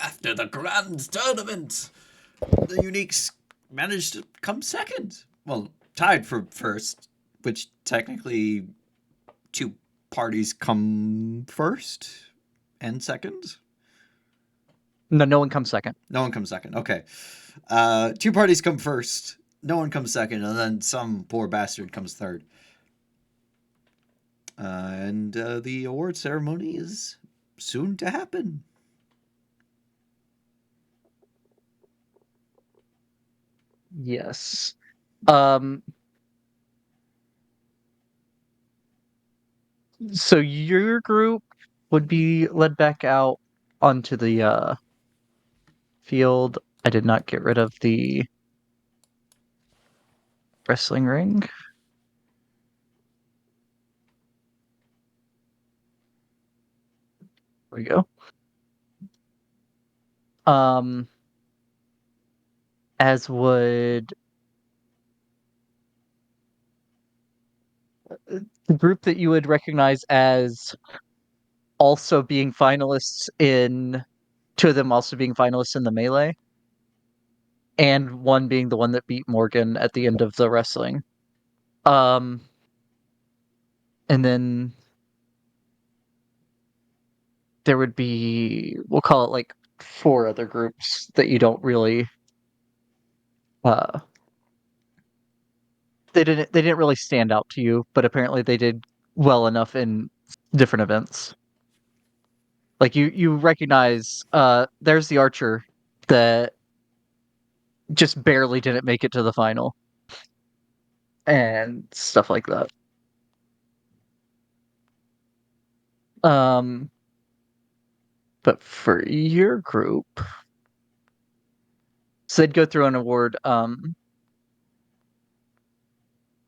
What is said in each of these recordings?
After the grand tournament, the Uniques managed to come second. Well, tied for first, which technically two parties come first and second. No, no one comes second. No one comes second. Okay. Two parties come first. No one comes second, and then some poor bastard comes third. And the award ceremony is soon to happen. Yes. So your group would be led back out onto the field. I did not get rid of the wrestling ring. There we go. As would the group that you would recognize as also being finalists in two of them also being finalists in the melee, and one being the one that beat Morgan at the end of the wrestling. And then there would be, we'll call it like 4 other groups that you don't really they didn't really stand out to you, but apparently they did well enough in different events. Like you recognize there's the archer that just barely didn't make it to the final and stuff like that. But for your group, so they'd go through an award.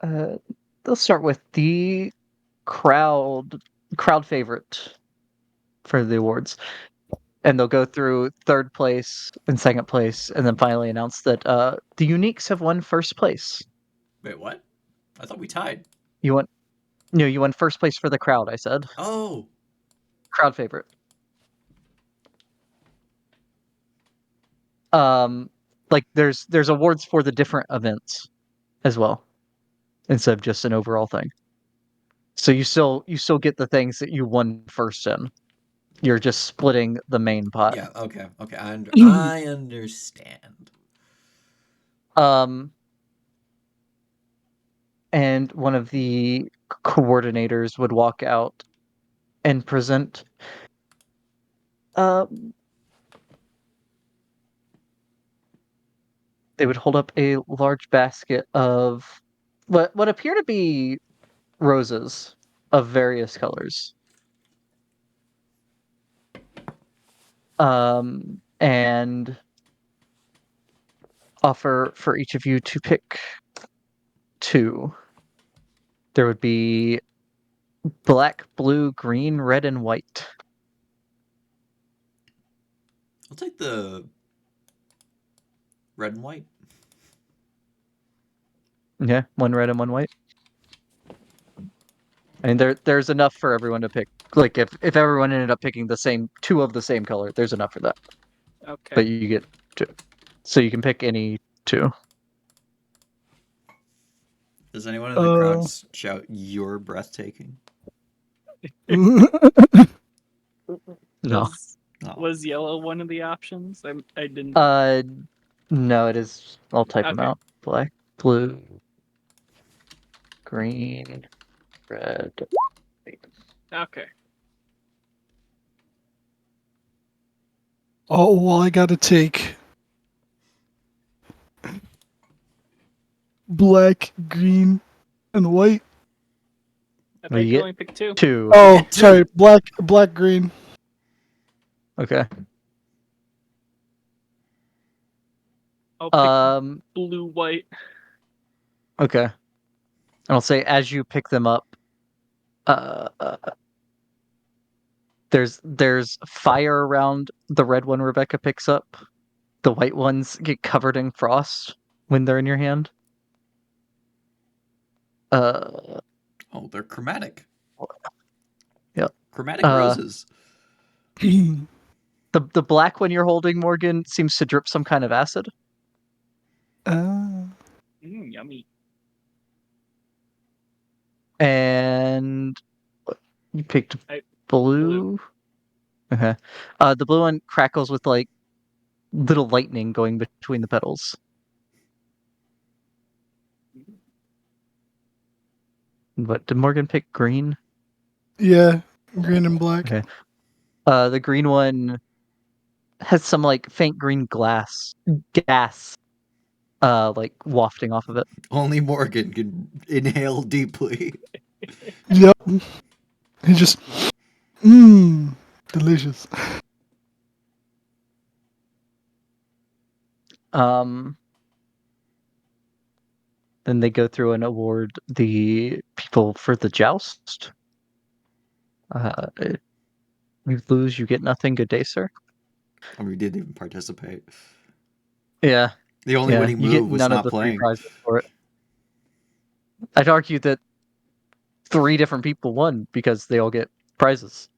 They'll start with the crowd favorite for the awards, and they'll go through third place and second place, and then finally announce that the Uniques have won first place. Wait, what? I thought we tied. You won. No, you won first place for the crowd. I said. Oh, Crowd favorite. Like there's awards for the different events as well, instead of just an overall thing. So you still get the things that you won first in. You're just splitting the main pot. yeah. Okay. Okay. I understand. And one of the coordinators would walk out and present they would hold up a large basket of what appear to be roses of various colors. And offer for each of you to pick 2. There would be black, blue, green, red, and white. I'll take the red and white. Yeah, 1 red and 1 white. I mean, there's enough for everyone to pick. Like, if everyone ended up picking the same 2 of the same color, there's enough for that. Okay. But you get 2. So you can pick any 2. Does anyone in the crowd shout, "You're breathtaking"? No. Was yellow one of the options? I didn't. No, it is. I'll type them Okay. out. Black, blue, green, red. Okay. Oh, well, I gotta take black, green, and white. I Well, thought you you get only picked 2. 2. Oh, Yeah, 2. sorry, black, green. Okay. I'll pick blue, white. Okay. And I'll say as you pick them up, there's fire around the red one Rebecca picks up. The white ones get covered in frost when they're in your hand. Oh, they're chromatic. Yep. Chromatic roses. The black one you're holding, Morgan, seems to drip some kind of acid. Yummy. And you picked I- blue. Okay. The blue one crackles with like little lightning going between the petals. What did Morgan pick? Green. Yeah, green and black. Okay. The green one has some like faint green gas, like wafting off of it. Only Morgan can inhale deeply. Yep. He just, delicious. Then they go through and award the people for the joust. You lose, you get nothing. Good day, sir. I mean, we didn't even participate. Yeah, The only winning you get move was none of not the 3 playing. prizes for it. I'd argue that 3 different people won because they all get prizes.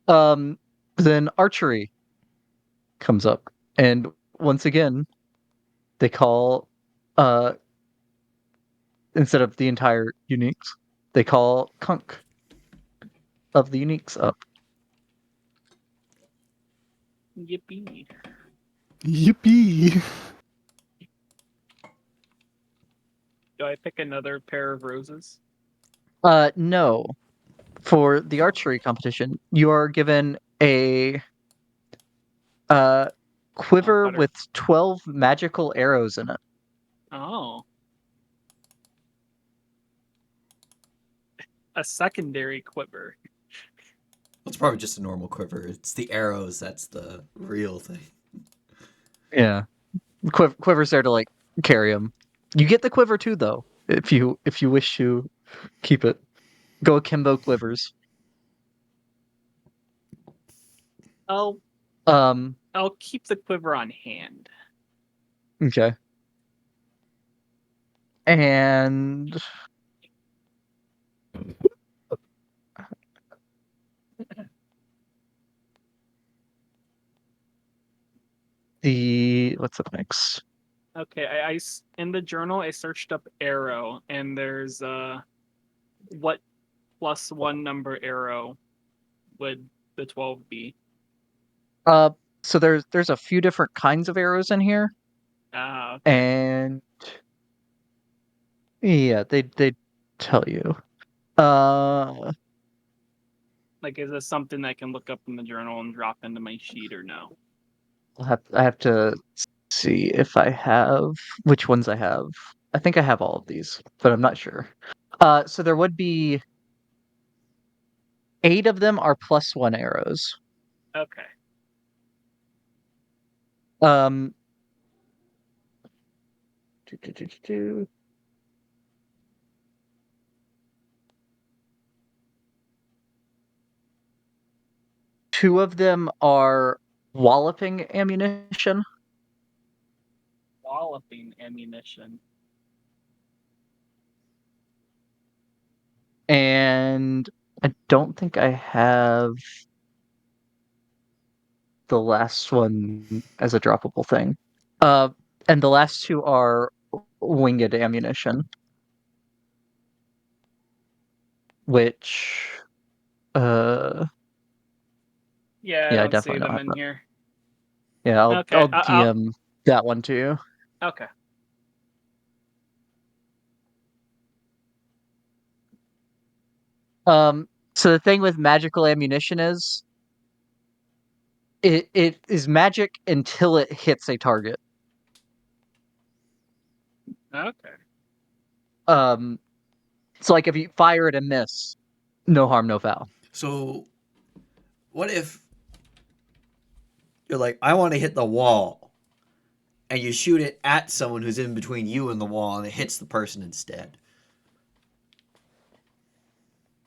Then archery comes up, and once again, they call, instead of the entire uniques, they call Kunk of the uniques up. Yippee. Yippee. Do I pick another pair of roses? No. For the archery competition, you are given a quiver Butter. with 12 magical arrows in it. Oh. A secondary quiver. It's probably just a normal quiver. It's the arrows that's the real thing. Yeah, quiver's there to like carry them. You get the quiver too, though, if you wish to keep it. Go akimbo quivers. I'll Um. keep the quiver on hand. Okay. And what's up next? Okay, I in the journal I searched up arrow, and there's what +1 number arrow would the 12 be? So there's a few different kinds of arrows in here, Ah, okay. and yeah, they tell you. Uh, Like, is this something I can look up in the journal and drop into my sheet, or no? I have to see if I have which ones I have. I think I have all of these, but I'm not sure. So there would be 8 of them are +1 arrows. Okay. Um, do, do, do, do, do. Two of them are walloping ammunition, Walloping ammunition. and I don't think I have the last one as a droppable thing. And the last 2 are winged ammunition, which, Yeah, I yeah, I don't see definitely don't them have in that. here. Yeah, Okay, I'll DM that one to you. okay. So the thing with magical ammunition is it is magic until it hits a target. Okay. So like if you fire it and miss, no harm, no foul. So, what if you're like, I want to hit the wall, and you shoot it at someone who's in between you and the wall, and it hits the person instead?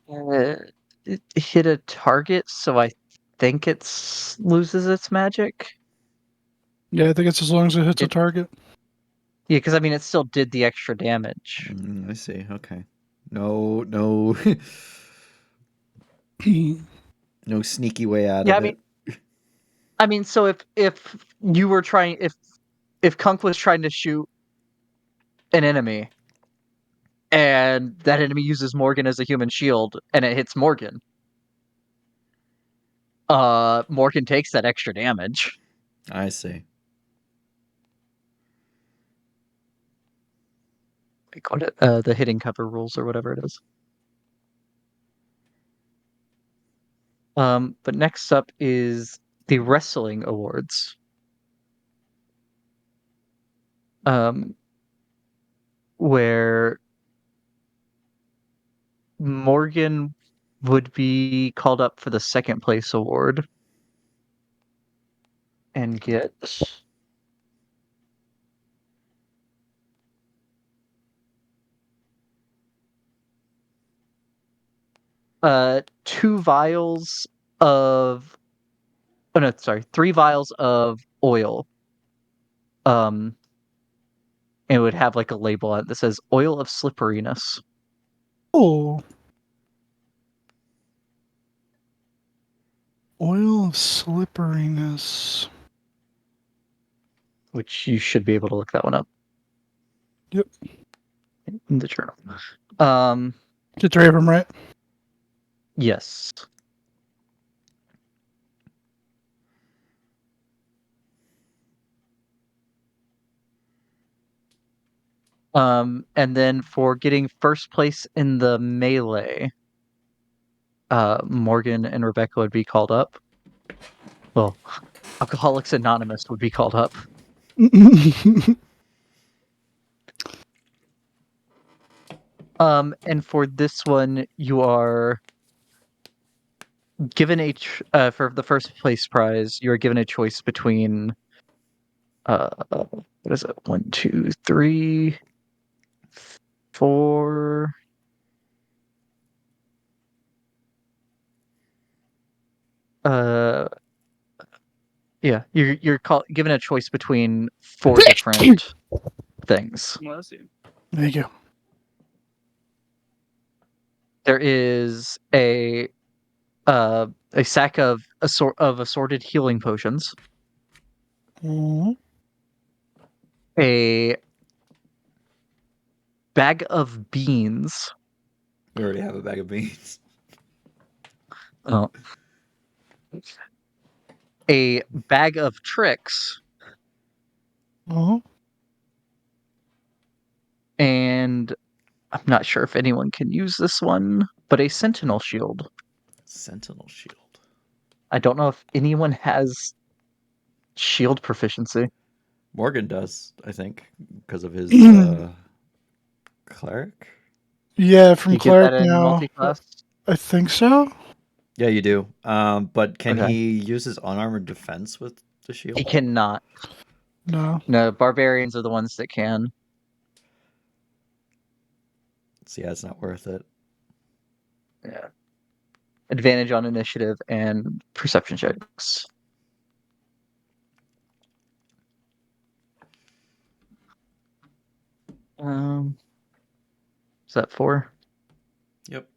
It hit a target, so I think it loses its magic. Yeah, I think it's as long as it hits a target. Yeah, because I mean, it still did the extra damage. I see. Okay. No. No sneaky way out Yeah, of it. I mean, so if you were trying, if Kunk was trying to shoot an enemy, and that enemy uses Morgan as a human shield, and it hits Morgan, Morgan takes that extra damage. I see. Like what the hitting cover rules or whatever it is. But next up is the wrestling awards. Where Morgan would be called up for the second place award and get two vials of three vials of oil. And it would have like a label on it that says oil of slipperiness. Oh. Oil of slipperiness. Which you should be able to look that one up. Yep. In the journal. Get three of them right. Yes. And then for getting first place in the melee, Morgan and Rebecca would be called up. Well, Alcoholics Anonymous would be called up. And for this one, you are given for the first place prize, you are given a choice between what is it? 1, 2, 3, 4. Yeah, you're given a choice between 4 different things. Well, let's see. There you go. There is a sack of assorted healing potions, Mhm. a bag of beans. We already have a bag of beans. Oh. A bag of tricks, Mhm. and I'm not sure if anyone can use this one, but a sentinel shield. Sentinel shield. I don't know if anyone has shield proficiency. Morgan does, I think, because of his cleric. Yeah, from You get cleric that in now. multi-class? I think so. Yeah, you do. But can Okay. he use his unarmored defense with the shield? He cannot. No. No, barbarians are the ones that can. So yeah, it's not worth it. Yeah. Advantage on initiative and perception checks. Is that 4? Yep.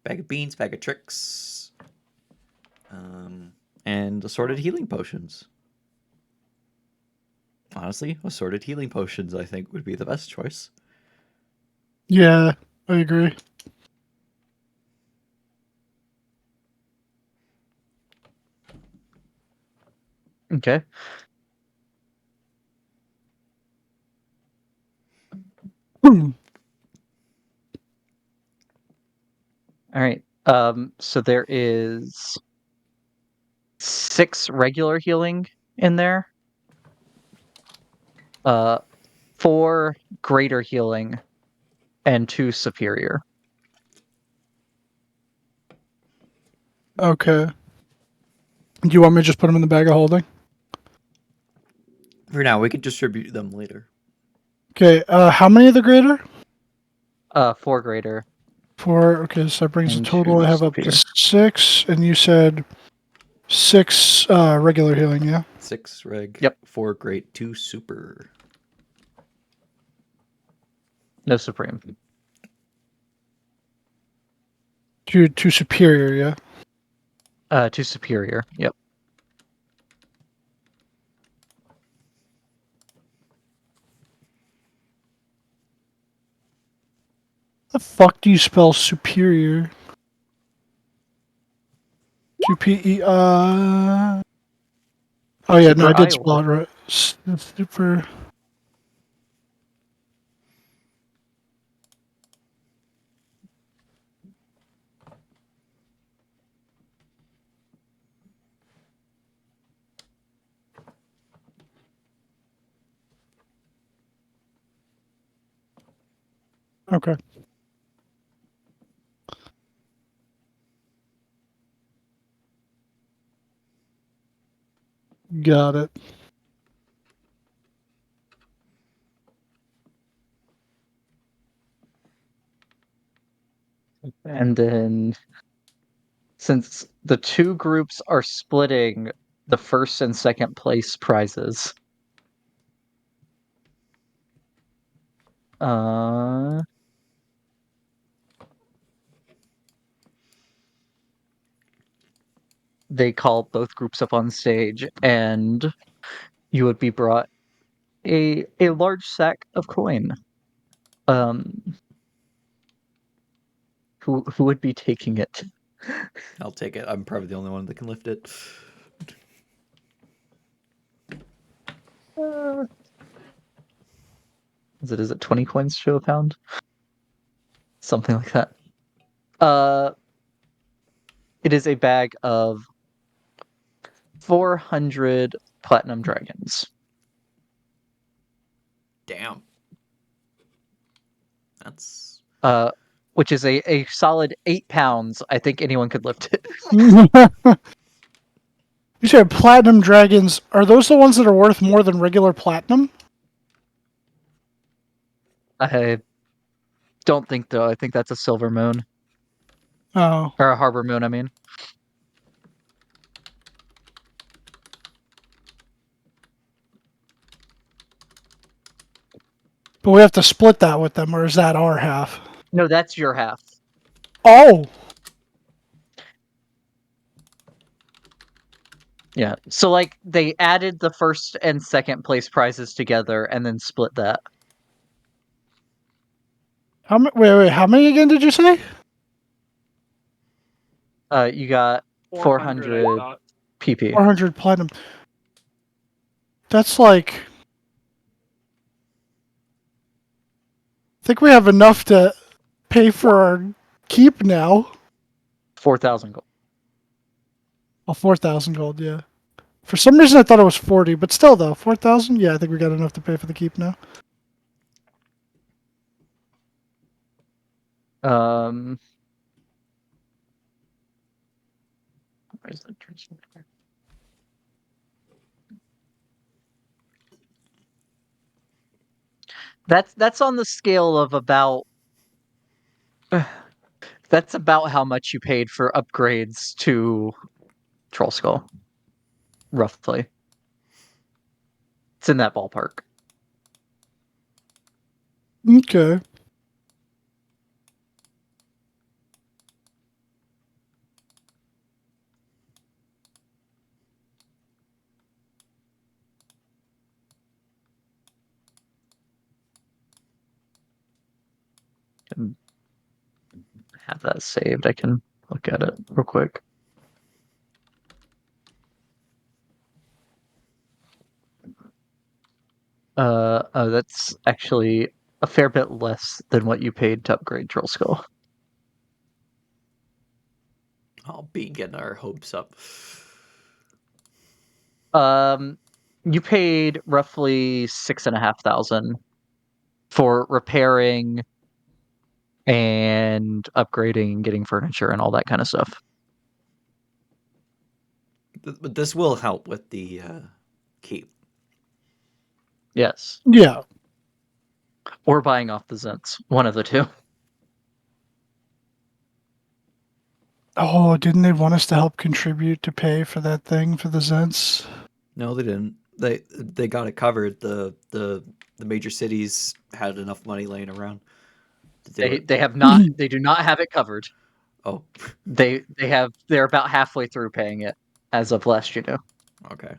Bag of beans, bag of tricks, and assorted healing potions. Honestly, assorted healing potions, I think, would be the best choice. Yeah, I agree. Okay. All right. So there is 6 regular healing in there. 4 greater healing and 2 superior. Okay. Do you want me to just put them in the bag of holding? For now, we could distribute them later. Okay. How many of the greater? 4 greater. 4. Okay, so that brings the And total 2 I have up to superior. 6. And you said 6 regular healing, yeah? 6 reg. Yep. 4 great. 2 super. No supreme. To superior, yeah. To superior. Yep. The fuck do you spell superior? Super. Oh yeah, no, I did Super spell it right. Super. Okay. Got it. And then, since the two groups are splitting the first and second place prizes, they call both groups up on stage, and you would be brought a large sack of coin. Who would be taking it? I'll take it. I'm probably the only one that can lift it. Is it 20 coins to a pound? Something like that. It is a bag of 400 platinum dragons. Damn. That's Which is a solid 8 pounds. I think anyone could lift it. You said platinum dragons. Are those the ones that are worth more than regular platinum? I don't think though. I think that's a silver moon. Oh. Or a harbor moon, I mean. But we have to split that with them, or is that our half? No, that's your half. Oh! Yeah. So like they added the first and second place prizes together and then split that. Wait, how many again did you say? You got 400, I 400 thought. PP. 400 platinum. That's like... I think we have enough to pay for our keep now. 4,000 gold. Oh, 4,000 gold, yeah. For some reason I thought it was 40, but still though, 4,000? Yeah, I think we got enough to pay for the keep now. Where's the transfer? That's on the scale of about that's about how much you paid for upgrades to Troll Skull. Roughly. It's in that ballpark. Okay. Can have that saved. I can look at it real quick. Oh, that's actually a fair bit less than what you paid to upgrade Troll Skull. I'll be getting our hopes up. You paid roughly 6,500 for repairing and upgrading and getting furniture and all that kind of stuff. But this will help with the keep. Yes. Yeah. Or buying off the Zents. One of the two. Oh, didn't they want us to help contribute to pay for that thing for the Zents? No, they didn't. They got it covered. The major cities had enough money laying around to do it. They have not they do not have it covered. Oh, They're about halfway through paying it as of last you know. okay.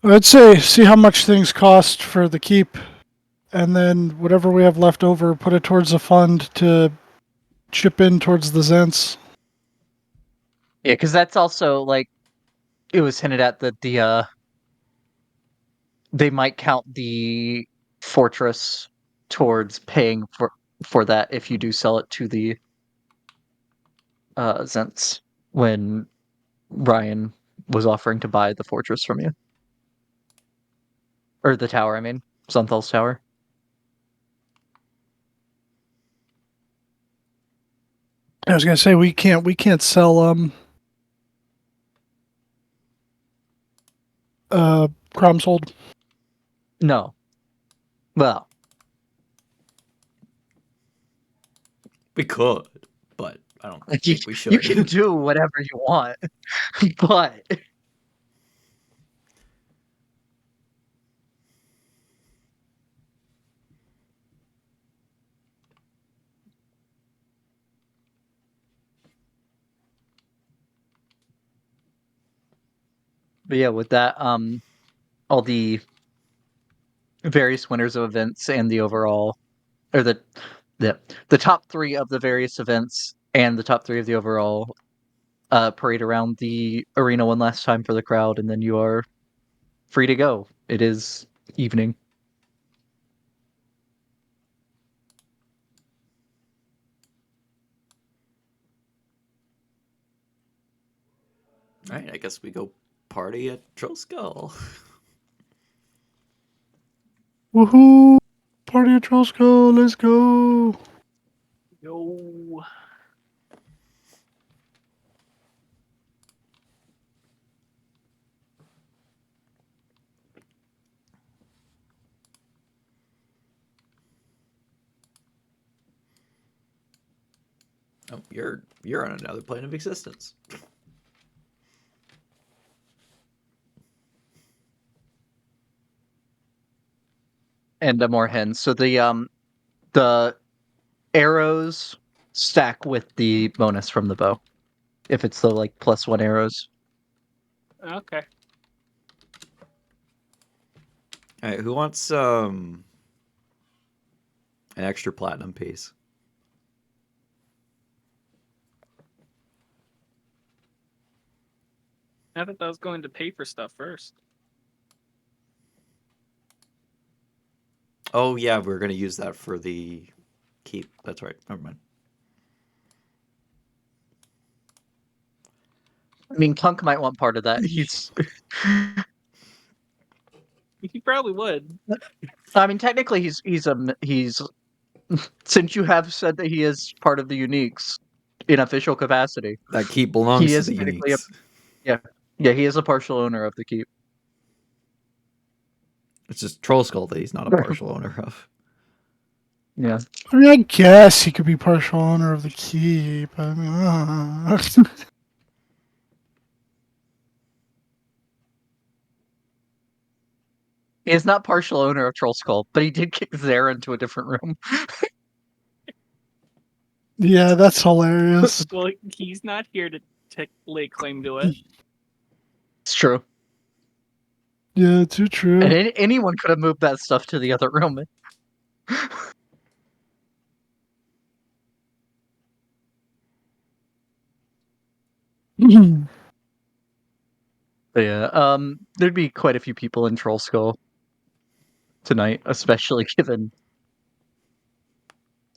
I'd say see how much things cost for the keep, and then whatever we have left over, put it towards a fund to chip in towards the Zents. Yeah, because that's also like it was hinted at that they might count the fortress towards paying for that if you do sell it to the Zents when Ryan was offering to buy the fortress from you. Or the tower, I mean. Zunthal's tower. I was gonna say we can't sell Cromsold. No. Well, We could, but I don't like think we you should. can do whatever you want, but yeah, with that, all the various winners of events and the overall, or the the top three of the various events and the top three of the overall, parade around the arena one last time for the crowd, and then you are free to go. It is evening. All right, I guess we go party at Trollskull. Woohoo! Party at Trollskull, let's go! Yo. Oh, you're on another plane of existence. And more hens. So the arrows stack with the bonus from the bow. If it's the like +1 arrows. Okay. All right, who wants an extra platinum piece? I thought that was going to pay for stuff first. Oh yeah, we're gonna use that for the keep. That's right. Never mind. I mean, Punk might want part of that. He's He probably would. I mean, technically, he's since you have said that he is part of the Uniques in official capacity, That keep he belongs to is the technically a uniques. yeah he is a partial owner of the keep. It's just Trollskull that he's not a partial owner of. Yeah, I mean, I guess he could be partial owner of the keep. I mean, he is not partial owner of Troll Skull, but he did kick Zara into a different room. yeah, that's hilarious. Well, he's not here to lay claim to it. It's true, Yeah, too and true. anyone could have moved that stuff to the other room. But yeah, there'd be quite a few people in Troll Skull tonight, especially given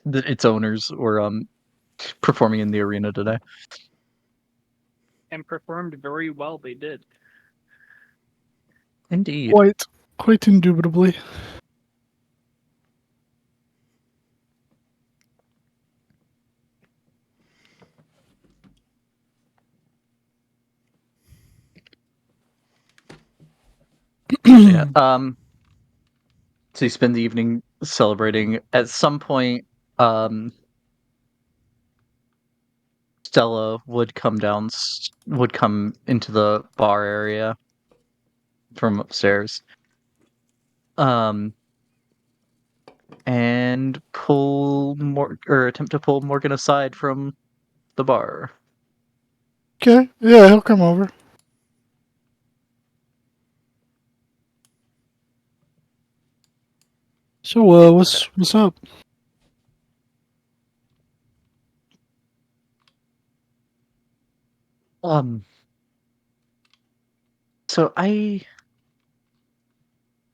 that its owners were performing in the arena today. And performed very well, they did. Indeed. Quite indubitably. Yeah. So you spend the evening celebrating. At some point, Stella would would come into the bar area from upstairs. and attempt to pull Morgan aside from the bar. Okay, yeah, he'll come over. So, what's up? Um, so I,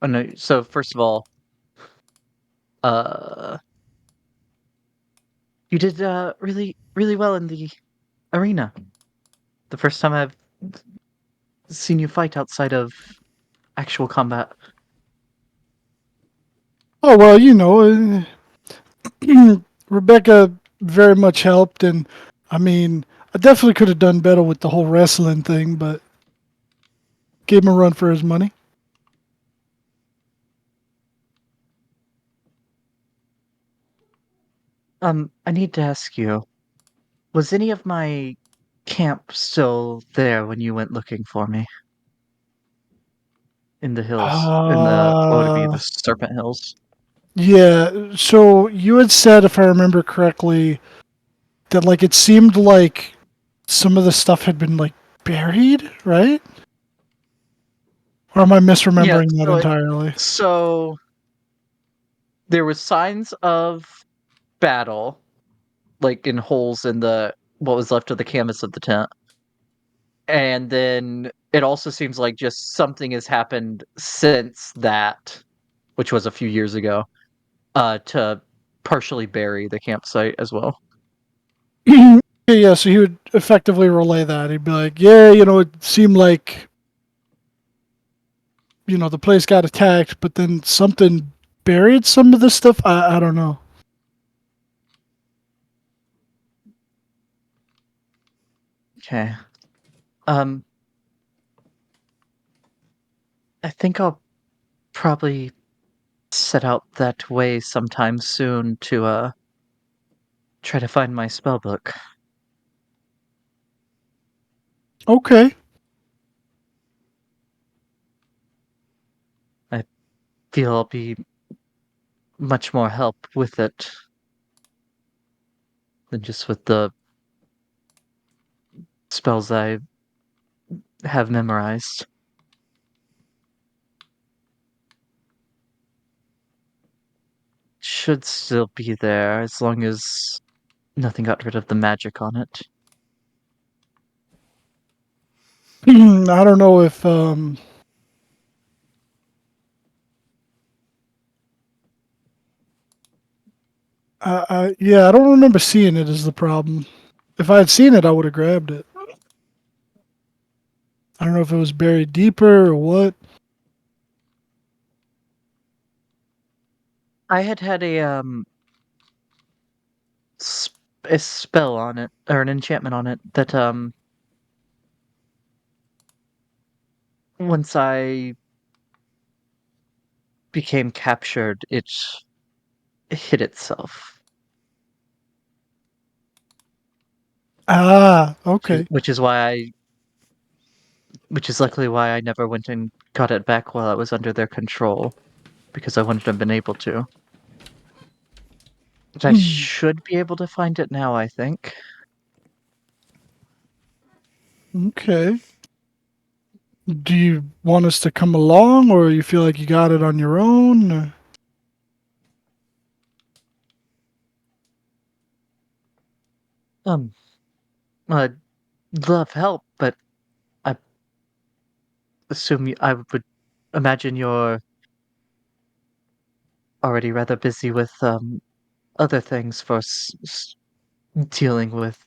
oh no, so first of all, uh, you did really, really well in the arena. The first time I've seen you fight outside of actual combat. Oh well, Rebecca very much helped, and I mean, I definitely could have done better with the whole wrestling thing, but gave him a run for his money. I need to ask you, was any of my camp still there when you went looking for me? In the hills, what would it be, Uh, the Serpent Hills? yeah. So you had said, if I remember correctly, that like it seemed like some of the stuff had been like buried, right? Or am I Yeah, misremembering that entirely? so there was signs of battle, like in holes in what was left of the canvas of the tent. And then it also seems like just something has happened since that, which was a few years ago, to partially bury the campsite as well. Yeah, so he would effectively relay that. He'd be like, "Yeah, it seemed like the place got attacked, but then something buried some of the stuff. I don't know." Okay. Um, I think I'll probably set out that way sometime soon to try to find my spell book. Okay. I feel I'll be much more help with it than just with the spells I have memorized. Should still be there as long as nothing got rid of the magic on it. I don't know if yeah, I don't remember seeing it as the problem. If I had seen it, I would have grabbed it. I don't know if it was buried deeper or what. I had a spell on it, or an enchantment on it, that once I became captured, it hid itself. Ah, okay. Which is likely why I never went and got it back while I was under their control, because I wouldn't have been able to. But I should be able to find it now, I think. Okay. Do you want us to come along, or you feel like you got it on your own? Um, I'd love help, but I I would imagine you're already rather busy with other things for dealing with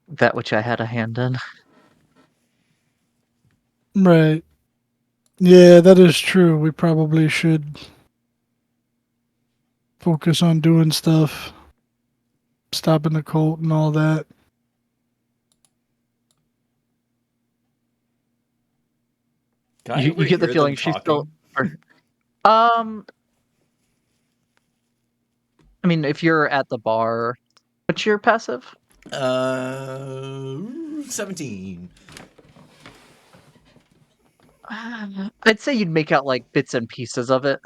that which I had a hand in. Right. Yeah, that is true. We probably should focus on doing stuff, stopping the cult and all that. Can I You get the overhear them feeling she's still. talking? Um, I mean, if you're at the bar, what's your passive? 17. I'd say you'd make out like bits and pieces of it.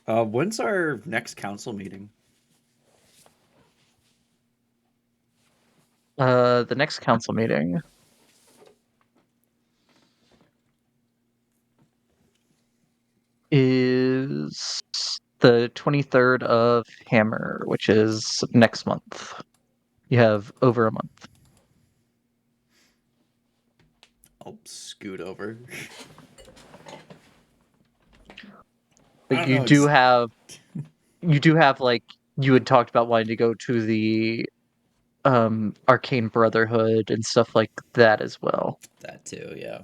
When's our next council meeting? The next council meeting is the 23rd of Hammer, which is next month. You have over a month. I'll scoot over. But I don't you know, do it's- have like you had talked about wanting to go to the Arcane Brotherhood and stuff like that as well. That too, yeah.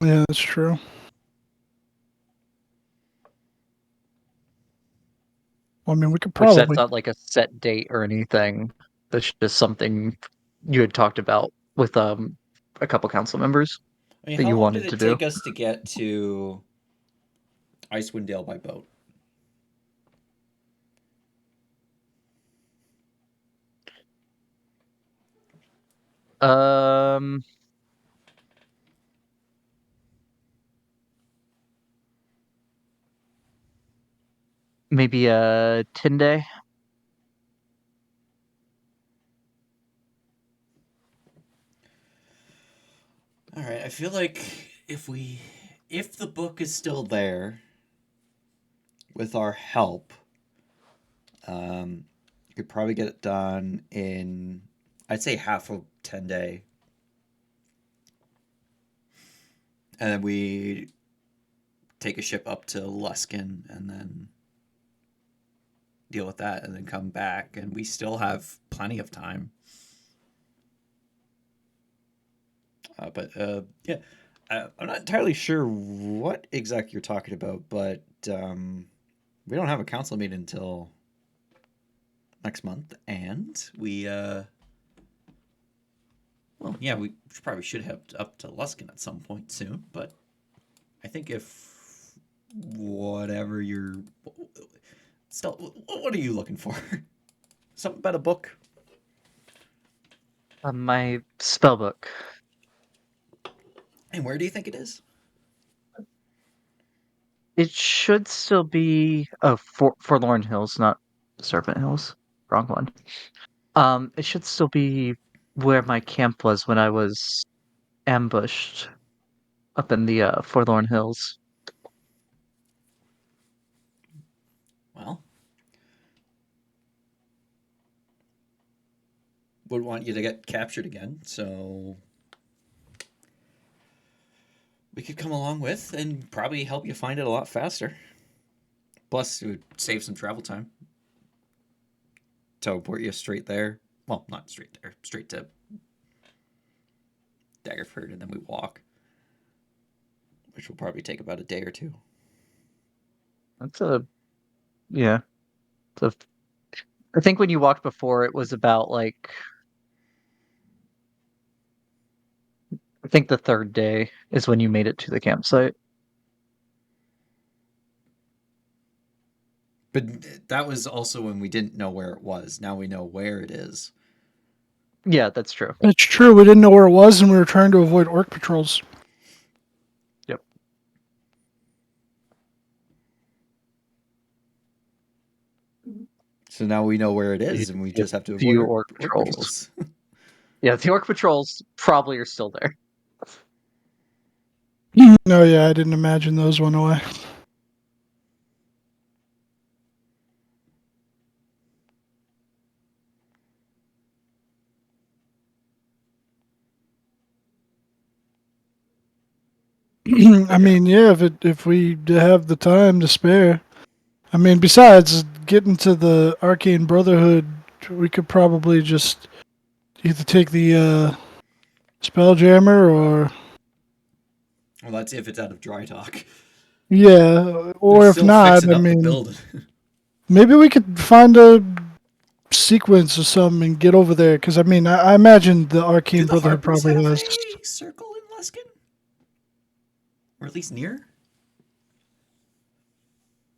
Yeah, that's true. Well, I mean, we could Which that's probably. not like a set date or anything. That's just something you had talked about with a couple council members I mean, that how you long did wanted to it do. take us to get to Icewind Dale by boat? Um, maybe a 10-day. All right, I feel like if the book is still there with our help, you could probably get it done in, I'd say, half a 10-day. And then we take a ship up to Luskin and then deal with that and then come back. And we still have plenty of time. Yeah, I'm not entirely sure what exactly you're talking about, but we don't have a council meeting until next month, and well, yeah, we probably should have up to Luskin at some point soon. But I think if whatever you're still, what are you looking for? Something about a book? My spell book. And where do you think it is? It should still be Forlorn Hills, not Serpent Hills. Wrong one. It should still be where my camp was when I was ambushed up in the Forlorn Hills. Well, would want you to get captured again, so we could come along with and probably help you find it a lot faster. Plus, it would save some travel time. Teleport you straight there. Well, not straight there, straight to Daggerford, and then we walk, which will probably take about a day or two. That's a yeah. It's I think when you walked before, it was about like I think the third day is when you made it to the campsite. But that was also when we didn't know where it was. Now we know where it is. Yeah, that's true. It's true. We didn't know where it was, and we were trying to avoid orc patrols. Yep. So now we know where it You is, and we see just have to a avoid few orc, orc orc patrols. patrols. Yeah, the orc patrols probably are still there. No, yeah, I didn't imagine those went away. I mean, yeah, if we have the time to spare. I mean, besides getting to the Arcane Brotherhood, we could probably just either take the Spelljammer or Well, that's if it's out of dry dock. yeah, or They're if still not, fixing I up the mean, building. maybe we could find a sequence or something and get over there. Because I mean, I imagine the Do Arcane the Brotherhood Harpers probably have has. a circle in Luskin? Or at least near?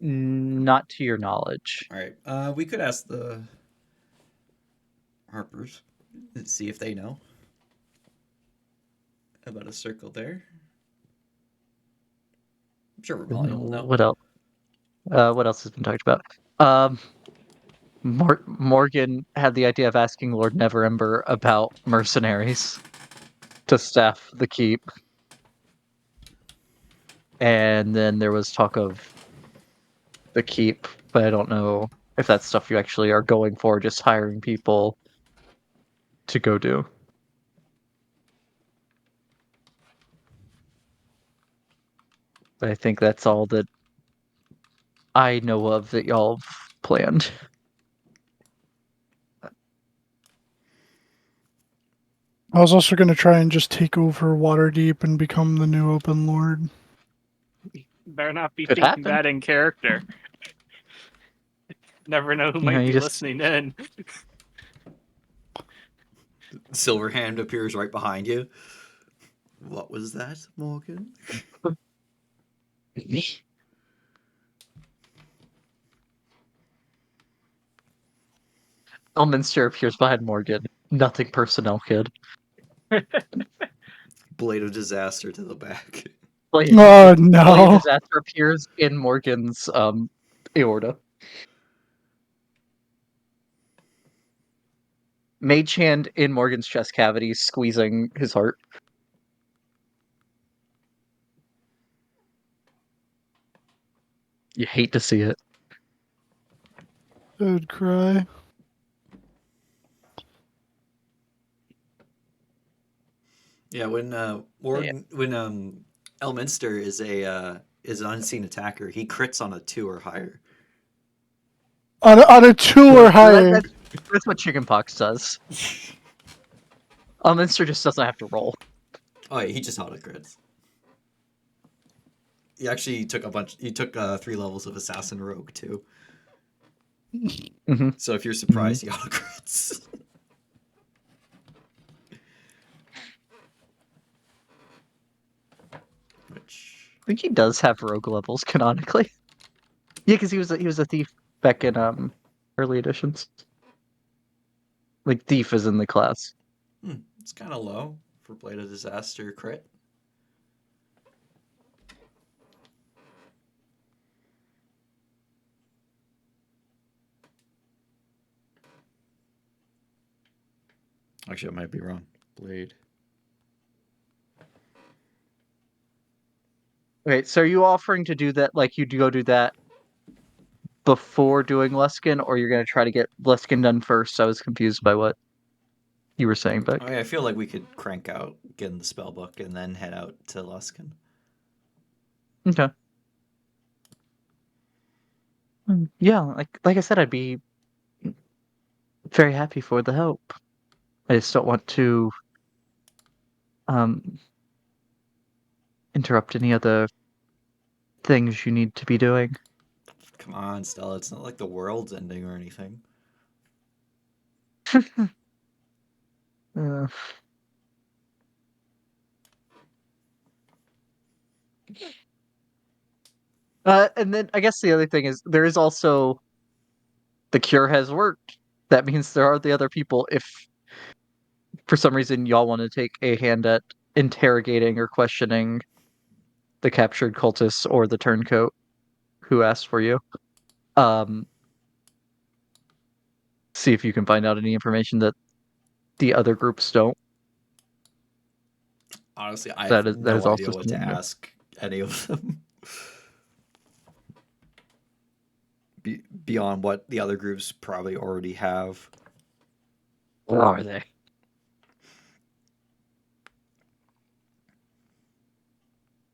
Not to your knowledge. All right. We could ask the Harpers and see if they know. about a circle there. I'm sure Romalia will know. What else? What else has been talked about? Morgan had the idea of asking Lord Neverember about mercenaries to staff the keep. And then there was talk of the keep, but I don't know if that's stuff you actually are going for, just hiring people to go do. But I think that's all that I know of that y'all have planned. I was also going to try and just take over Waterdeep and become the new Open Lord. Better not be Could thinking happen. that in character. Never know who You know, might you be just- listening in. Silver Hand appears right behind you. What was that, Morgan? Elminster appears behind Morgan. Nothing personnel, kid. Blade of Disaster to the back. Blade Oh of no! Disaster appears in Morgan's aorta. Mage Hand in Morgan's chest cavity, squeezing his heart. You hate to see it. I would cry. Yeah, when Elminster is an unseen attacker, he crits on a 2 or higher. On a 2 or higher. That's what chickenpox does. Elminster just doesn't have to roll. Oh, yeah, he just auto crits. He actually took He took 3 levels of Assassin Rogue too. Mm-hmm. So if you're surprised, he auto crits. Which I think he does have rogue levels canonically. Yeah, because he was a thief back in early editions. Like thief is in the class. it's kind of low for Blade of Disaster crit. Actually, I might be wrong. Blade. Okay, so are you offering to do that? Like you go do that before doing Luskin, or you're gonna try to get Luskin done first? I was confused by what you were saying, Beck. I mean, I feel like we could crank out, get in the spell book, and then head out to Luskin. Okay. Yeah, like I said, I'd be very happy for the help. I just don't want to um interrupt any other things you need to be doing. Come on, Stella. It's not like the world's ending or anything. Uh, and then I guess the other thing is there is also the cure has worked. That means there are the other people. If for some reason y'all want to take a hand at interrogating or questioning the captured cultists or the turncoat who asked for you, um, see if you can find out any information that the other groups don't. Honestly, I That have is no idea also what to something there. ask any of them. Beyond what the other groups probably already have. What are they?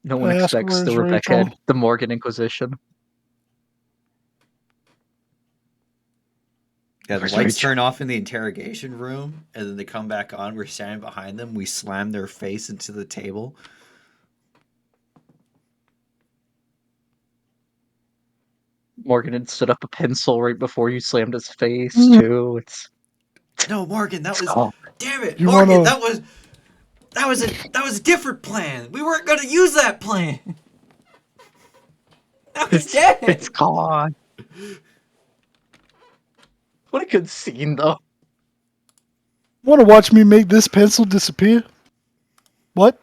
No one I ask expects where's the Rebecca, Rachel? the Morgan Inquisition. Yeah, the Where's lights Rachel? turn off in the interrogation room, and then they come back on. We're standing behind them. We slam their face into the table. Morgan had stood up a pencil right before you slammed his face Mm. too. No, Morgan, that It's was. calm. Damn it, You Morgan, wanna- that was a different plan. We weren't gonna use that plan. Now he's dead. It's gone. What a good scene, though. Want to watch me make this pencil disappear? What?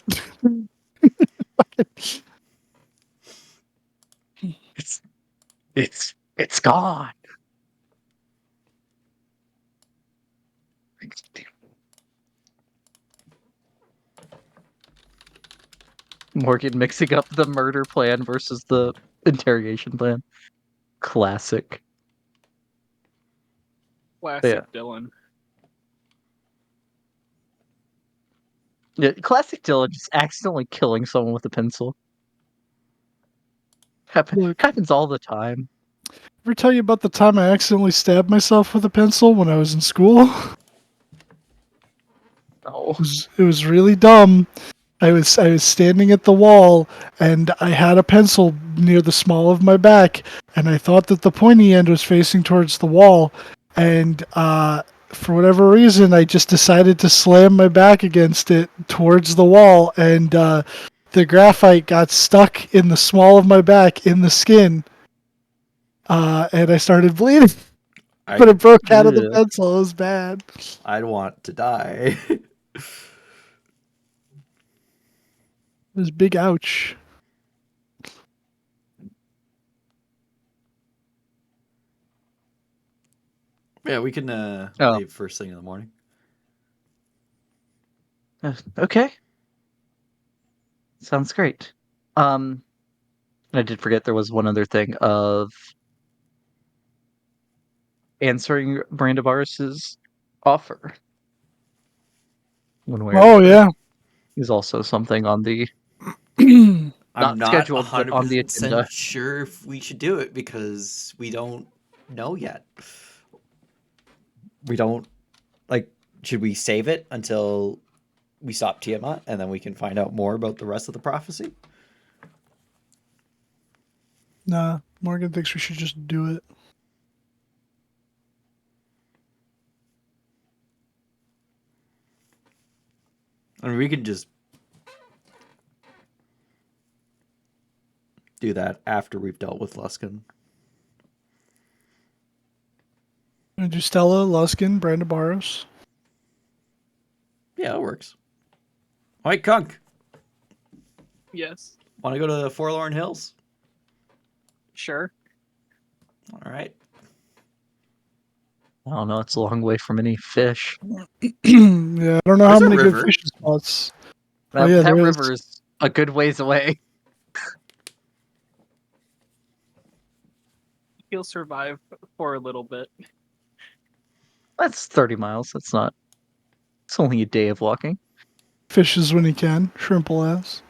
It's gone. Morgan mixing up the murder plan versus the interrogation plan. Classic. Classic Dylan. Yeah, classic Dylan just accidentally killing someone with a pencil. Look. Happens all the time. Ever tell you about the time I accidentally stabbed myself with a pencil when I was in school? No. It was really dumb. I was standing at the wall and I had a pencil near the small of my back, and I thought that the pointy end was facing towards the wall, and for whatever reason I just decided to slam my back against it towards the wall, and the graphite got stuck in the small of my back in the skin, and I started bleeding. But it broke out of the Ugh. pencil. It was bad. I'd want to die. It was big ouch. Yeah, we can Oh. leave first thing in the morning. Okay. Sounds great. I did forget there was one other thing of answering Brandabaris's offer. One way or Oh the other yeah. is also something on the I'm not not scheduled, but on the 100% agenda. sure if we should do it because we don't know yet. We don't like. Should we save it until we stop Tiamat and then we can find out more about the rest of the prophecy? Nah, Morgan thinks we should just do it. I mean, we can just do that after we've dealt with Luskin. Gonna do Stella, Luskin, Brandabaros. Yeah, it works. All right, Kunk. Yes. Want to go to the Forlorn Hills? Sure. All right. I don't know. It's a long way from any fish. Yeah, I don't know There's how a many good river. fishing spots. That, yeah, that there is. river is a good ways away. He'll survive for a little bit. That's 30 miles. That's not. It's only a day of walking. Fishes when he can. Shrimple ass.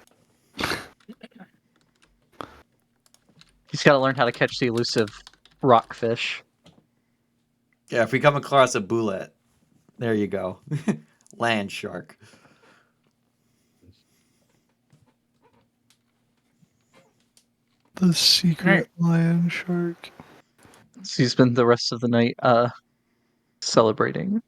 He's got to learn how to catch the elusive rockfish. Yeah, if we come across a bullet, there you go. Land shark. The secret land shark. So he spent the rest of the night celebrating.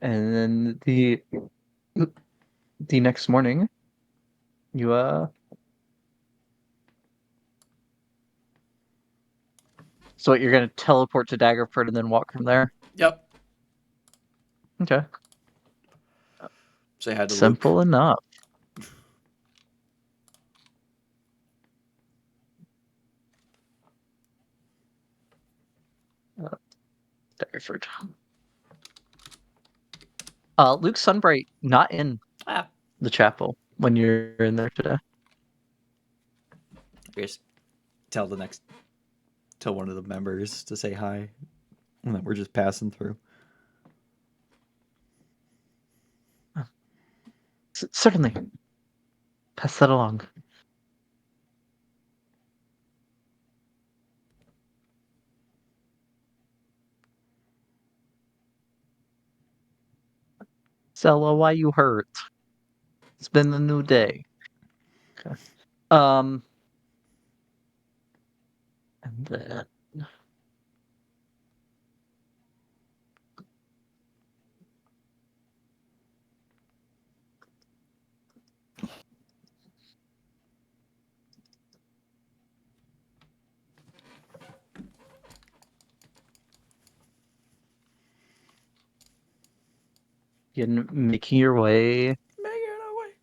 And then the next morning, you so what, you're gonna teleport to Daggerford and then walk from there? Yep. Okay. Say hi to Simple Luke. enough. Daggerford. Luke Sunbright not in Ah, the chapel when you're in there today. I guess tell one of the members to say hi. And then we're just passing through. Certainly. Pass that along. Stella, why you hurt? It's been a new day. Okay. And then You're making your way. Making our way.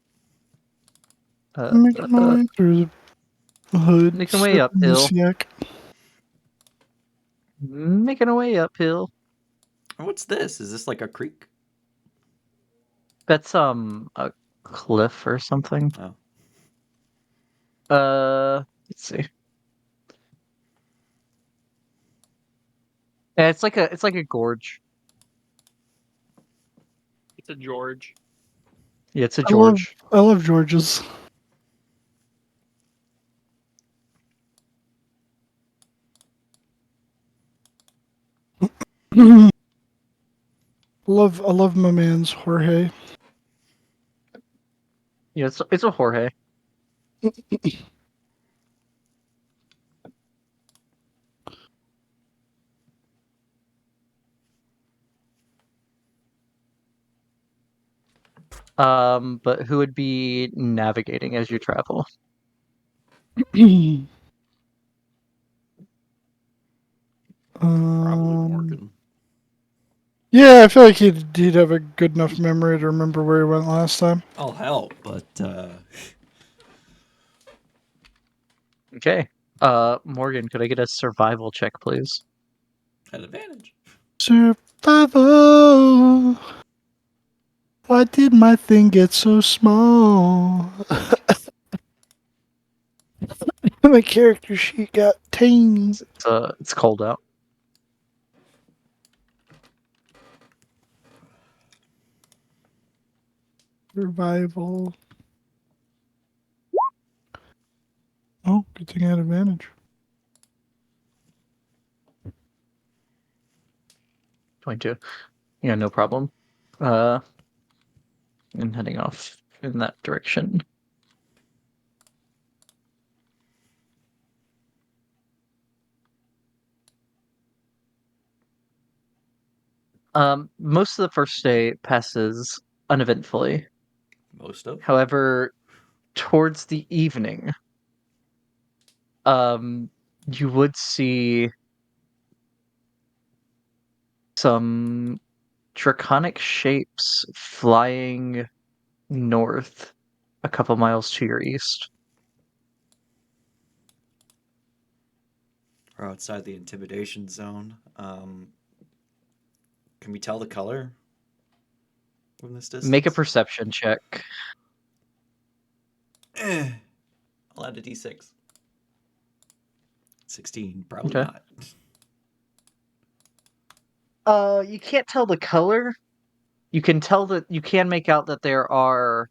Making my way through the hood. Making my way sipping this uphill. yak. Making our way uphill. What's this? Is this like a creek? That's a cliff or something. Oh. Let's see. Yeah, it's like a gorge. It's a George. Yeah, it's a I love gorge. Georges. I love my man's Jorge. Yeah, it's a Jorge. But who would be navigating as you travel? Probably Um, Morgan. yeah, I feel like he'd have a good enough memory to remember where he went last time. I'll help, but Okay. Morgan, could I get a survival check, please? at advantage. Survival. Why did my thing get so small? My character sheet got tiny. It's cold out. Survival. Oh, good thing I had advantage. 22. Yeah, no problem. And heading off in that direction. Most of the first day passes uneventfully. Most of. However, towards the evening, you would see some draconic shapes flying north a couple miles to your east. We're outside the intimidation zone. Can we tell the color from this distance? Make a perception check. I'll add a d6. 16, probably Okay. not. You can't tell the color. You can make out that there are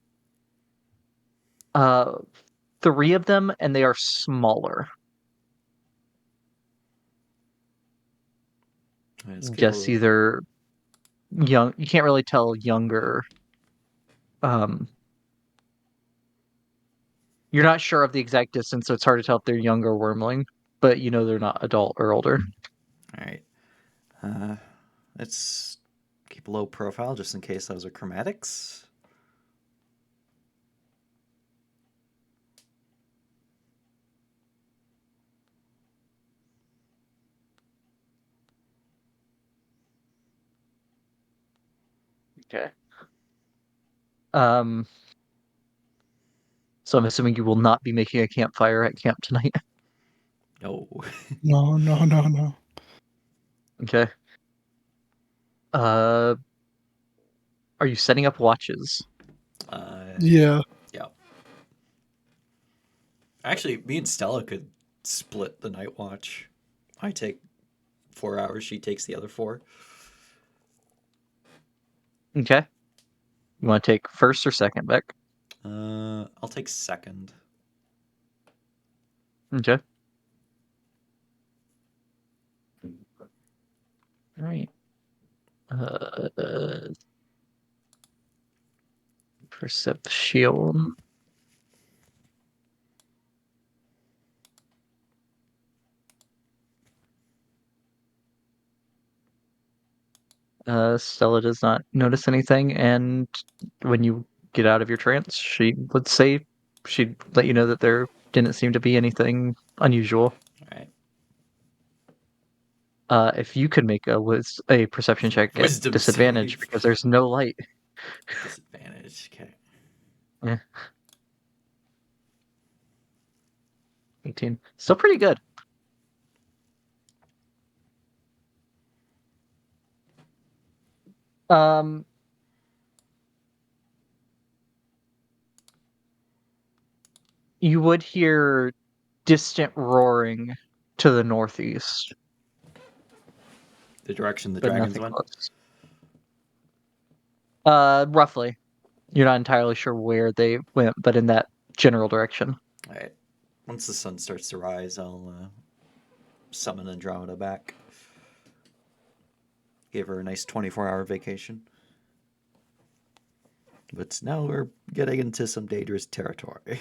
3 of them, and they are smaller. Just either young. You can't really tell younger. You're not sure of the exact distance, so it's hard to tell if they're young or wormling. But you know they're not adult or older. All right. Let's keep a low profile just in case those are chromatics. Okay. So I'm assuming you will not be making a campfire at camp tonight. No. No. Okay. Are you setting up watches? Yeah. Yeah. Actually, me and Stella could split the night watch. I take 4 hours. She takes the other 4. Okay. You want to take first or second, Beck? I'll take second. Okay. All right. Perception. Stella does not notice anything, and when you get out of your trance, she would say she'd let you know that there didn't seem to be anything unusual. All right. If you could make a perception check at Wisdom disadvantage save. because there's no light. Disadvantage. Okay. 18. Still pretty good. Um, you would hear distant roaring to the northeast, The direction the but dragons nothing went. close. Roughly. You're not entirely sure where they went, but in that general direction. All right. Once the sun starts to rise, I'll summon Andromeda back. Give her a nice 24-hour vacation. But now we're getting into some dangerous territory.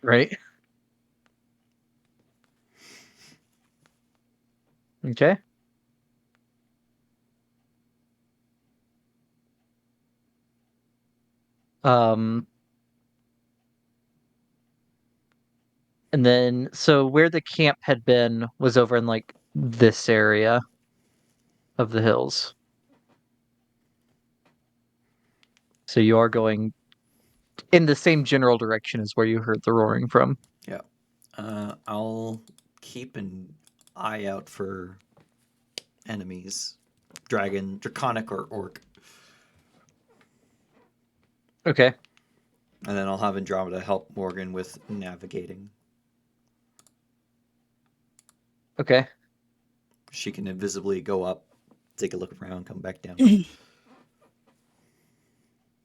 Right? Okay. Um, and then, so where the camp had been was over in like this area of the hills. So you are going in the same general direction as where you heard the roaring from. Yeah. I'll keep an eye out for enemies. Dragon, draconic, or orc. Okay. And then I'll have Andromeda help Morgan with navigating. Okay. She can invisibly go up, take a look around, come back down.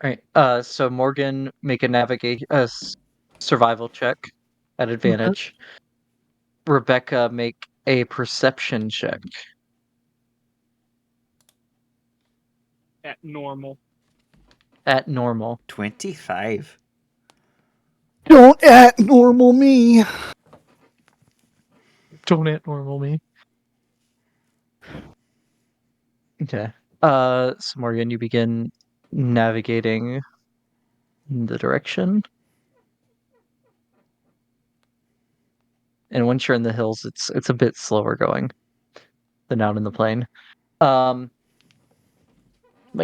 All right. So Morgan, make a survival check at advantage. Rebecca, make a perception check. At normal. At normal. 25. Don't at normal me. Don't at normal me. Okay. So Morgan, you begin navigating the direction. And once you're in the hills, it's a bit slower going than out in the plain. But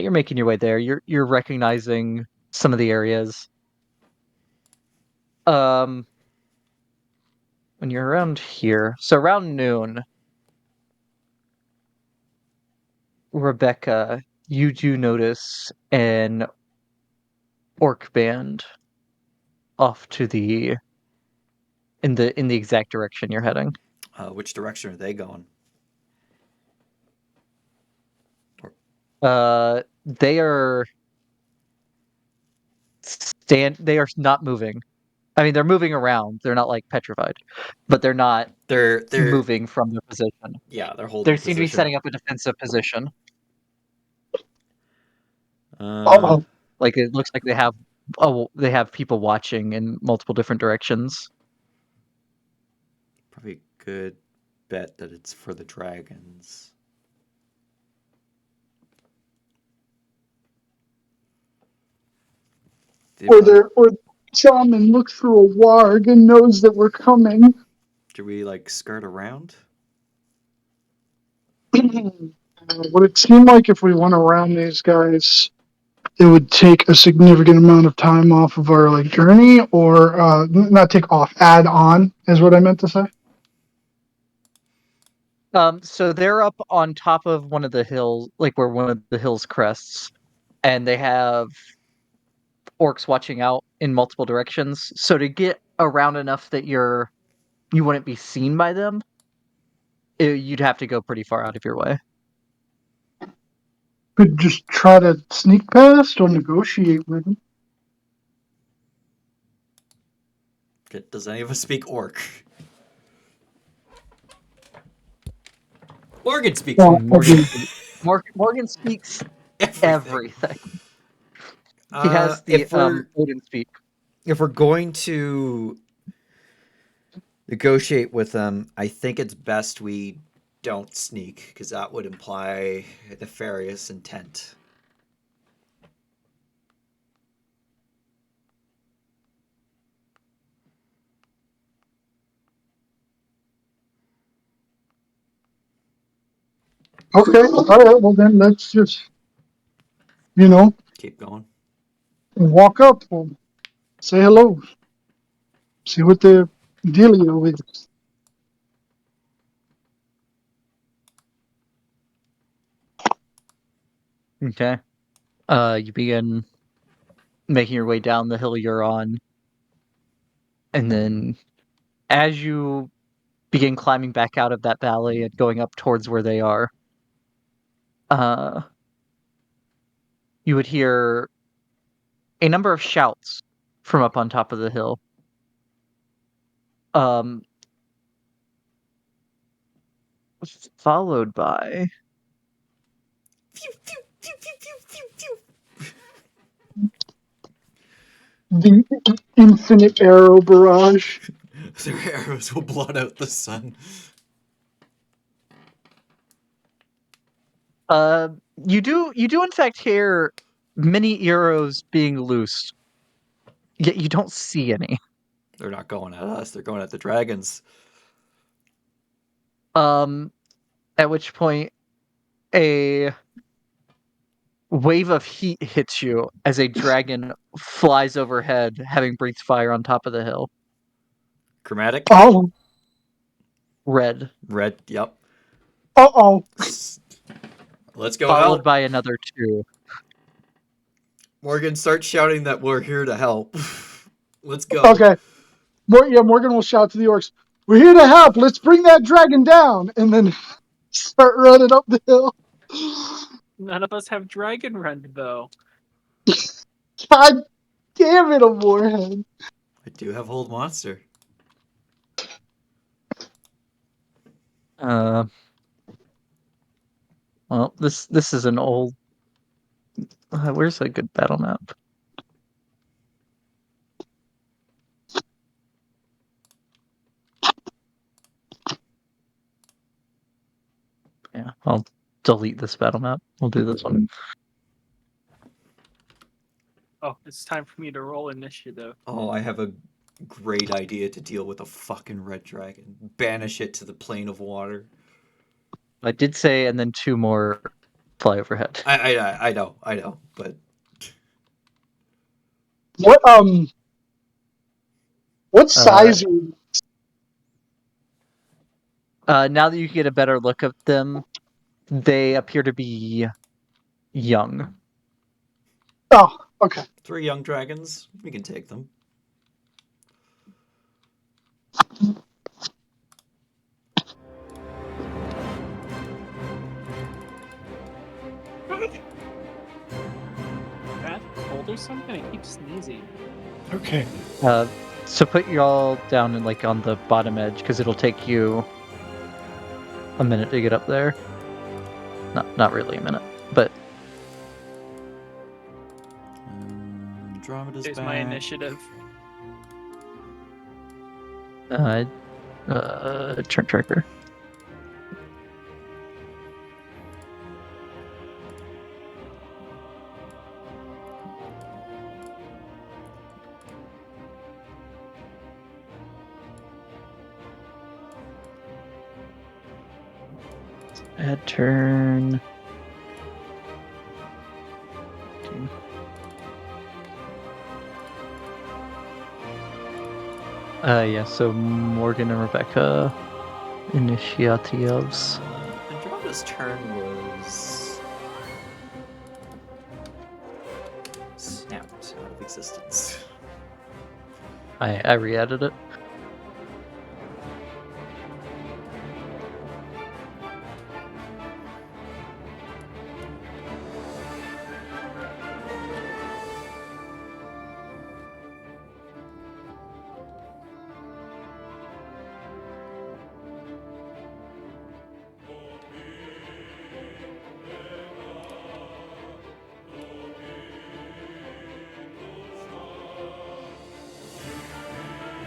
you're making your way there. You're recognizing some of the areas. When you're around here, so around noon, Rebecca, you do notice an orc band off to the in the exact direction you're heading. Which direction are they going? They are they are not moving. I mean, they're moving around. They're not like petrified, but they're not They're moving from their position. Yeah, they're holding They seem to be position. setting up a defensive position. Oh, Like it looks like they have people watching in multiple different directions. Probably a good bet that it's for the dragons. or shaman looks through a warg and knows that we're coming. Do we like skirt around? Would it seem like if we went around these guys, it would take a significant amount of time off of our like journey, or not take off, add on is what I meant to say. So they're up on top of one of the hills, like where one of the hills crests, and they have orcs watching out in multiple directions. So to get around enough that you wouldn't be seen by them, you'd have to go pretty far out of your way. Could just try to sneak past or negotiate with them. Okay, does any of us speak orc? Morgan speaks Well, orc. Morgan speaks everything. He Uh, has the Odin speak. if we're going to negotiate with them, I think it's best we don't sneak, because that would imply nefarious intent. Okay, all right. Well, then let's just You know, Keep going. walk up, say hello, see what the dealio is. Okay. You begin making your way down the hill you're on, and then as you begin climbing back out of that valley and going up towards where they are, uh, you would hear a number of shouts from up on top of the hill. Um, followed by The infinite arrow barrage. Their arrows will blot out the sun. you do in fact hear many arrows being loosed, yet you don't see any. They're not going at us. They're going at the dragons. At which point a wave of heat hits you as a dragon flies overhead, having breathed fire on top of the hill. Chromatic. Oh, Red, Red. Yep. uh-oh. Let's go followed help. by another two. Morgan, start shouting that we're here to help. Let's go. Okay. Morgan will shout to the orcs, "We're here to help. Let's bring that dragon down." And then start running up the hill. None of us have dragon run though. God damn it, a warhead. I do have hold monster. Uh, well, this is an old. Where's a good battle map? Yeah, I'll delete this battle map. We'll do this one. Oh, it's time for me to roll initiative. Oh, I have a great idea to deal with a fucking red dragon. Banish it to the plane of water. I did say, and then two more fly overhead. I know, but What size are you? Now that you get a better look at them, they appear to be young. Oh, okay. 3 young dragons. We can take them. That cold or something? I keep sneezing. Okay. So put you all down in on the bottom edge because it'll take you a minute to get up there. Not really a minute, but Andromeda's There's back. my initiative. turn tracker. Add turn. Yeah, so Morgan and Rebecca, initiatives. Andromeda's turn was snapped out of existence. I re-added it.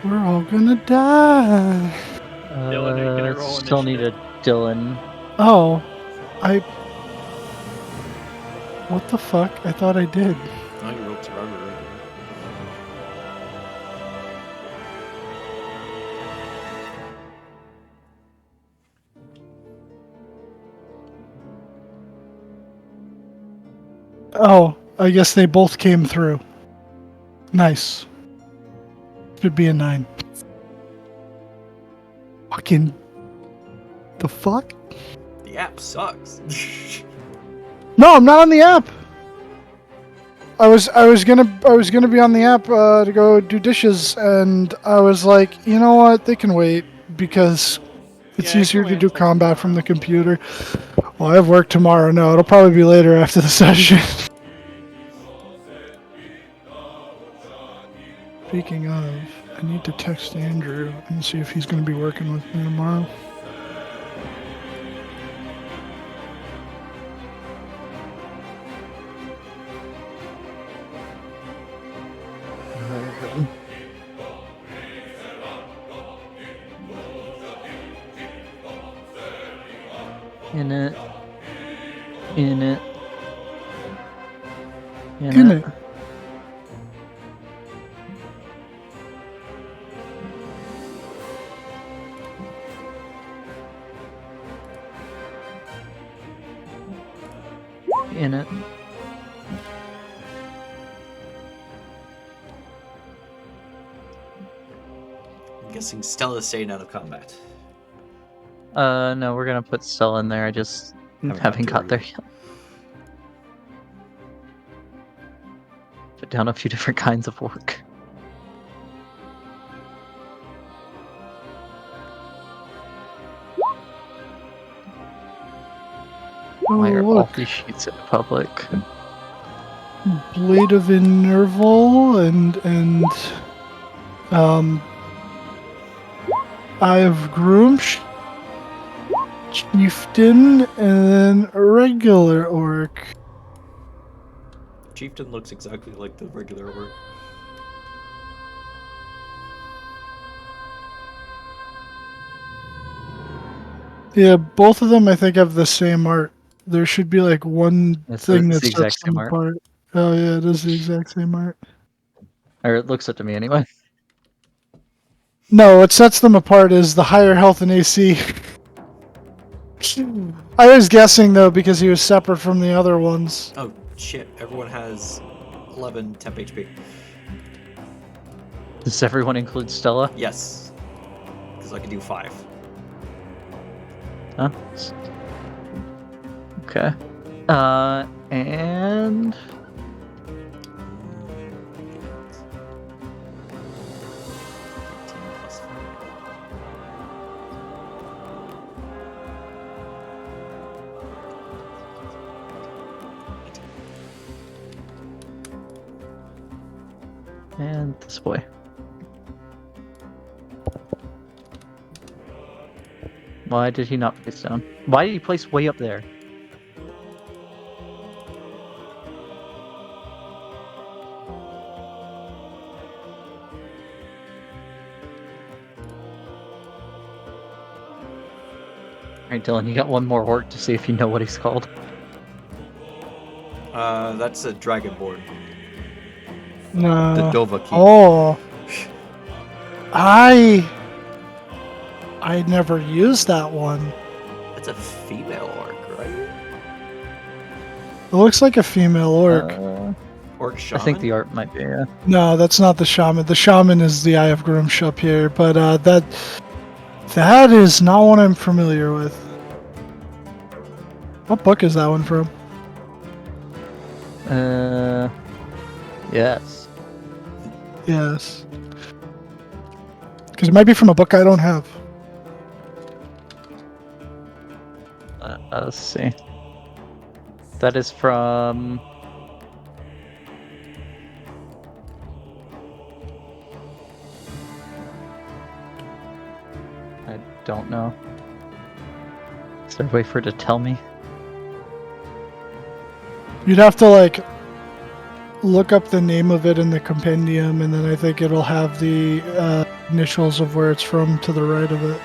We're all gonna die. Dylan, are you gonna roll Still need a initiative? Dylan. Oh, what the fuck? I thought I did. Oh, you rolled rubber right there. Oh, I guess they both came through. Nice. Should be a 9. Fucking... The fuck? The app sucks. No, I'm not on the app. I was gonna be on the app to go do dishes, and I was like, you know what? They can wait because it's Yeah, it easier can to wait do until combat from the tomorrow. computer. Well, I have work tomorrow. No, it'll probably be later after the session. Speaking of, I need to text Andrew and see if he's going to be working with me tomorrow. In it. In it. In it. In it. I'm guessing Stella's staying out of combat. No, we're gonna put Stella in there. I just haven't got there yet. Put down a few different kinds of work. Why are Oh, all look. these sheets in public? Blade of Enerval and Eye of Groom, Chieftain, and then a regular orc. Chieftain looks exactly like the regular orc. Yeah, both of them I think have the same art. There should be like one It's thing the that exact sets them same art. apart. Oh yeah, it is the exact same art. Or it looks it to me anyway. No, what sets them apart is the higher health and AC. I was guessing though because he was separate from the other ones. Oh shit, everyone has 11 temp HP. Does everyone include Stella? Yes. Because I can do 5. Huh? Okay. And... And this boy. Why did he not place down? Why did he place way up there? Alright, Dylan, you got one more orc to see if you know what he's called. That's a dragonborn. No. The Dova key. Oh. I never used that one. That's a female orc, right? It looks like a female orc. Orc shaman? I think the art might be, yeah. No, that's not the shaman. The shaman is the Eye of Grumsh up here, but that is not one I'm familiar with. What book is that one from? Yes. Yes. Because it might be from a book I don't have. Let's see. That is from... I don't know. Is there a way for it to tell me? You'd have to, like, look up the name of it in the compendium, and then I think it'll have the initials of where it's from to the right of it.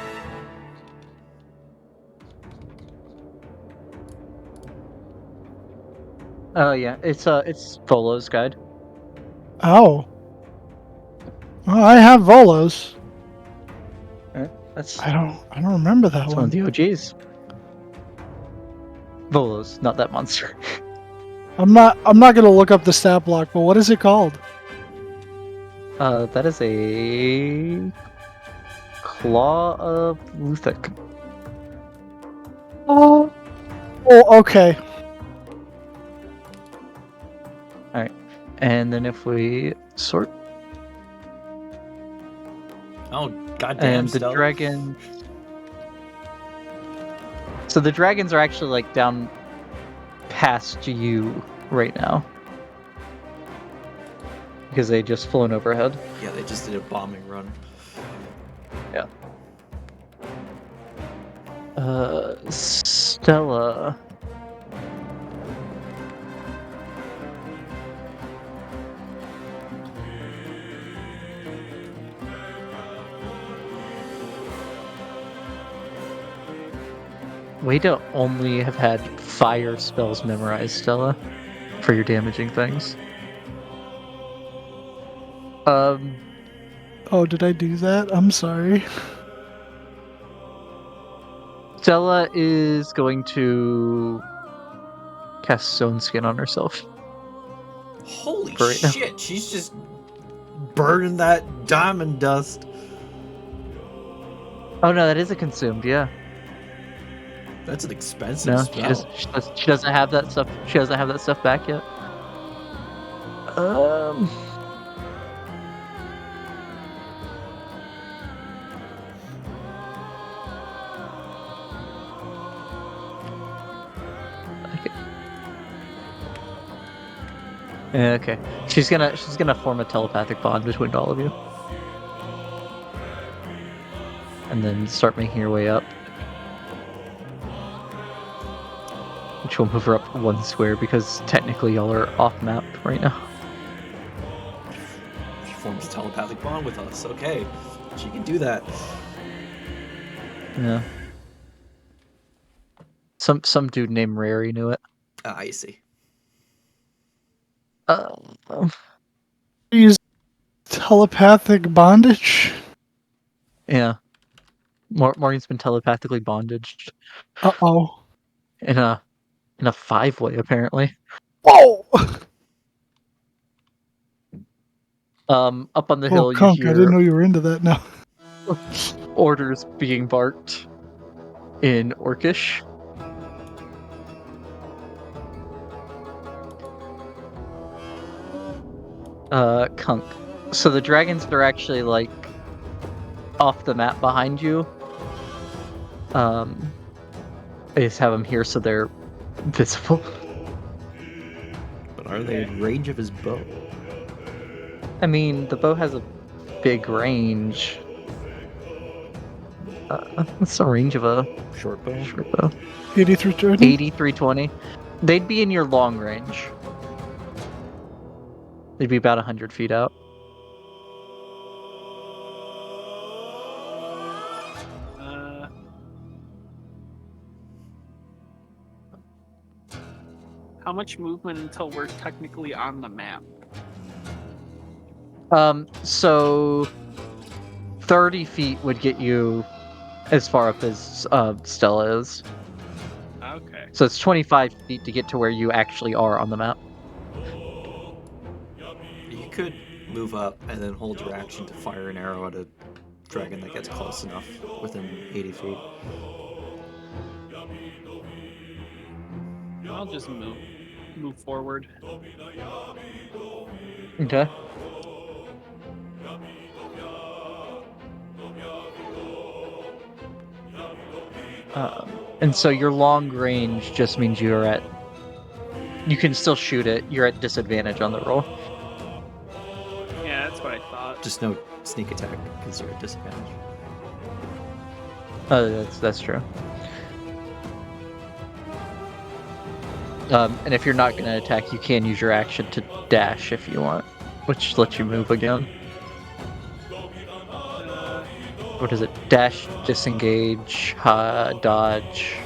Oh yeah, it's Volo's guide. Oh. Well, I have Volos. That's I don't remember that one of one. the OGs. Volos, not that monster. I'm not gonna look up the stat block, but what is it called? That is a Claw of Luthik. Oh, okay. And then if we sort, Oh, goddamn, and the Stella. dragon. So the dragons are actually like down past you right now. Because they just flown overhead. Yeah, they just did a bombing run. Stella. Way to only have had fire spells memorized, Stella, for your damaging things. Oh, did I do that? I'm sorry. Stella is going to cast Stone Skin on herself. Holy For right now. shit, she's just burning that diamond dust. Oh no, that is a consumed, yeah. That's an expensive No, spell. she doesn't have that stuff. She doesn't have that stuff back yet. Okay. She's gonna form a telepathic bond between all of you. And then start making her way up. Which will move her up one square because technically y'all are off map right now. She forms a telepathic bond with us. Okay, she can do that. Yeah. Some dude named Rary knew it. Ah, I see. Use telepathic bondage. Yeah. Morgan's been telepathically bondaged Uh-oh. in a 5-way apparently. Whoa! Up on the Oh, hill you Kunk, I didn't hear know you were into that now. orders being barked in Orcish. Kunk. So the dragons are actually like off the map behind you. I just have them here so they're visible. But are they in range of his bow? I mean, the bow has a big range. What's the range of a Short bow? short bow? 8320? 8320. They'd be in your long range. They'd be about 100 feet out. How much movement until we're technically on the map? So 30 feet would get you as far up as Stella is. Okay. So it's 25 feet to get to where you actually are on the map. You could move up and then hold your action to fire an arrow at a dragon that gets close enough within 80 feet. I'll just move forward. Okay. And so your long range just means you're at... You can still shoot it. You're at disadvantage on the roll. Yeah, that's what I thought. Just no sneak attack because you're at disadvantage. That's true. And if you're not going to attack, you can use your action to dash if you want, which lets you move again. What is it? Dash, disengage, dodge.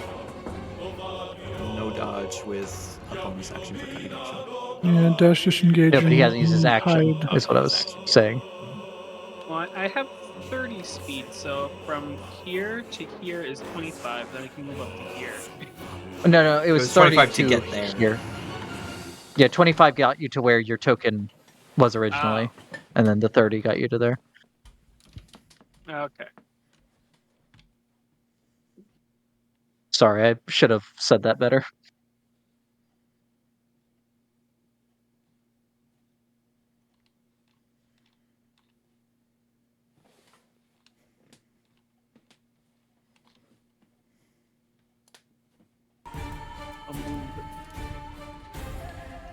No dodge with a bonus action for cutting action. Yeah, dash disengage. Yeah, but he hasn't used his action, hide. is what I was saying. Well, I have 30 speed, so from here to here is 25. Then I can move up to here. No, it was 25 32 to get there. here. Yeah, 25 got you to where your token was originally, and then the 30 got you to there. Okay. Sorry, I should have said that better. I'll move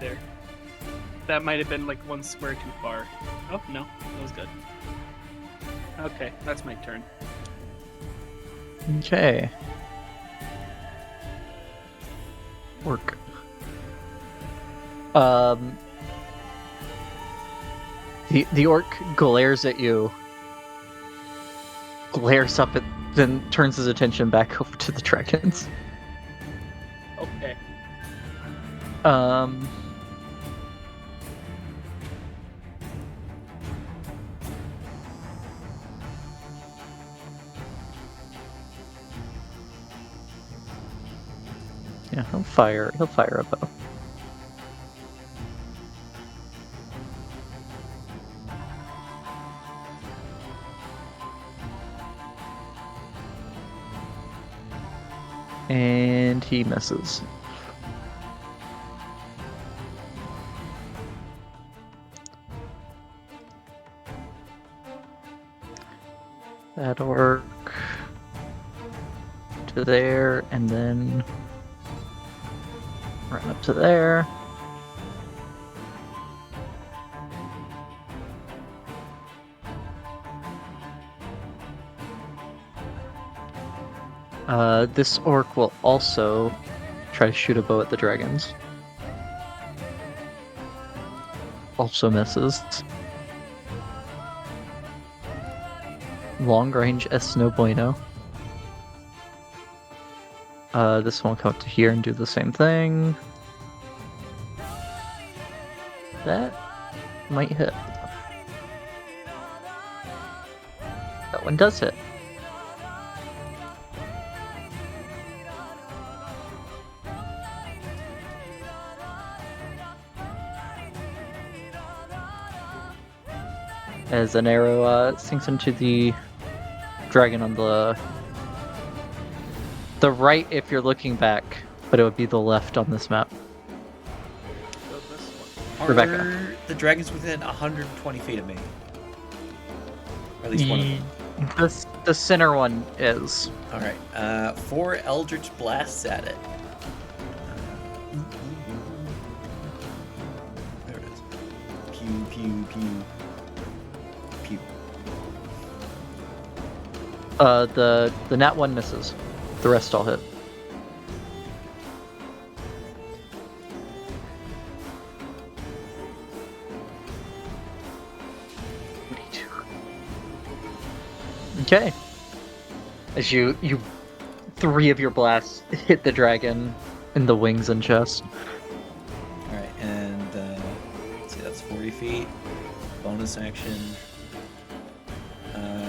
there. That might have been like one square too far. Oh, no. That was good. Okay, that's my turn. Okay. Work. The orc glares at you, glares up at, then turns his attention back over to the dragons. Okay. Um. Yeah, he'll fire a bow. And he misses. That'll work to there, and then run up to there. This orc will also try to shoot a bow at the dragons. Also misses. Long range es no bueno. This one will come up to here and do the same thing. That might hit. That one does hit. As an arrow sinks into the dragon on the right if you're looking back, but it would be the left on this map. So this one. Are Rebecca. the dragons within 120 feet of me? Or at least one of them. The center one is. All right. 4 Eldritch Blasts at it. There it is. Pew, pew, pew. Pew. The nat one misses. The rest all hit. Okay. As you 3 of your blasts hit the dragon in the wings and chest. All right, and let's see, that's 40 feet. Bonus action.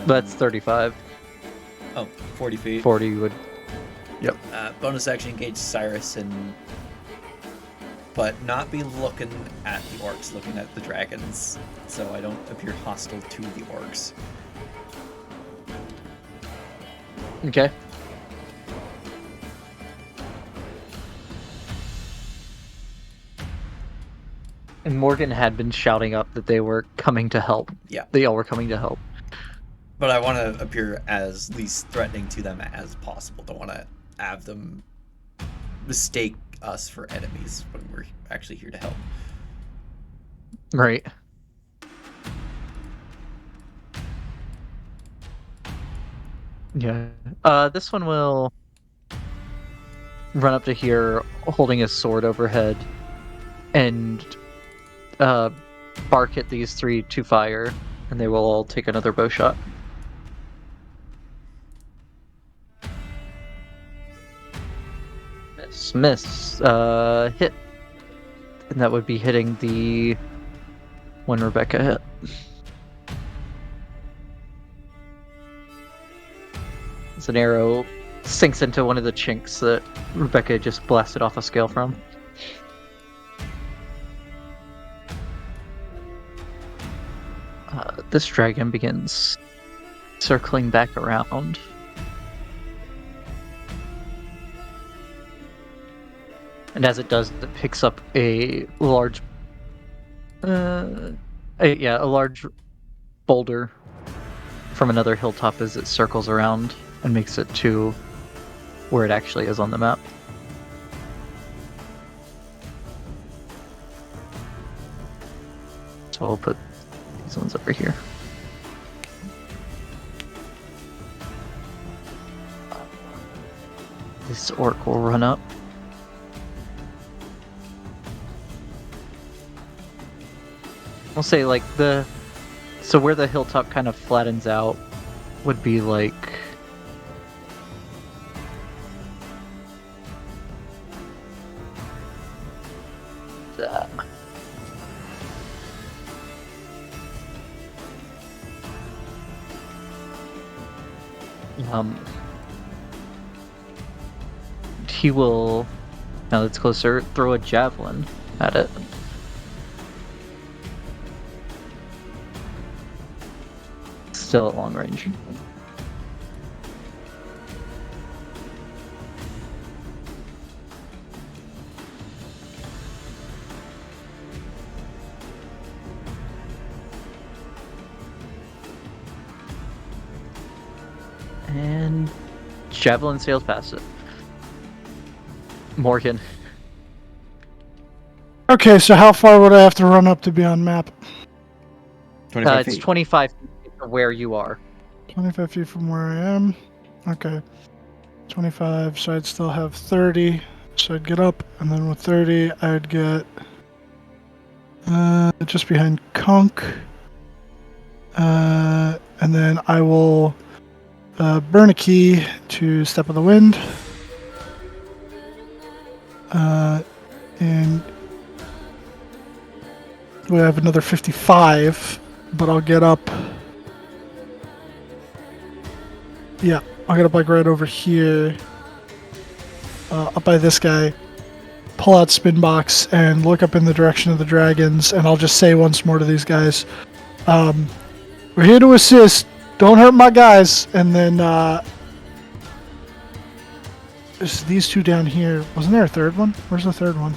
That's 35. Oh, 40 feet. 40 would. Yep. Bonus action engage Cyrus but not be looking at the orcs, looking at the dragons, so I don't appear hostile to the orcs. Okay. And Morgan had been shouting up that they were coming to help. Yeah. They all were coming to help. But I want to appear as least threatening to them as possible. Don't want to have them mistake us for enemies when we're actually here to help. Right. Yeah. This one will run up to here holding his sword overhead and bark at these 3 to fire, and they will all take another bow shot. Miss. Hit. And that would be hitting the one Rebecca hit. As an arrow sinks into one of the chinks that Rebecca just blasted off a scale from. this dragon begins circling back around. And as it does, it picks up a large, a large boulder from another hilltop as it circles around and makes it to where it actually is on the map. So I'll put these ones over here. This orc will run up. I'll say like so where the hilltop kind of flattens out would be like that. He will, now that's closer, throw a javelin at it. Still at long range. And javelin sails past it. Morgan. Okay, so how far would I have to run up to be on map? 25 It's feet. 25 feet from where you are. 25 feet from where I am. Okay. 25, so I'd still have 30. So I'd get up, and then with 30, I'd get just behind Conk. And then I will burn a key to Step of the Wind. And we have another 55, but I'll get up. Yeah, I'll get up like right over here, up by this guy, pull out spin box and look up in the direction of the dragons, and I'll just say once more to these guys, we're here to assist, don't hurt my guys, and then there's these two down here. Wasn't there a third one? Where's the third one?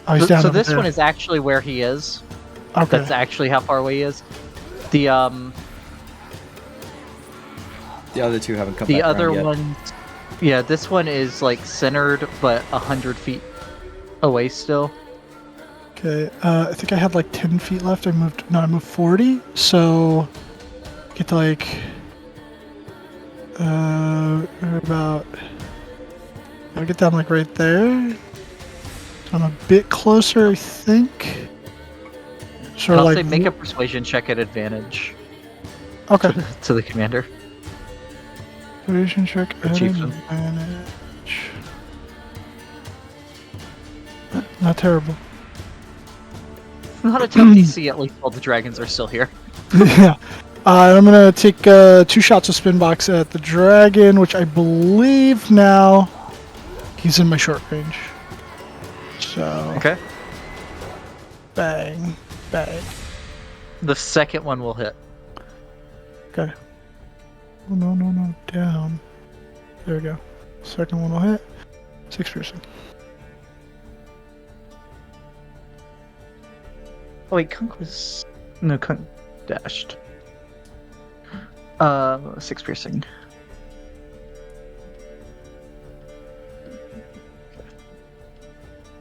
Oh, he's down So over this there. one is actually where he is. Okay. That's actually how far away he is. The other two haven't come the back other around yet. one, yeah, this one is like centered, but 100 feet away still. Okay, I think I had like 10 feet left. I moved 40, so get to like about, I'll get down like right there. So I'm a bit closer, I think. Sort I'll of say like make a persuasion check at advantage okay. to the commander. Persuasion check at Achievement. advantage. Not terrible. Not a tough DC, at least while the dragons are still here. Yeah. I'm gonna take 2 shots of spin box at the dragon, which I believe now he's in my short range. So Okay. bang, bang. The second one will hit. Okay. Oh, no, down. There we go. Second one will hit. 6 piercing. Oh wait, Kunk was... No, Kunk dashed. 6 piercing.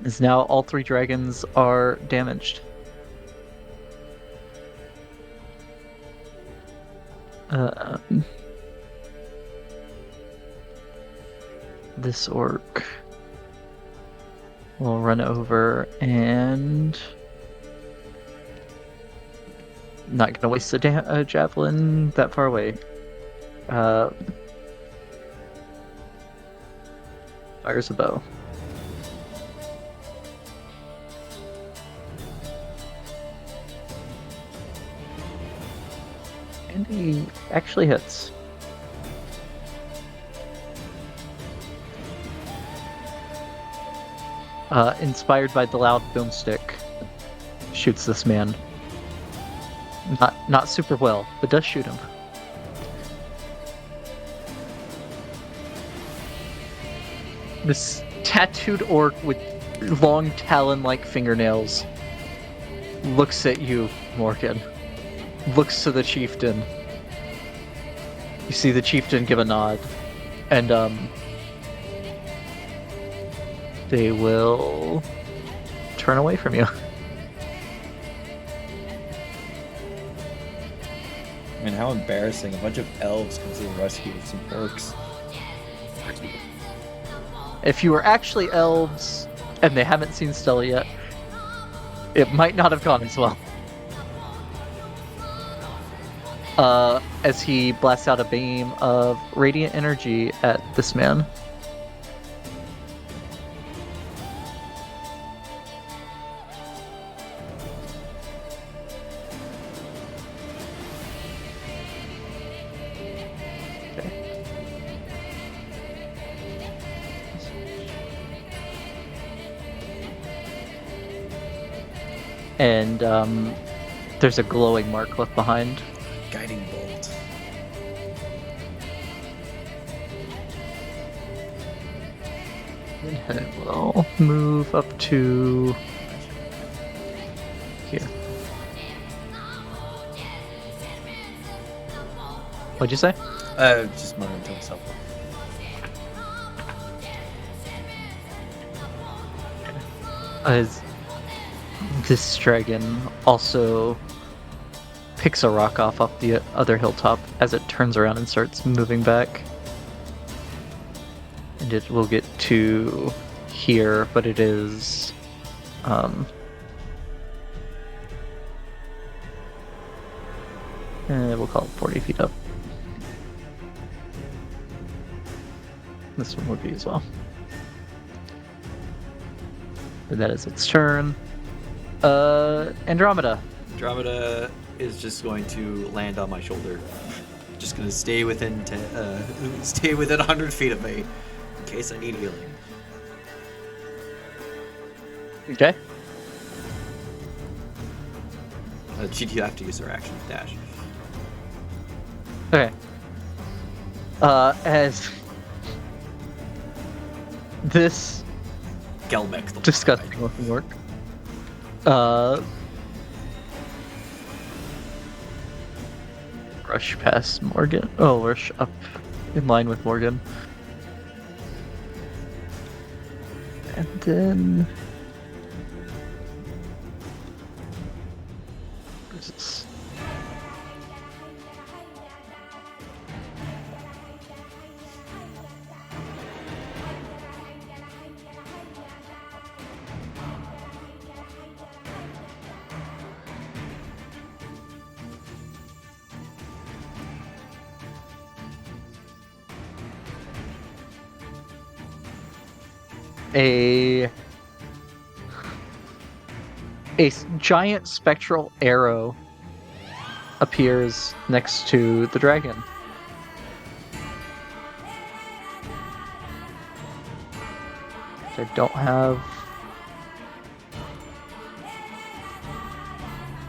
As now all 3 dragons are damaged. This orc will run over and... Not gonna waste a javelin that far away. Fires a bow. And he actually hits. Inspired by the loud boomstick, shoots this man. Not super well, but does shoot him. This tattooed orc with long talon-like fingernails looks at you, Morgan. Looks to the chieftain. You see the chieftain give a nod, and they will turn away from you. I mean, how embarrassing. A bunch of elves comes to the rescue of some orcs. If you were actually elves and they haven't seen Stella yet, it might not have gone as well. As he blasts out a beam of radiant energy at this man. And there's a glowing mark left behind. Guiding bolt. And it will move up to here. What'd you say? Just muttering to himself. As this dragon also picks a rock off the other hilltop as it turns around and starts moving back. And it will get to here, but it is we'll call it 40 feet up. This one would be as well. And that is its turn. Andromeda. Andromeda is just going to land on my shoulder. Just gonna stay within stay within 100 feet of me in case I need healing. Okay. She'd have to use her action to dash. Okay. As this Gelmek, the disgusting looking orc rush past Morgan. Oh, rush up in line with Morgan. And then where's this? A giant spectral arrow appears next to the dragon. I don't have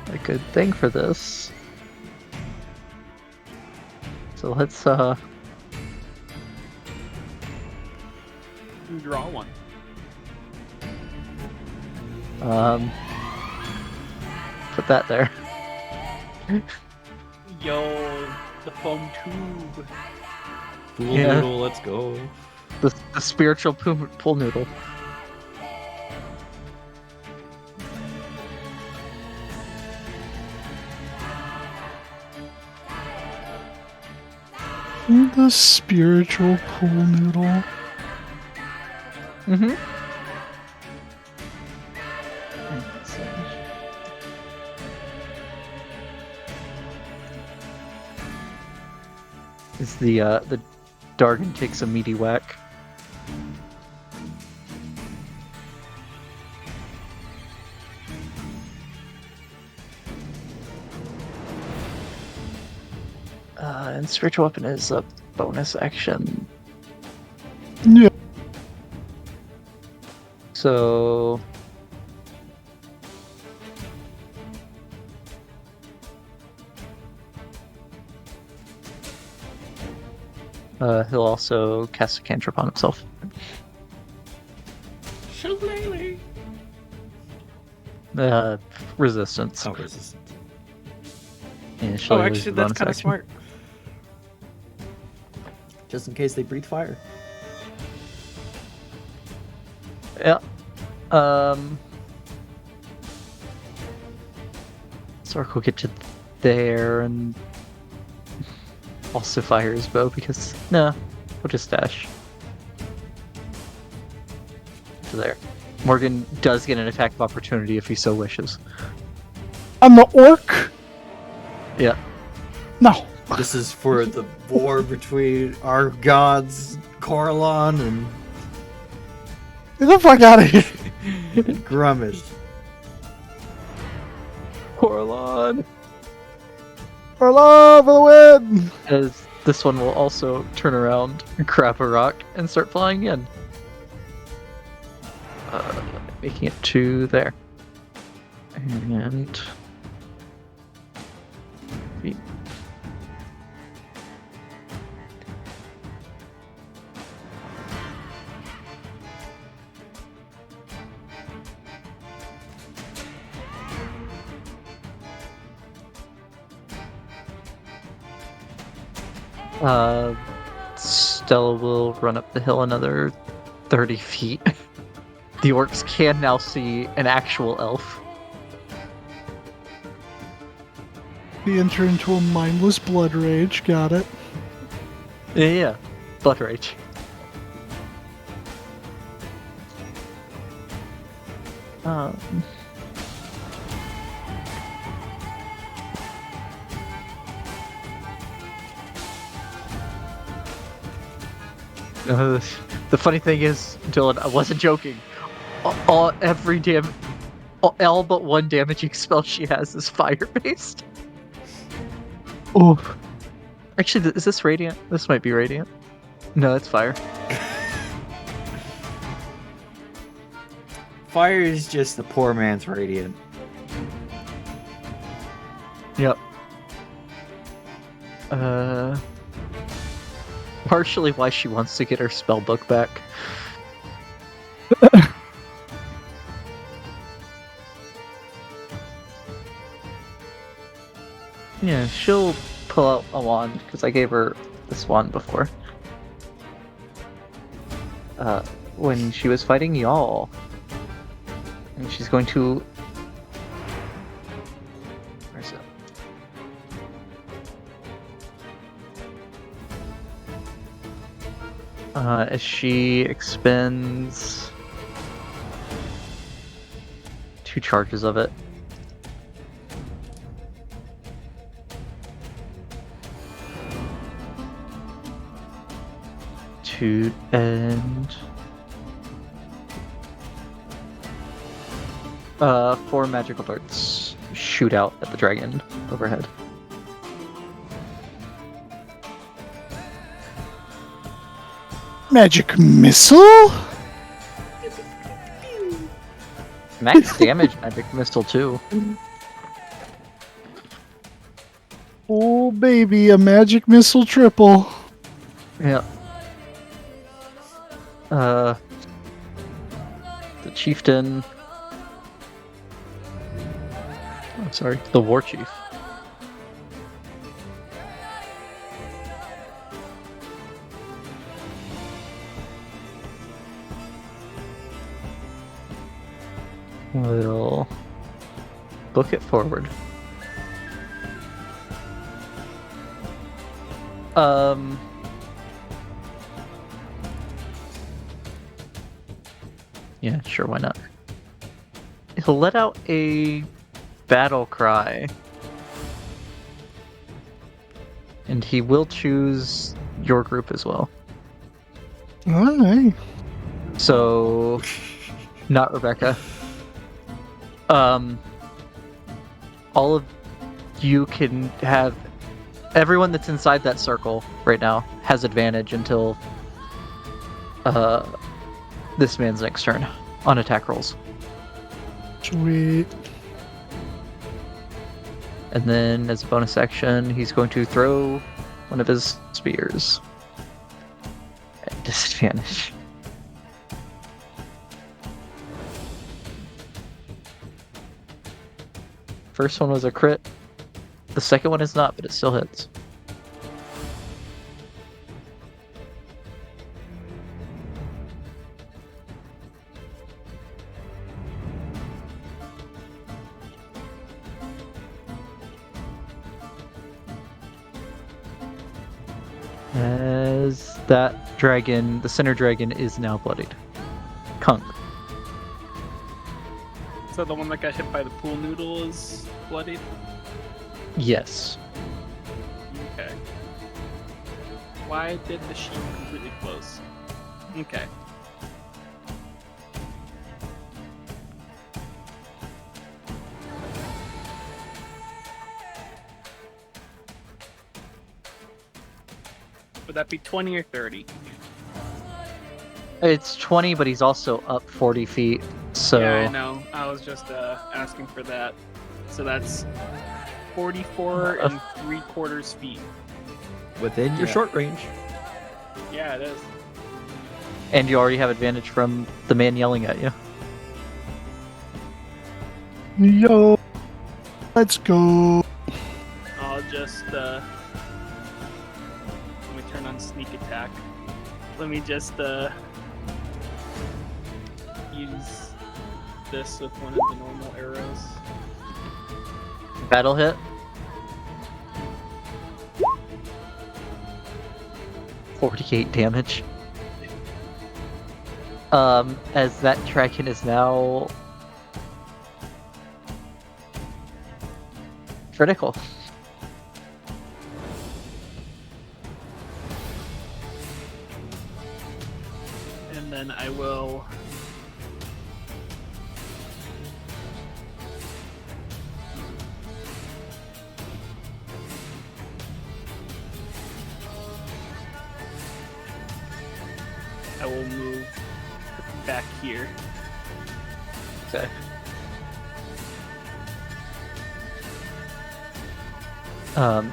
a good thing for this. So let's Draw one. put that there. Yo, the foam tube. Pool Yeah. noodle, let's go. The spiritual pool noodle. The spiritual pool noodle. Mm-hmm. Is the Dargon takes a meaty whack. And spiritual weapon is a bonus action. Yeah. He'll also cast a cantrip on himself. Shillelagh. Resistance. Oh, resistance. Yeah, Oh, Shillelagh is actually, the that's bonus kind of action. smart. Just in case they breathe fire. Yeah. Sark will get to there and also fire his bow because we'll just dash to there. Morgan does get an attack of opportunity if he so wishes. On the orc? Yeah. No. This is for the war between our gods, Corlon and Get the fuck out of here. Grummish. Corlon! For love of the win. As this one will also turn around, grab a rock, and start flying in. Making it to there. And... Stella will run up the hill another 30 feet. The orcs can now see an actual elf. He entered into a mindless blood rage. Got it. Yeah. Blood rage. The funny thing is, Dylan, I wasn't joking. All but one damaging spell she has is fire-based. Oh. Actually, is this radiant? This might be radiant. No, it's fire. Fire is just the poor man's radiant. Yep. Partially why she wants to get her spell book back. Yeah, she'll pull out a wand, because I gave her this wand before. When she was fighting y'all. And she's going to... Where's it? As she expends 2 charges of it. To end 4 magical darts shoot out at the dragon overhead. Magic missile? Max damage magic missile too. Oh baby, a magic missile triple. Yeah. The chieftain. Oh, sorry, the war chief. We'll book it forward. Yeah, sure, why not? He'll let out a battle cry. And he will choose your group as well. Alright. So, not Rebecca. All of you can have... Everyone that's inside that circle right now has advantage until this man's next turn on attack rolls. Sweet. And then as a bonus action, he's going to throw one of his spears. disadvantage. First one was a crit. The second one is not, but it still hits. As that dragon, the center dragon, is now bloodied. Kunk. So the one that got hit by the pool noodle is bloodied? Yes. Okay. Why did the sheep completely close? Okay. Would that be 20 or 30? It's 20, but he's also up 40 feet. So Yeah, I know. I was just asking for that. So that's 44 and 3/4 feet. Within your Yeah. short range. Yeah, it is. And you already have advantage from the man yelling at you. Yo, let's go. I'll just let me turn on sneak attack. Let me just use this with one of the normal arrows. Battle hit. 48 damage. As that dragon is now critical. And then I will move back here. Okay.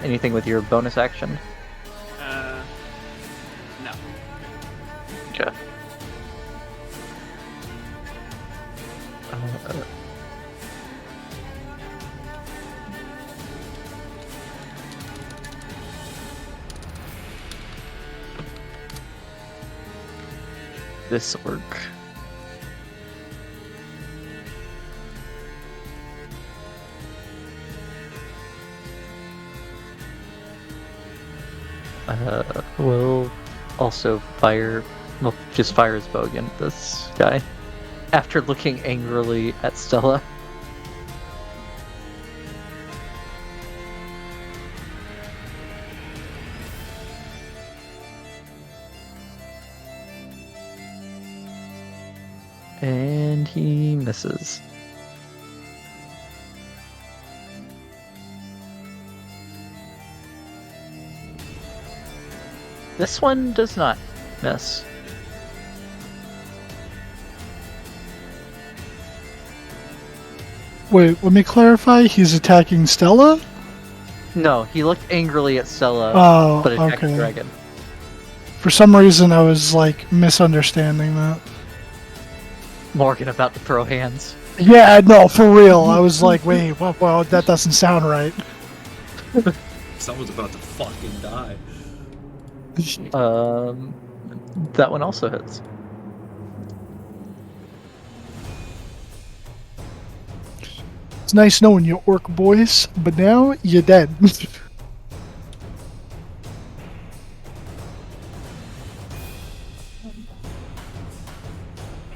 Anything with your bonus action? No. Okay. This orc. Will also fire, well, just fire his bow again at this guy. After looking angrily at Stella. And he misses. This one does not miss. Wait, let me clarify. He's attacking Stella? No, he looked angrily at Stella, Oh, but attacked the okay. dragon. For some reason, I was like misunderstanding that. Morgan about to throw hands. Yeah, no, for real. I was like, wait, well, that doesn't sound right. Someone's about to fucking die. That one also hits. It's nice knowing you, orc boys, but now you're dead.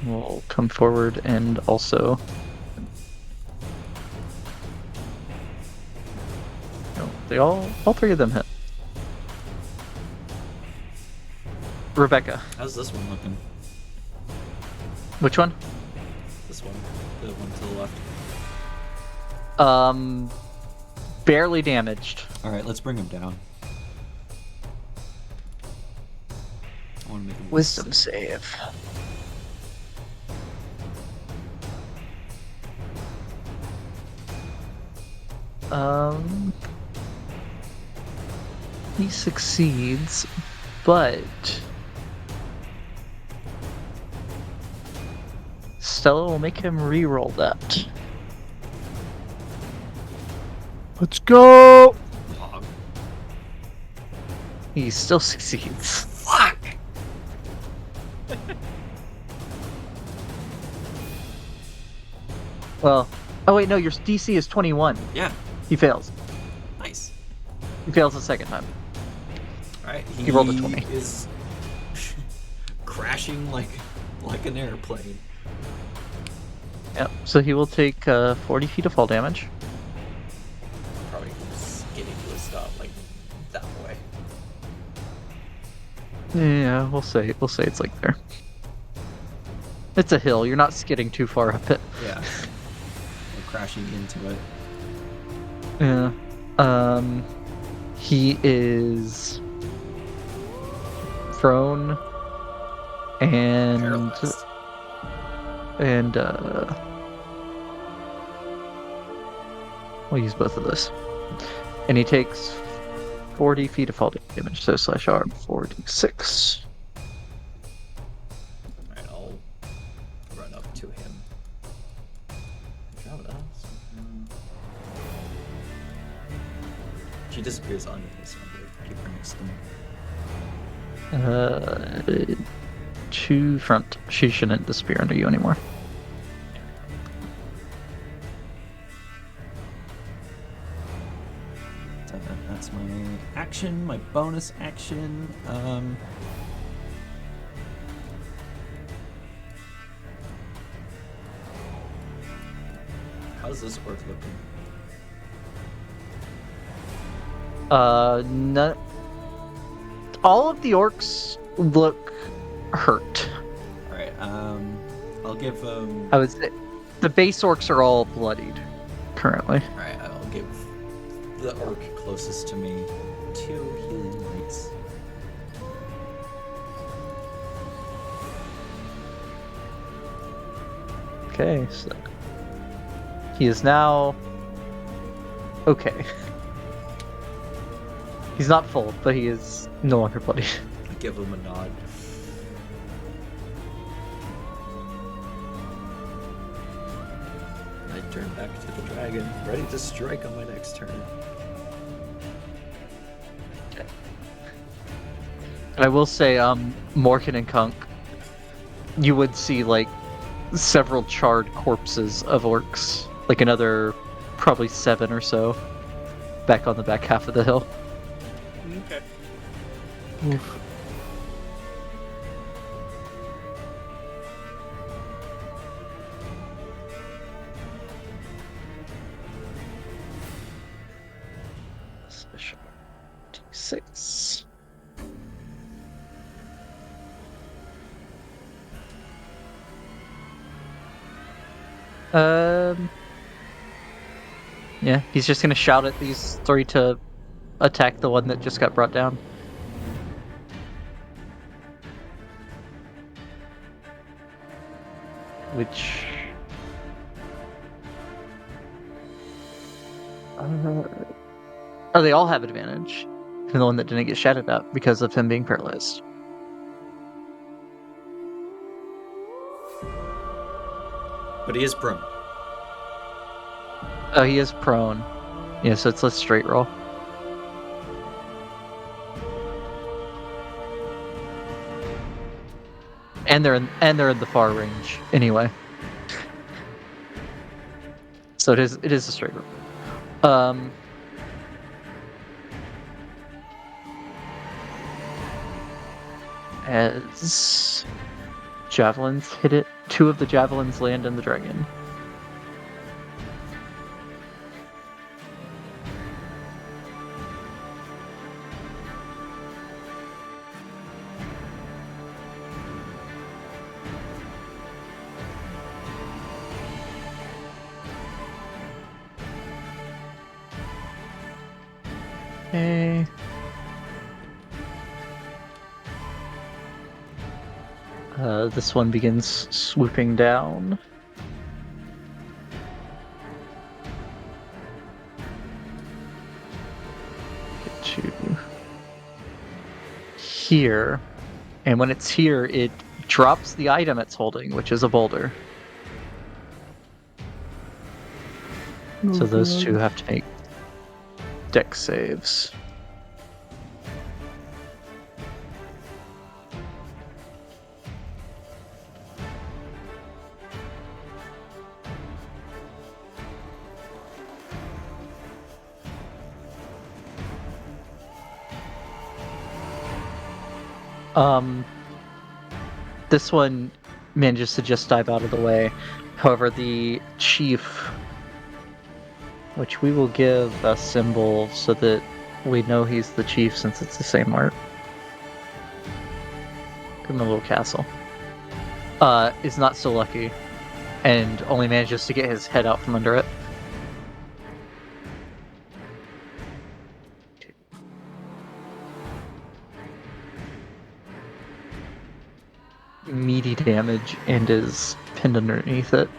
Will come forward and also. No, they all three of them hit. Rebecca, How's this one looking? which one? This one. The one to the left. Barely damaged. Alright, let's bring him down. I want to make him Wisdom save. He succeeds, but Stella will make him re-roll that. Let's go. Dog. He still succeeds. Fuck! Well, oh wait, no, your DC is 21. Yeah, He fails. nice. He fails the second time. Alright, He rolled a 20. is crashing like an airplane. Yep. So he will take 40 feet of fall damage. Probably skidding to a stop like that way. Yeah, we'll say it's like there. It's a hill. You're not skidding too far up it. Yeah. Or crashing into it. Yeah. He is prone and Paralyzed. we'll use both of those. And he takes 40 feet of fall damage, so slash arm 46. Alright, I'll run up to him. Drop it off. She disappears onto this one. Keep her next to me. To front. She shouldn't disappear under you anymore. So that's my action, my bonus action. How's this orc looking? No, all of the orcs look hurt. Alright, I'll give I would say the base orcs are all bloodied currently. Alright, I'll give the orc closest to me 2 healing lights. Okay, so he is now okay. He's not full, but he is no longer bloody. I give him a nod. I turn back to the dragon, ready to strike on my next turn. And I will say, Morkan and Kunk, you would see like several charred corpses of orcs, like another probably 7 or so, back on the back half of the hill. Okay. Oof. Special D6. Yeah, he's just gonna shout at these 3 to attack the one that just got brought down. Which... oh, they all have advantage. Even the one that didn't get shouted at because of him being paralyzed. But he is prone. Oh, he is prone. Yeah, so it's a straight roll. And they're in the far range anyway. So it is a straight roll. As javelins hit it, 2 of the javelins land in the dragon. Okay. This one begins swooping down. Get to here. And when it's here, it drops the item it's holding, which is a boulder. So Oh, those God. two have to make dex saves. This one manages to just dive out of the way. However, the chief, which we will give a symbol so that we know he's the chief since it's the same art. Give him a little castle. Is not so lucky and only manages to get his head out from under it. Meaty damage and is pinned underneath it.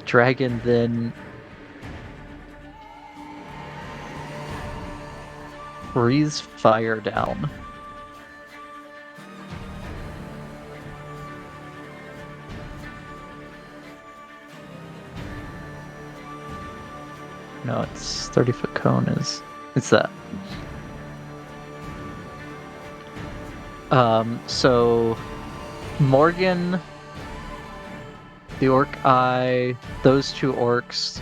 Dragon then breathes fire down. No, it's 30-foot cone it's that. So Morgan, the orc eye, those two orcs,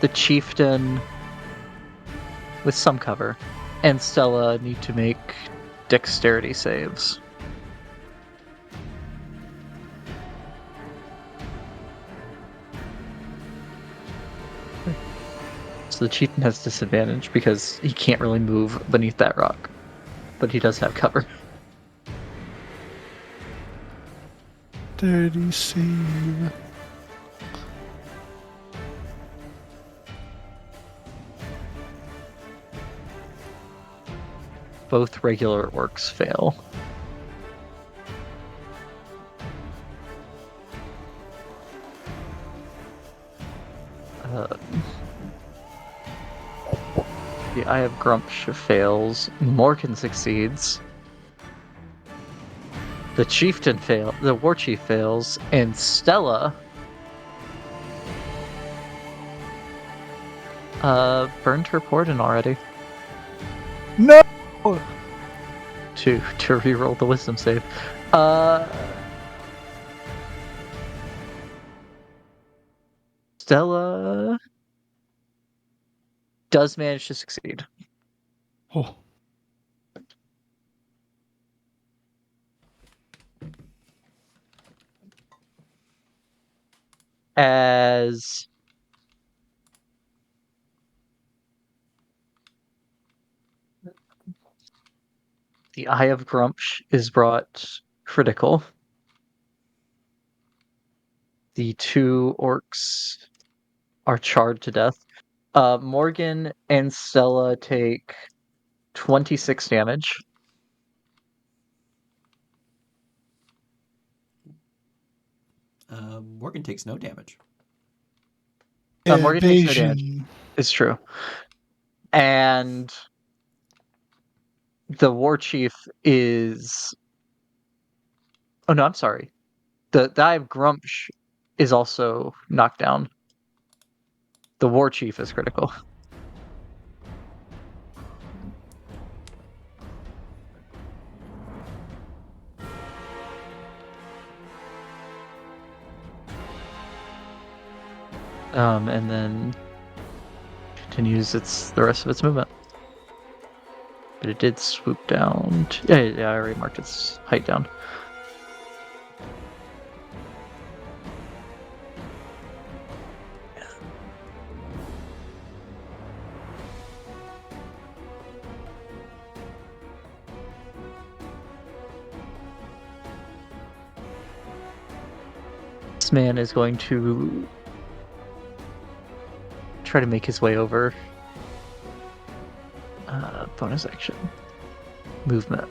the chieftain with some cover, and Stella need to make dexterity saves. So the chieftain has disadvantage because he can't really move beneath that rock, but he does have cover. Dirty save. Both regular orcs fail. The Eye of Grumpsh fails. Morgan succeeds. The chieftain the war chief fails, and Stella burned her Pordon already. No! To reroll the wisdom save. Stella does manage to succeed. Oh. As the Eye of Grumpsh is brought critical. The two orcs are charred to death. Morgan and Stella take 26 damage. Morgan takes no damage. Morgan takes no damage. Evasion. It's true. And the war chief is... Oh, no, I'm sorry. The Eye of Grumpsh is also knocked down. The war chief is critical. And then continues the rest of its movement. But it did swoop down. Yeah, I already marked its height down. This man is going to try to make his way over. Bonus action. Movement.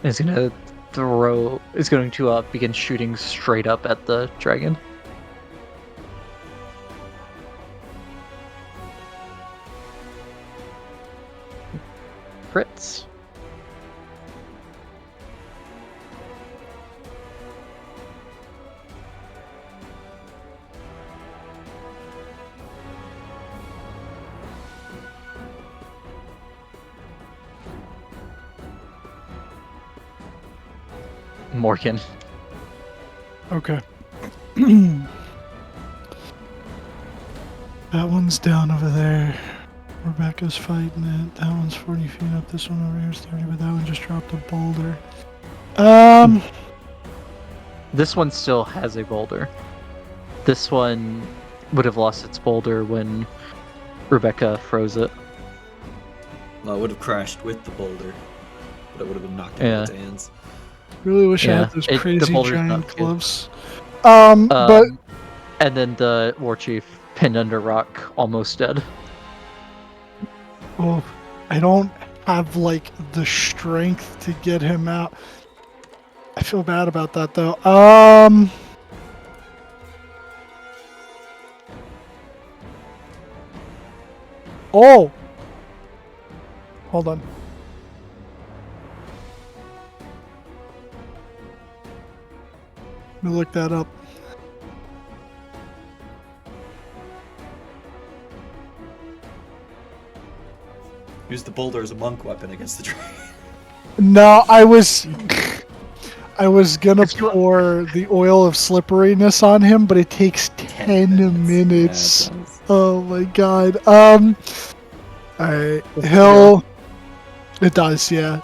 Is going to begin shooting straight up at the dragon. Crits. Morgan. Okay. That one's down over there. Rebecca's fighting it. That one's 40 feet up. This one over here is 30, but that one just dropped a boulder. This one still has a boulder. This one would have lost its boulder when Rebecca froze it. Well, it would have crashed with the boulder, but it would have been knocked out Yeah. of its hands. Really wish I Yeah, had those the crazy boulder's giant not good. gloves. But And then the war chief pinned under rock, almost dead. oh, I don't have like the strength to get him out. I feel bad about that though. Oh, hold on. Let me look that up. Use the boulder as a monk weapon against the dragon. No, I was gonna If you- pour the oil of slipperiness on him, but it takes 10 minutes. Yeah, it does. Oh my god. Alright. It does, yeah.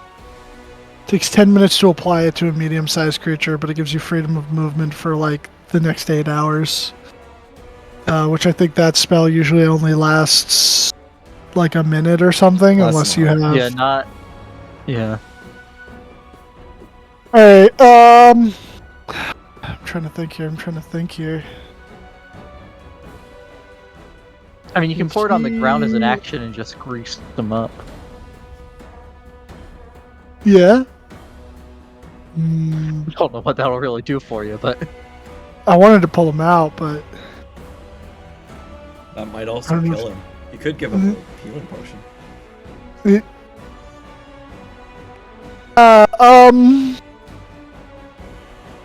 Takes 10 minutes to apply it to a medium-sized creature, but it gives you freedom of movement for like the next 8 hours. Which I think that spell usually only lasts like a minute or something, Less unless than you a have. Yeah, not. Yeah. Alright, I'm trying to think here. I mean, you can pour it on the ground as an action and just grease them up. Yeah. I don't know what that'll really do for you, but I wanted to pull him out, but That might I also don't know kill him. You could give him a healing potion.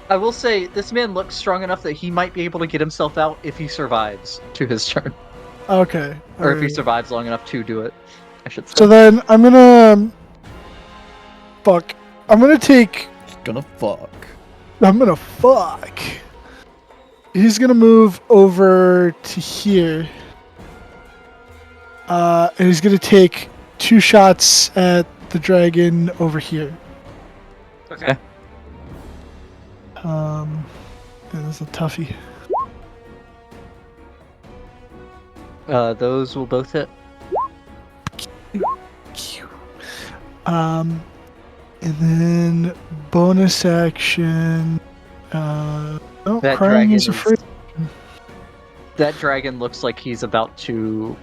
I will say this man looks strong enough that he might be able to get himself out if he survives to his turn, okay. or if he alright. survives long enough to do it. I should say. So then I'm gonna fuck. I'm gonna take. Just gonna fuck. I'm gonna fuck. He's gonna move over to here. And he's gonna take 2 shots at the dragon over here. Okay. Yeah, that's a toughie. Those will both hit. And then bonus action. Oh, That crying dragon is afraid. That dragon looks like he's about to.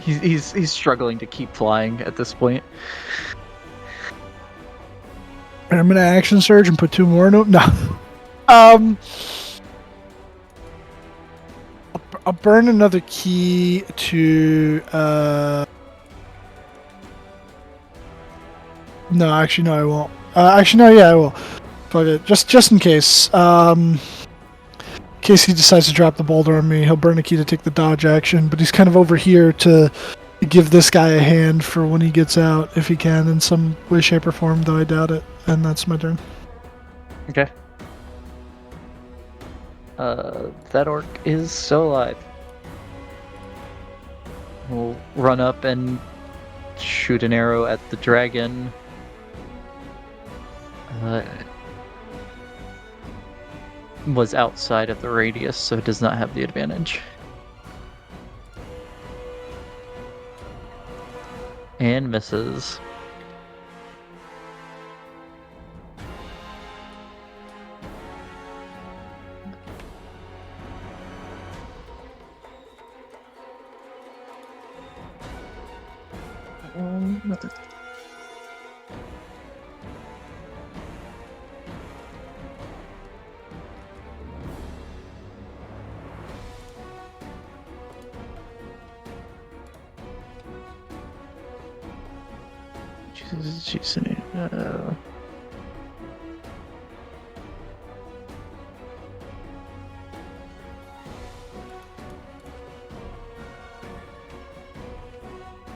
He's struggling to keep flying at this point. I'm gonna action surge and put 2 more in him. No. I'll burn another key to. No, actually, no, I won't. Actually, no, yeah, I will. Fuck it, just in case. In case he decides to drop the boulder on me, he'll burn a key to take the dodge action. But he's kind of over here to give this guy a hand for when he gets out, if he can, in some way, shape, or form. Though I doubt it. And that's my turn. Okay. That orc is still alive. We'll run up and shoot an arrow at the dragon. Was outside of the radius, so it does not have the advantage. And misses.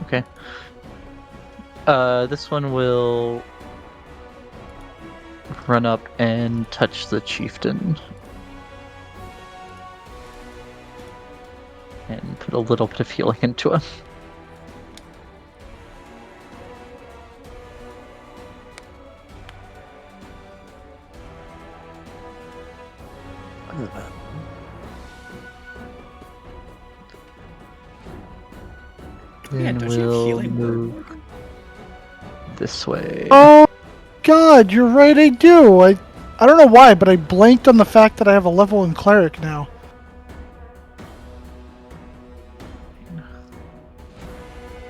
Okay. This one will run up and touch the chieftain. And put a little bit of healing into him. Yeah, Then don't you have we'll healing word, move Morgan? this way. Oh God, you're right. I do. I don't know why, but I blanked on the fact that I have a level in cleric now.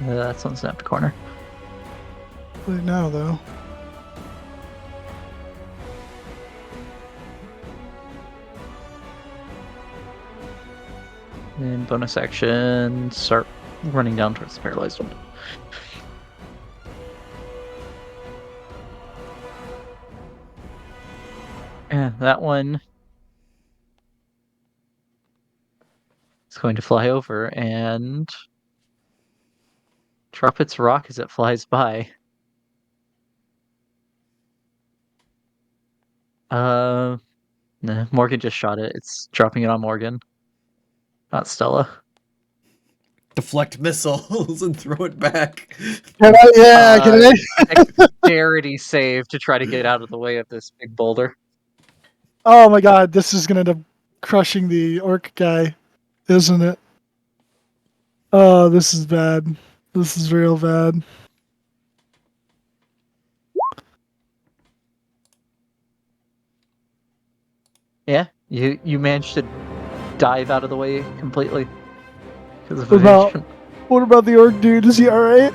That's on Snap Corner. Right now, though. And bonus action, start running down towards the paralyzed one. And that one is going to fly over and drop its rock as it flies by. Nah, Morgan just shot it. It's dropping it on Morgan, not Stella. Deflect missiles and throw it back. Can I? Dexterity save to try to get out of the way of this big boulder. Oh my God, this is gonna end up crushing the orc guy, isn't it? Oh, this is bad. This is real bad. Yeah, you managed to dive out of the way completely because of What about- evasion. What about the orc dude? Is he alright?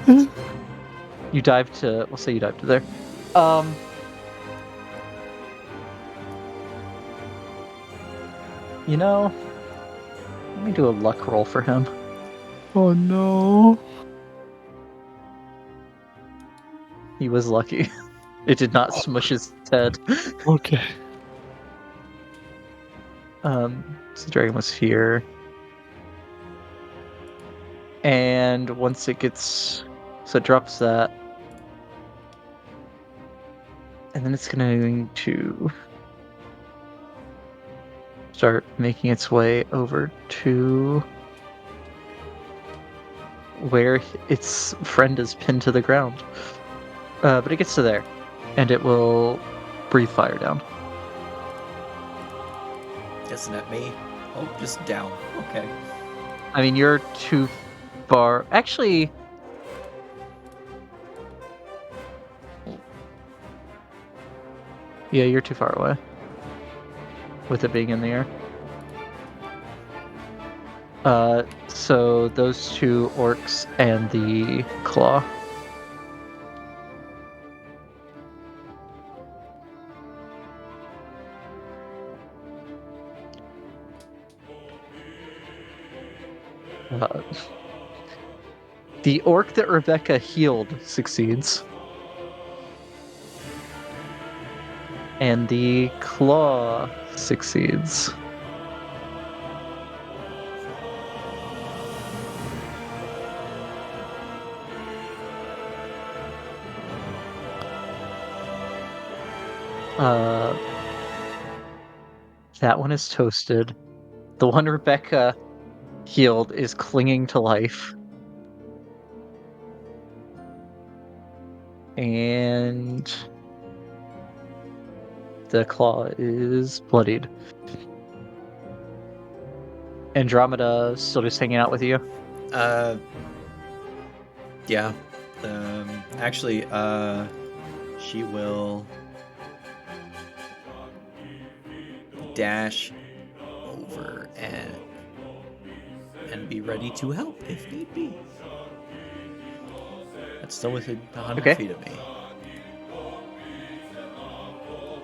You dive to, we'll say you dive to there. You know, let me do a luck roll for him. Oh no. He was lucky. It did not smush his head. Okay. So the dragon was here. And once it gets, so it drops that. And then it's going to start making its way over to where its friend is pinned to the ground. But it gets to there, and it will breathe fire down. Isn't that me? Oh, just down. Okay. I mean, you're too far. Actually, yeah, you're too far away. With it being in the air. So those two orcs and the claw. The orc that Rebecca healed succeeds. And the claw succeeds. That one is toasted. The one Rebecca healed is clinging to life. And the claw is bloodied. Andromeda still just hanging out with you? Yeah. Actually, she will dash over and be ready to help if need be. That's still within 100 Okay. feet of me.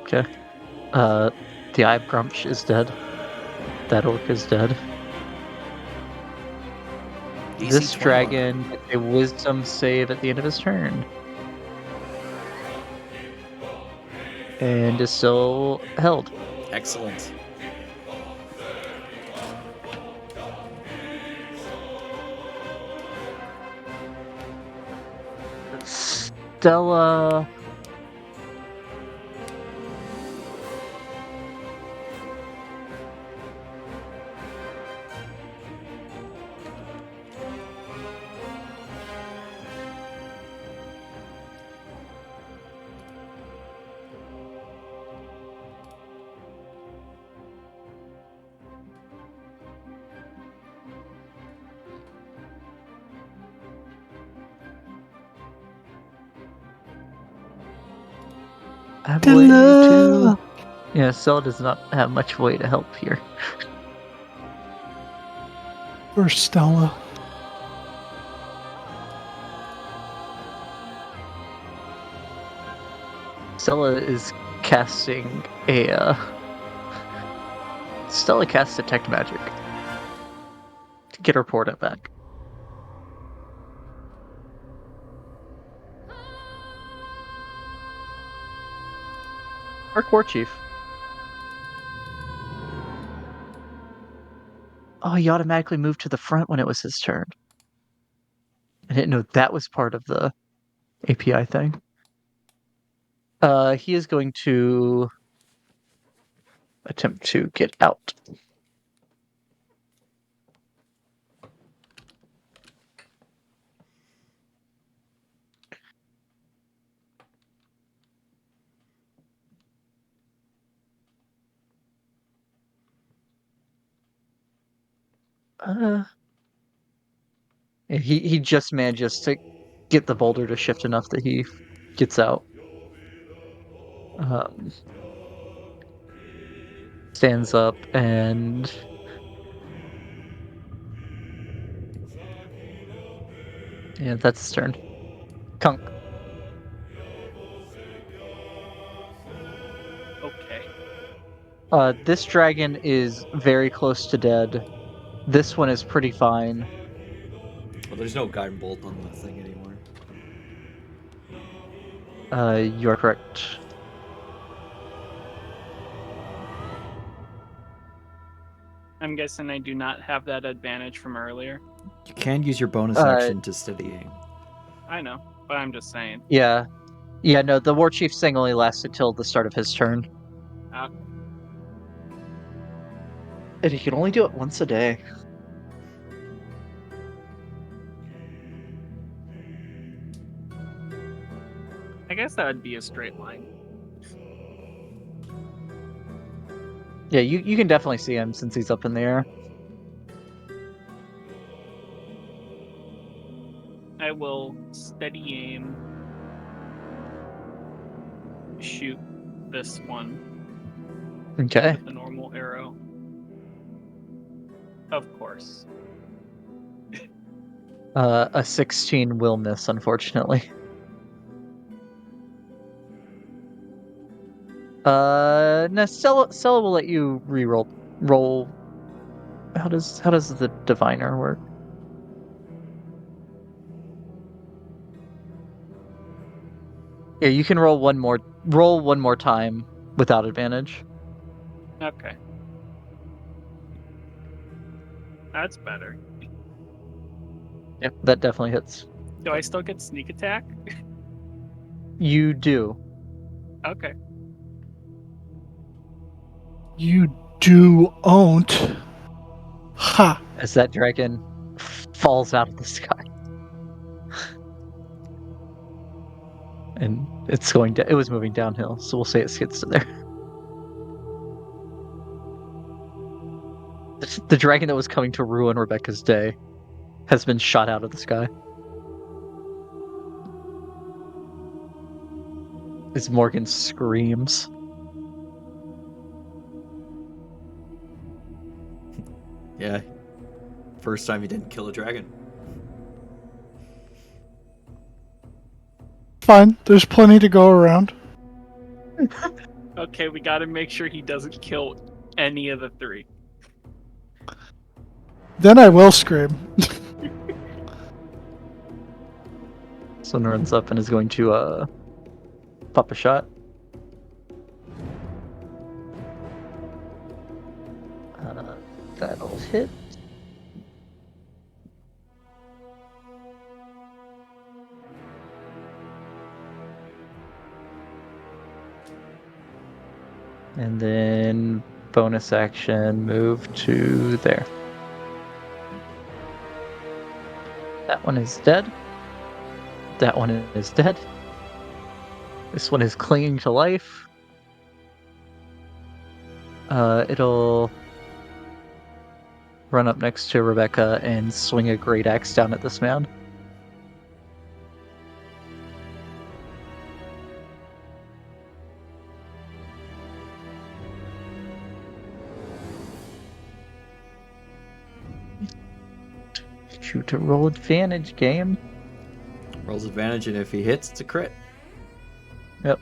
Okay. The Eye of Grumsh is dead. That orc is dead. DC This 21. dragon gets a wisdom save at the end of his turn. And is still held. Excellent. Stella I The will let you love. two. Yeah, Stella does not have much way to help here. Or Stella. Stella is casting a. Stella casts Detect Magic to get her porta back. Our War Chief. Oh, he automatically moved to the front when it was his turn. I didn't know that was part of the API thing. He is going to attempt to get out. He just manages to get the boulder to shift enough that he gets out. Um, Stands up and yeah, that's his turn. Kunk. Okay. This dragon is very close to dead. This one is pretty fine. Well, there's no guiding bolt on the thing anymore. You are correct. I'm guessing I do not have that advantage from earlier. You can use your bonus action to steady aim. I know, but I'm just saying. Yeah. Yeah, no, the War Chief's thing only lasted till the start of his turn. Okay. And he can only do it once a day. I guess that would be a straight line. Yeah, you can definitely see him since he's up in the air. I will steady aim, shoot this one Okay. with a normal arrow. Of course. A 16 will miss, unfortunately. No, Stella will let you re-roll. Roll. How does the diviner work? Yeah, you can roll one more time without advantage. Okay. That's better. Yep, that definitely hits. Do I still get sneak attack? You do. Okay. You do own't. Ha! As that dragon falls out of the sky. And it's going to it was moving downhill, so we'll say it skids to there. The dragon that was coming to ruin Rebecca's day has been shot out of the sky. As Morgan screams. Yeah. First time you didn't kill a dragon. Fine, there's plenty to go around. Okay, we gotta make sure he doesn't kill any of the three. Then I will scream. Sun runs up and is going to pop a shot. That'll hit. And then bonus action, move to there. That one is dead. That one is dead. This one is clinging to life. It'll run up next to Rebecca and swing a great axe down at this man. you to roll advantage, game. Rolls advantage, and if he hits, it's a crit. Yep.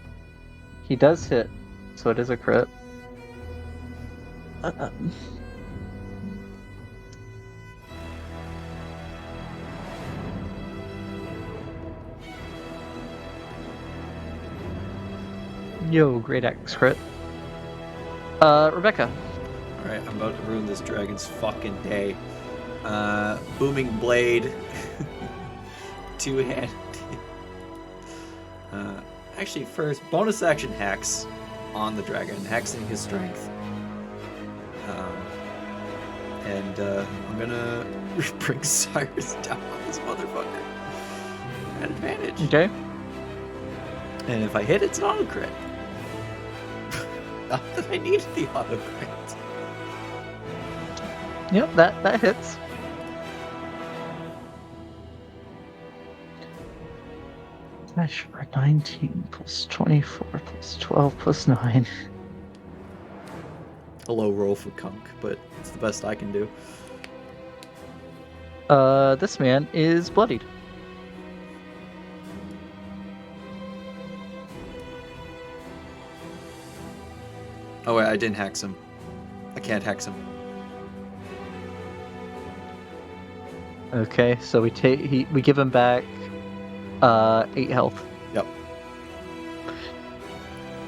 He does hit, so it is a crit. Yo, great axe crit. Rebecca. Alright, I'm about to ruin this dragon's fucking day. Booming blade. Two-handed. Actually, first, bonus action hex on the dragon, hexing his strength. I'm gonna bring Cyrus down on this motherfucker. At advantage. Okay. And if I hit, it's an auto crit. Not that I needed the auto crit. Yep, that hits. Dash for 19 plus 24 plus 12 plus 9. A low roll for Kunk, but it's the best I can do. This man is bloodied. Oh wait, I didn't hex him. I can't hex him. Okay, so we give him back 8 health. Yep.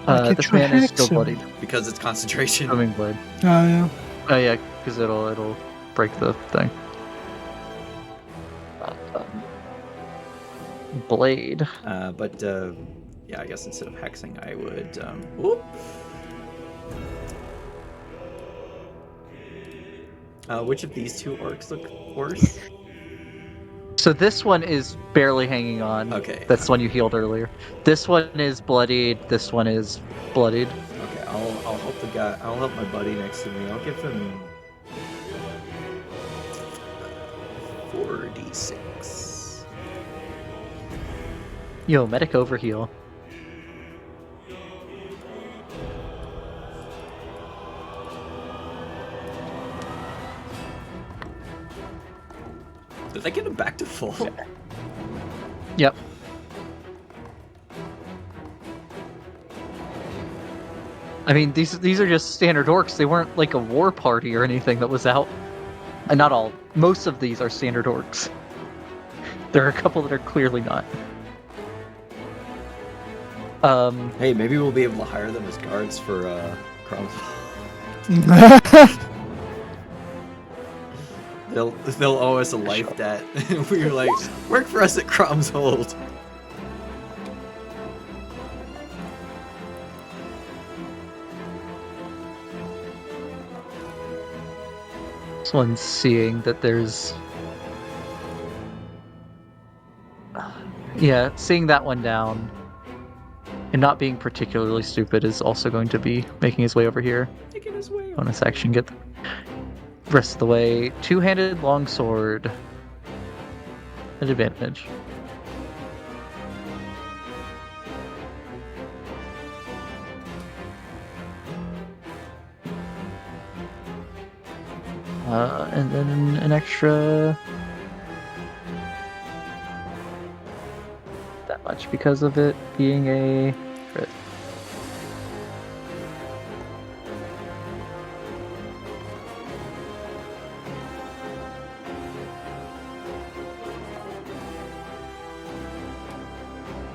Why can't This you man is hex still him? bloodied. Because it's concentration. Swimming blade. Oh yeah. Oh yeah, because it'll break the thing. Blade. Yeah, I guess instead of hexing, I would. Whoop. Which of these two orcs look worse? So this one is barely hanging on. Okay. That's the one you healed earlier. This one is bloodied. This one is bloodied. Okay, I'll help the guy. I'll help my buddy next to me. I'll give him 4d6. Yo, medic overheal. Did I get him back to full? Yep. I mean, these are just standard orcs. They weren't like a war party or anything that was out. And not all. Most of these are standard orcs. There are a couple that are clearly not. Hey, maybe we'll be able to hire them as guards for Crumbs. They'll owe us a life debt. We're like, work for us at Crumbs Hold. This one's seeing that there's... Yeah, seeing that one down and not being particularly stupid is also going to be making his way over here. Taking his way. Bonus action, get the rest of the way. Two-handed longsword. At advantage. And then an extra... that much because of it being a crit.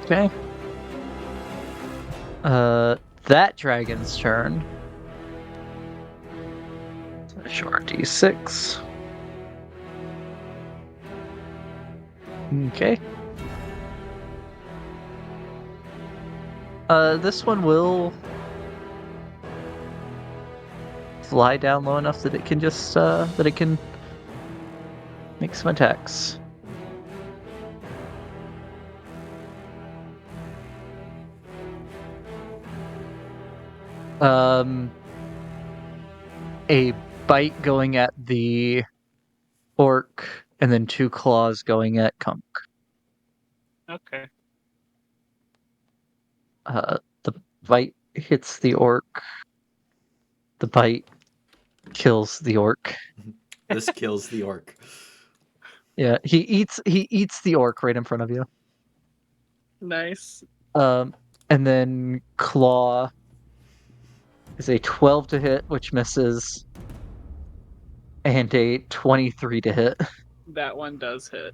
Okay. That dragon's turn. Short d6. Okay. This one will fly down low enough that it can just that it can make some attacks. A bite going at the orc, and then 2 claws going at Kunk. Okay. The bite hits the orc. The bite kills the orc. This kills the orc. Yeah, he eats the orc right in front of you. Nice. And then claw is a 12 to hit, which misses, and a 23 to hit. That one does hit.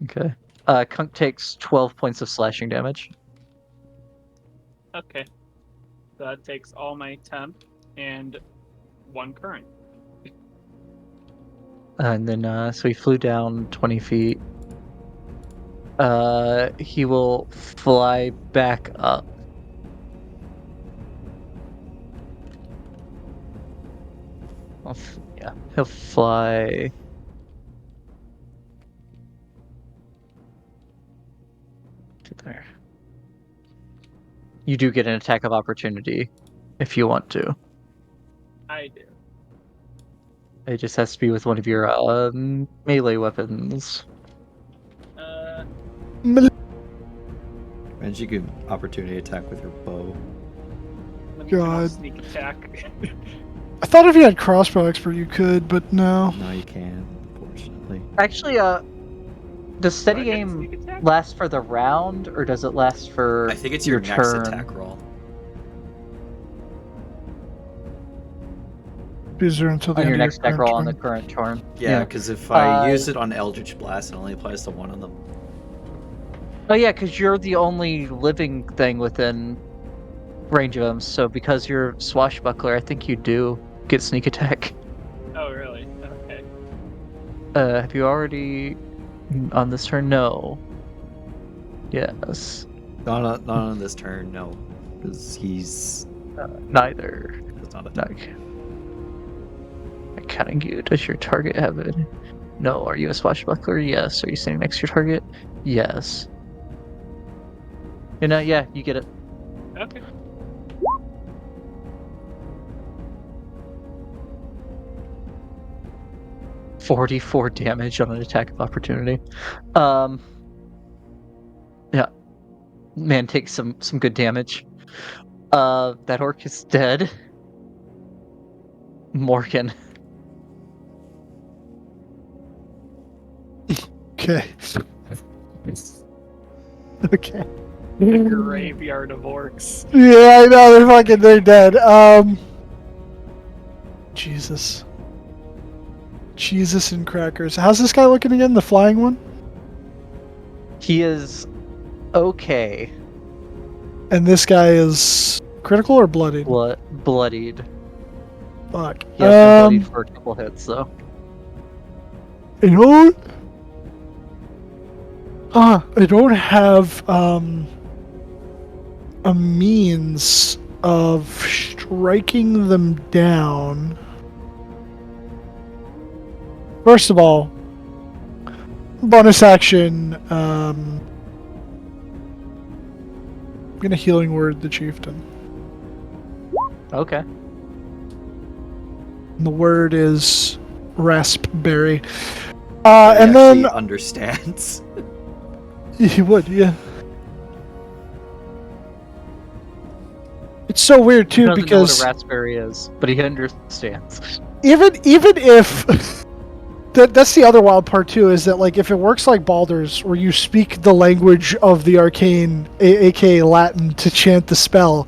Okay. Kunk takes 12 points of slashing damage. Okay. That takes all my temp and 1 current. And then, so he flew down 20 feet. He will fly back up. Yeah, he'll fly. To there. You do get an attack of opportunity if you want to. I do. It just has to be with one of your melee weapons. And you can opportunity attack with your bow. Let me God. sneak attack. I thought if you had crossbow expert, you could, but no. No, you can't, unfortunately. Actually, does steady Do I get aim sneak attack? last for the round, or does it last for I think it's your next turn? attack roll. Is there until the On end your of next attack current roll on the turn. current turn. Yeah, because if I Uh, use it on Eldritch Blast, it only applies to one of them. Oh yeah, because you're the only living thing within range of them. So because you're swashbuckler, I think you do get sneak attack. Oh, really? Okay. Have you already on this turn? No. Yes. Not on this turn, no. Because he's... Neither. That's not a No. Counting you. Does your target have it? No. Are you a swashbuckler? Yes. Are you standing next to your target? Yes. Yeah, you get it. Okay. $44 damage on an attack of opportunity. Yeah. Man takes some good damage. That orc is dead. Morgan. Okay. Okay. The graveyard of orcs. Yeah, I know, they're dead. Jesus. Jesus and crackers. How's this guy looking again? The flying one? He is okay. And this guy is critical or bloodied? Bloodied. Fuck. He has been bloodied for a couple hits, though. I don't have a means of striking them down. First of all, bonus action, I'm gonna healing word the chieftain. Okay. And the word is raspberry. He And then understands. he would, yeah. It's so weird He too doesn't because know what a raspberry is, but he understands. even if that's the other wild part too, is that like if it works like Baldur's, where you speak the language of the arcane, aka Latin, to chant the spell,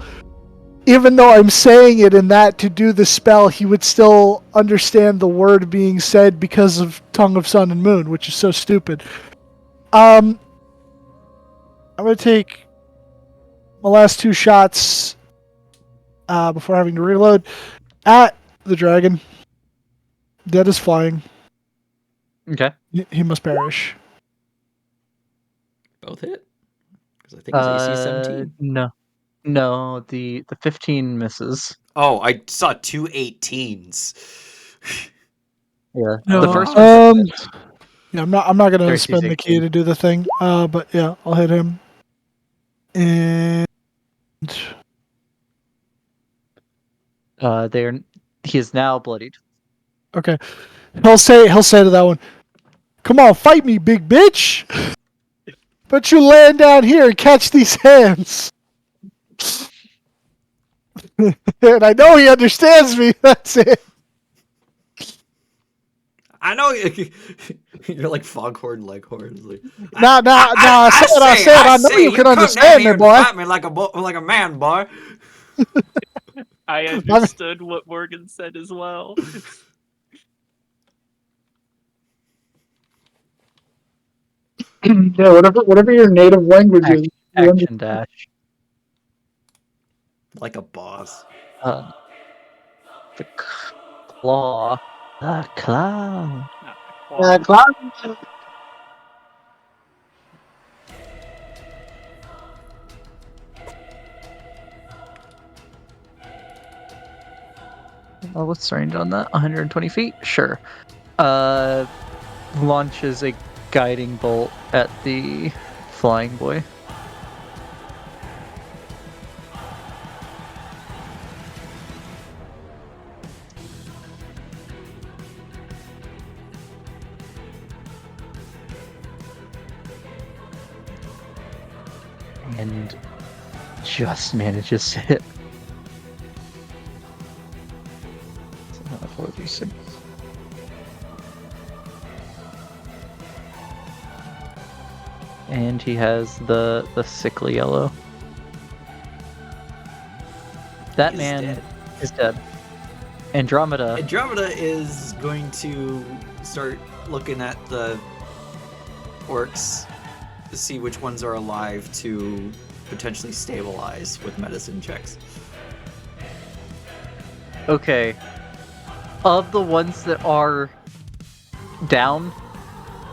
even though I'm saying it in that to do the spell, he would still understand the word being said because of Tongue of Sun and Moon, which is so stupid. I'm gonna take my last 2 shots before having to reload at the dragon. Dead is flying. Okay. He must perish. Both hit? Because I think it's AC 17. No, the 15 misses. Oh, I saw 2 18s. Yeah. No, The first one. Yeah, I'm not gonna Darcy's spend the key 18. to do the thing. But yeah, I'll hit him. And he is now bloodied. okay, he'll say to that one, "Come on, fight me, big bitch! But you land down here and catch these hands." And I know he understands me. That's it. I know you're like Foghorn Leghorn. Like, No, I said, I know you can understand me, boy. Fight me like a man, boy. I understood what Morgan said as well. Yeah, whatever your native language is. you Action dash. Like a boss. The claw. The claw. Not the claw. Cloud. Oh, what's the range on that? 120 feet? Sure. Launches a guiding bolt at the flying boy. And just manages to hit. 4d6. And he has the sickly yellow. That He's man dead. is dead. Andromeda. Andromeda is going to start looking at the orcs to see which ones are alive to potentially stabilize with medicine checks. Okay. Of the ones that are down,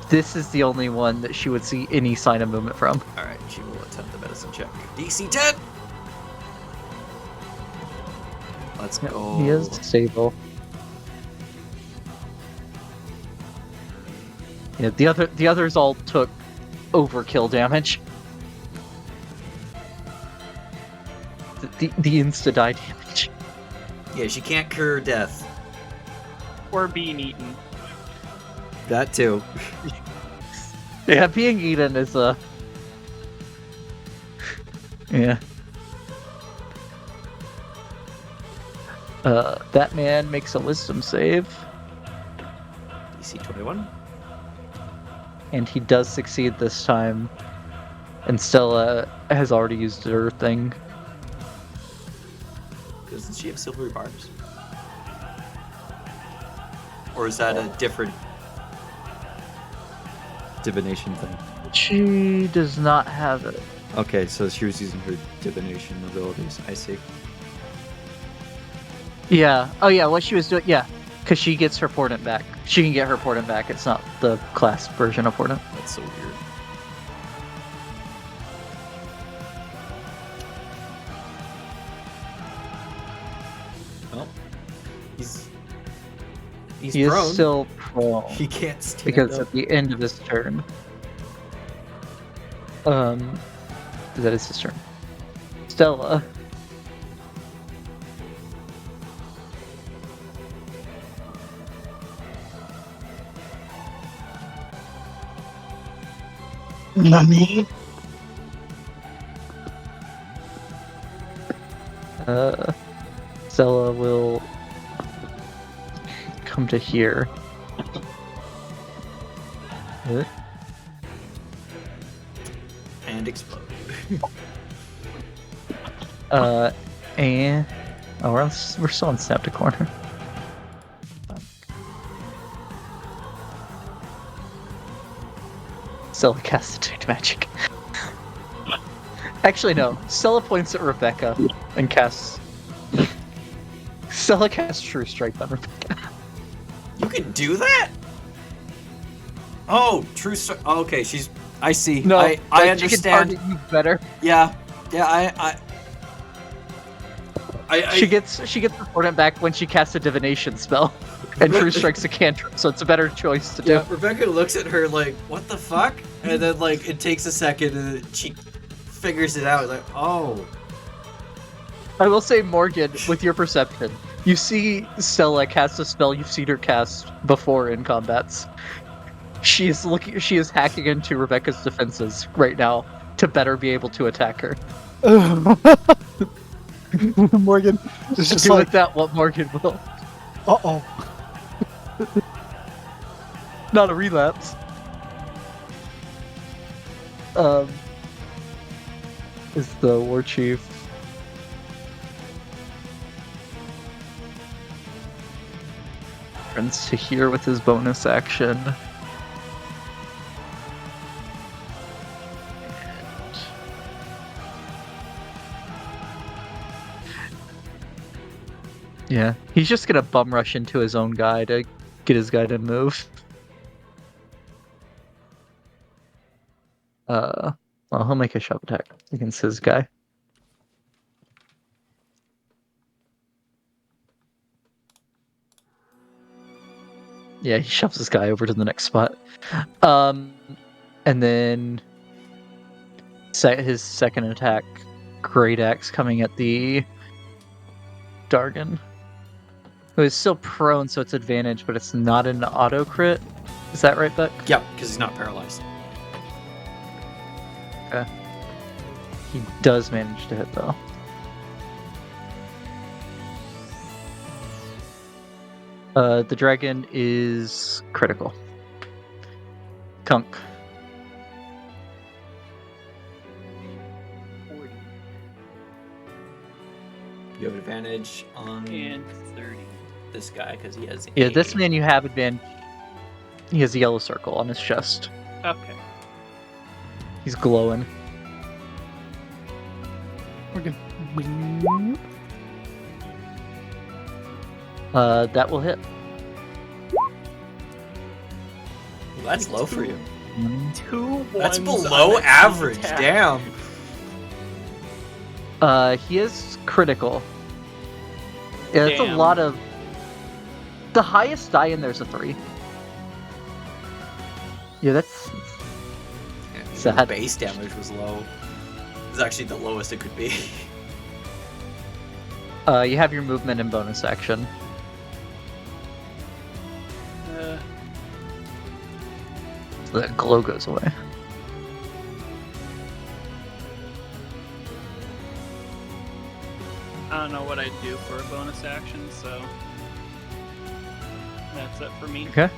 this is the only one that she would see any sign of movement from. Alright, she will attempt the medicine check. DC 10! Let's go. He is stable. Yeah, the others all took overkill damage. The insta die damage. Yeah, she can't cure death. Or being eaten. That too. Yeah, being eaten is a yeah. That man makes a wisdom save, DC 21. and he does succeed this time. And Stella has already used her thing. Doesn't she have silvery barbs? Or is that a different divination thing? She does not have it. Okay, so she was using her divination abilities. I see. Yeah. Oh yeah, what she was doing, yeah. Because she gets her portent back. She can get her portent back. It's not the class version of portent. That's so weird. Well, he's He prone. is still prone. He can't stand Because up. at the end of his turn, that is his turn. Stella. Nani? Stella will come to here. And explode. And we're still on Snap to Corner. Stella casts Detect Magic. Actually, no. Stella points at Rebecca and casts. Stella casts True Strike on Rebecca. You can do that? Oh, true. Okay, she's. I see. No, I but understand. She can target you better. Yeah. She gets the portent back when she casts a divination spell, and True Strike's a cantrip, so it's a better choice to do. Yeah, Rebecca looks at her like, what the fuck? And then, like, it takes a second and then she figures it out. Like, oh. I will say, Morgan, with your perception, you see Stella cast a spell you've seen her cast before in combats. She is hacking into Rebecca's defenses right now to better be able to attack her. Morgan is just Do like, with that what Morgan will. uh-oh. Not a relapse. Is the war chief. Turns to here with his bonus action. Yeah, he's just gonna bum rush into his own guy to get his guy to move. Well, he'll make a shove attack against his guy. Yeah, he shoves this guy over to the next spot. And then his second attack, Great Axe, coming at the Dargon. Who is still prone, so it's advantage, but it's not an auto crit. Is that right, Beck? Yep, because he's not paralyzed. Okay. He does manage to hit, though. The dragon is critical. Kunk. 40 You have advantage on and 30. this guy because he has. Yeah, this man you have advantage. He has a yellow circle on his chest. Okay. He's glowing. Okay. That will hit. Well, that's low for you. 2 That's ones below on a average. attack. Damn. He is critical. Yeah, that's a Damn. lot of. The highest die in there's a 3. Yeah, that's. Yeah, Sad. the base damage was low. It's actually the lowest it could be. You have your movement and bonus action. So that glow goes away. I don't know what I'd do for a bonus action, so that's it for me. Okay.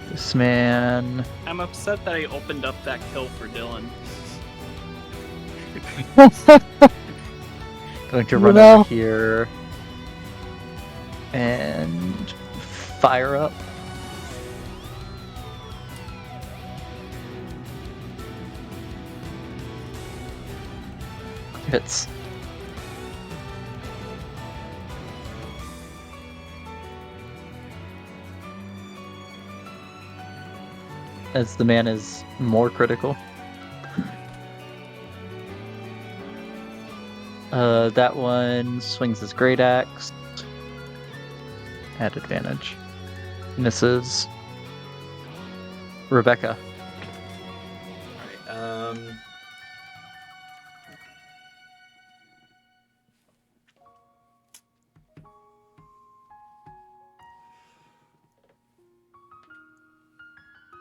This man. I'm upset that I opened up that kill for Dylan. Going to run over here and fire up. Hits. As the man is more critical. That one swings his great axe at advantage. Misses. Rebecca. Alright,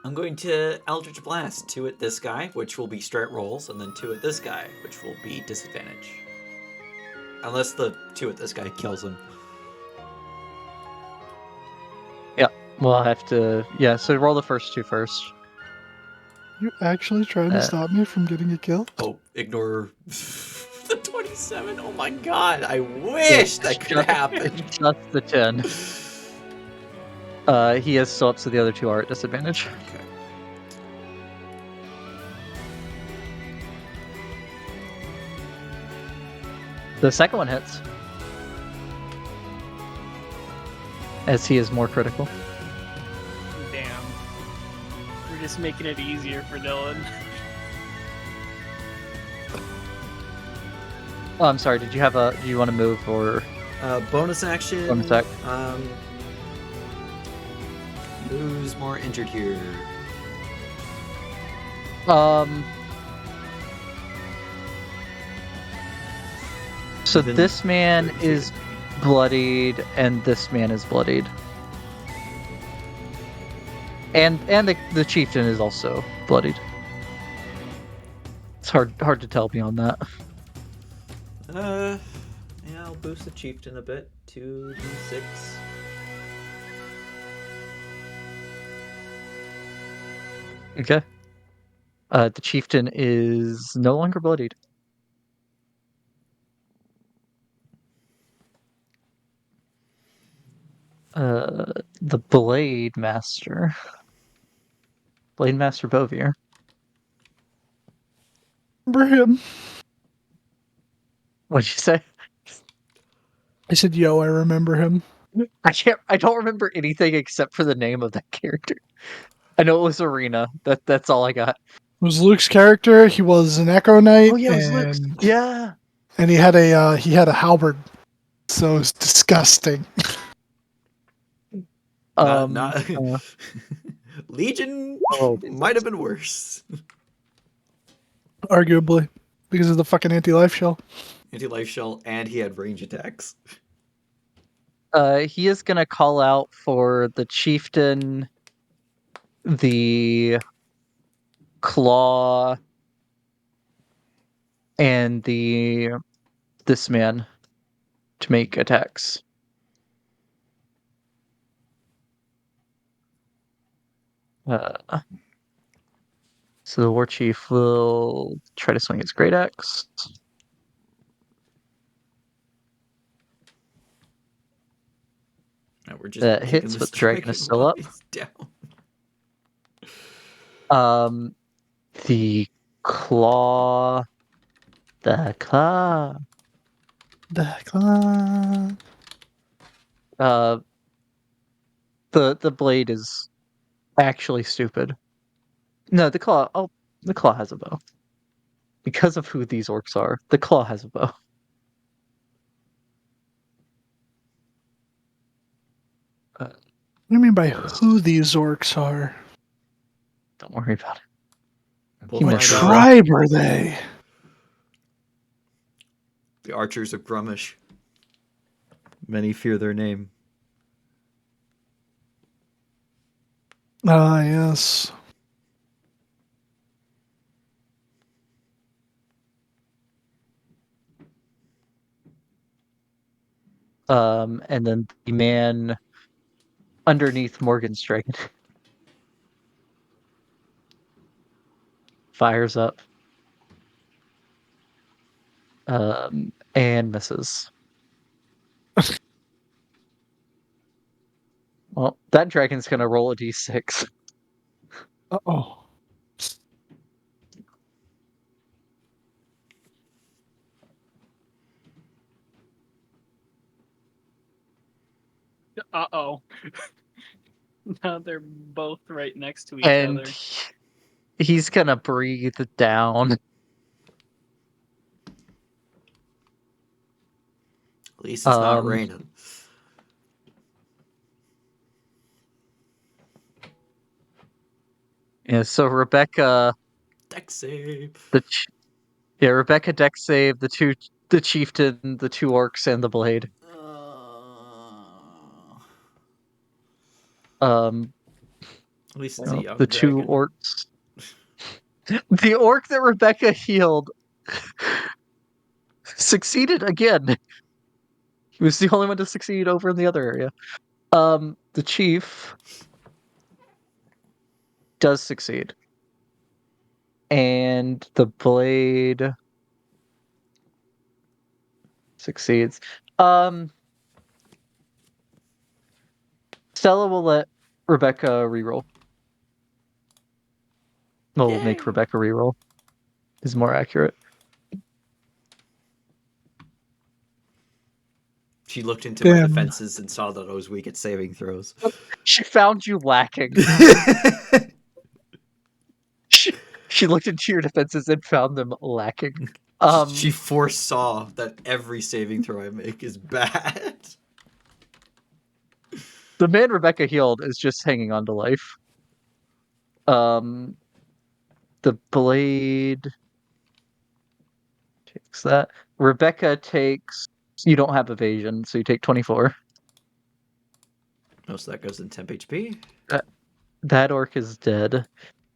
I'm going to Eldritch Blast 2 at this guy, which will be straight rolls, and then 2 at this guy, which will be disadvantage. Unless the 2 at this guy kills him. We'll have to. Yeah, so roll the first 2 first. You actually trying to stop me from getting a kill? Oh, ignore the 27. Oh my god, I wish that could happen. That's the 10. He is still up, so the other 2 are at disadvantage. Okay. The second one hits. As he is more critical. Damn. We're just making it easier for Dylan. Oh, I'm sorry. Did you have a? Do you want to move or Bonus action. bonus attack? Who's more injured here? So Even this man 32. is bloodied, and this man is bloodied, and the chieftain is also bloodied. It's hard to tell beyond that. Yeah, I'll boost the chieftain a bit. 2d6. Okay. The chieftain is no longer bloodied. The Blade Master. Blade Master Bovier. Remember him? What'd you say? I said, yo, I remember him. I don't remember anything except for the name of that character. I know it was Arena. That's all I got. It was Luke's character. He was an Echo Knight, Oh yeah, it was Luke's. Yeah. and he had a halberd. So it's disgusting. Not uh, Legion oh, might have been worse. Arguably. Because of the fucking anti-life shell. Anti-life shell, and he had range attacks. he is gonna call out for the chieftain, the claw, and this man to make attacks. So the war chief will try to swing his great axe. Now we're just That kicking hits, the but the dragon is still up. down. The claw, the claw. Uh, the blade is actually stupid. No, the claw. Oh, the claw has a bow. Because of who these orcs are, the claw has a bow. What do you mean by who these orcs are? Don't worry about it. We'll He What find misses out. though. tribe are they? The archers of Grumish. Many fear their name. Ah, yes. And then the man underneath Morgan's dragon fires up. And misses. Well, that dragon's gonna roll a d6. Uh-oh. Uh-oh. Now they're both right next to each And other. he's gonna breathe down. At least it's not Um, raining. Yeah, so Rebecca, Deck save. Rebecca deck save the chieftain, the two orcs, and the blade. Um, At least it's a young the two dragon. orcs. The orc that Rebecca healed succeeded again. He was the only one to succeed over in the other area. The chief does succeed. And the blade succeeds. Stella will let Rebecca reroll. Well, we'll make Yay. Rebecca reroll. Is more accurate. She looked into my Damn. defenses and saw that I was weak at saving throws. She found you lacking. She looked into your defenses and found them lacking. She foresaw that every saving throw I make is bad. The man Rebecca healed is just hanging on to life. The blade takes that. Rebecca takes. You don't have evasion, so you take 24. Most of that goes in temp HP. That orc is dead.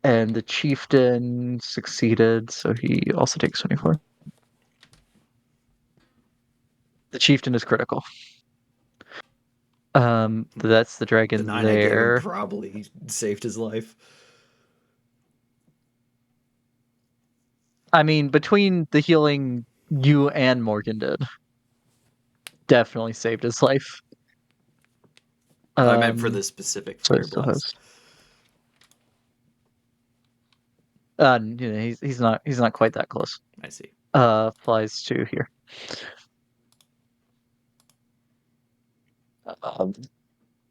And the chieftain succeeded, so he also takes 24. The chieftain is critical. That's the The dragon 9 I gave him there. probably saved his life. I mean, between the healing you and Morgan did, definitely saved his life. I meant for the specific so he fire still blast. he's not quite that close. I see. Flies to here.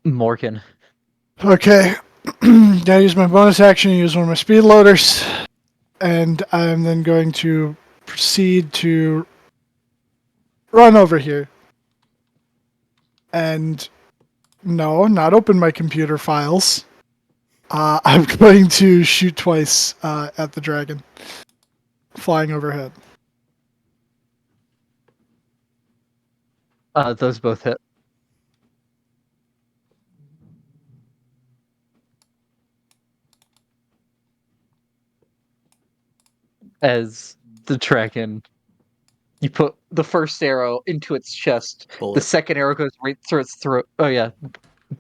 Morgan. Okay. Gotta use my bonus action to use one of my speed loaders. And I'm then going to proceed to run over here. And no, not open my computer files. I'm going to shoot twice at the dragon flying overhead. Those both hit. As the dragon, you put the first arrow into its chest. The Bullet. second arrow goes right through its throat. Oh yeah,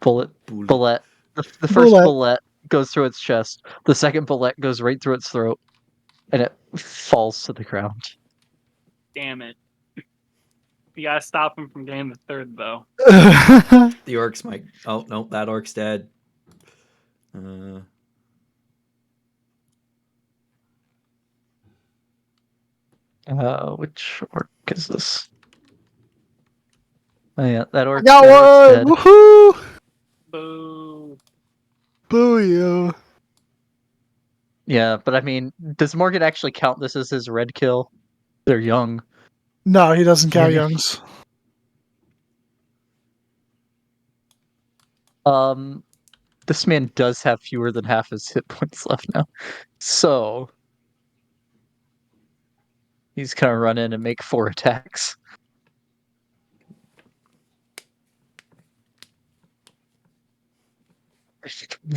bullet. The first Bullet. bullet goes through its chest. The second bullet goes right through its throat, and it falls to the ground. Damn it. You gotta stop him from getting the third, though. The orcs might. Oh no, that orc's dead. Which orc is this? Oh yeah, that orc. Got that orc's one! dead. Woohoo! Boo. Boo you. Yeah, but I mean, does Morgan actually count this as his red kill? They're young. No, he doesn't count Yeah. youngs. This man does have fewer than half his hit points left now. So he's gonna run in and make 4 attacks.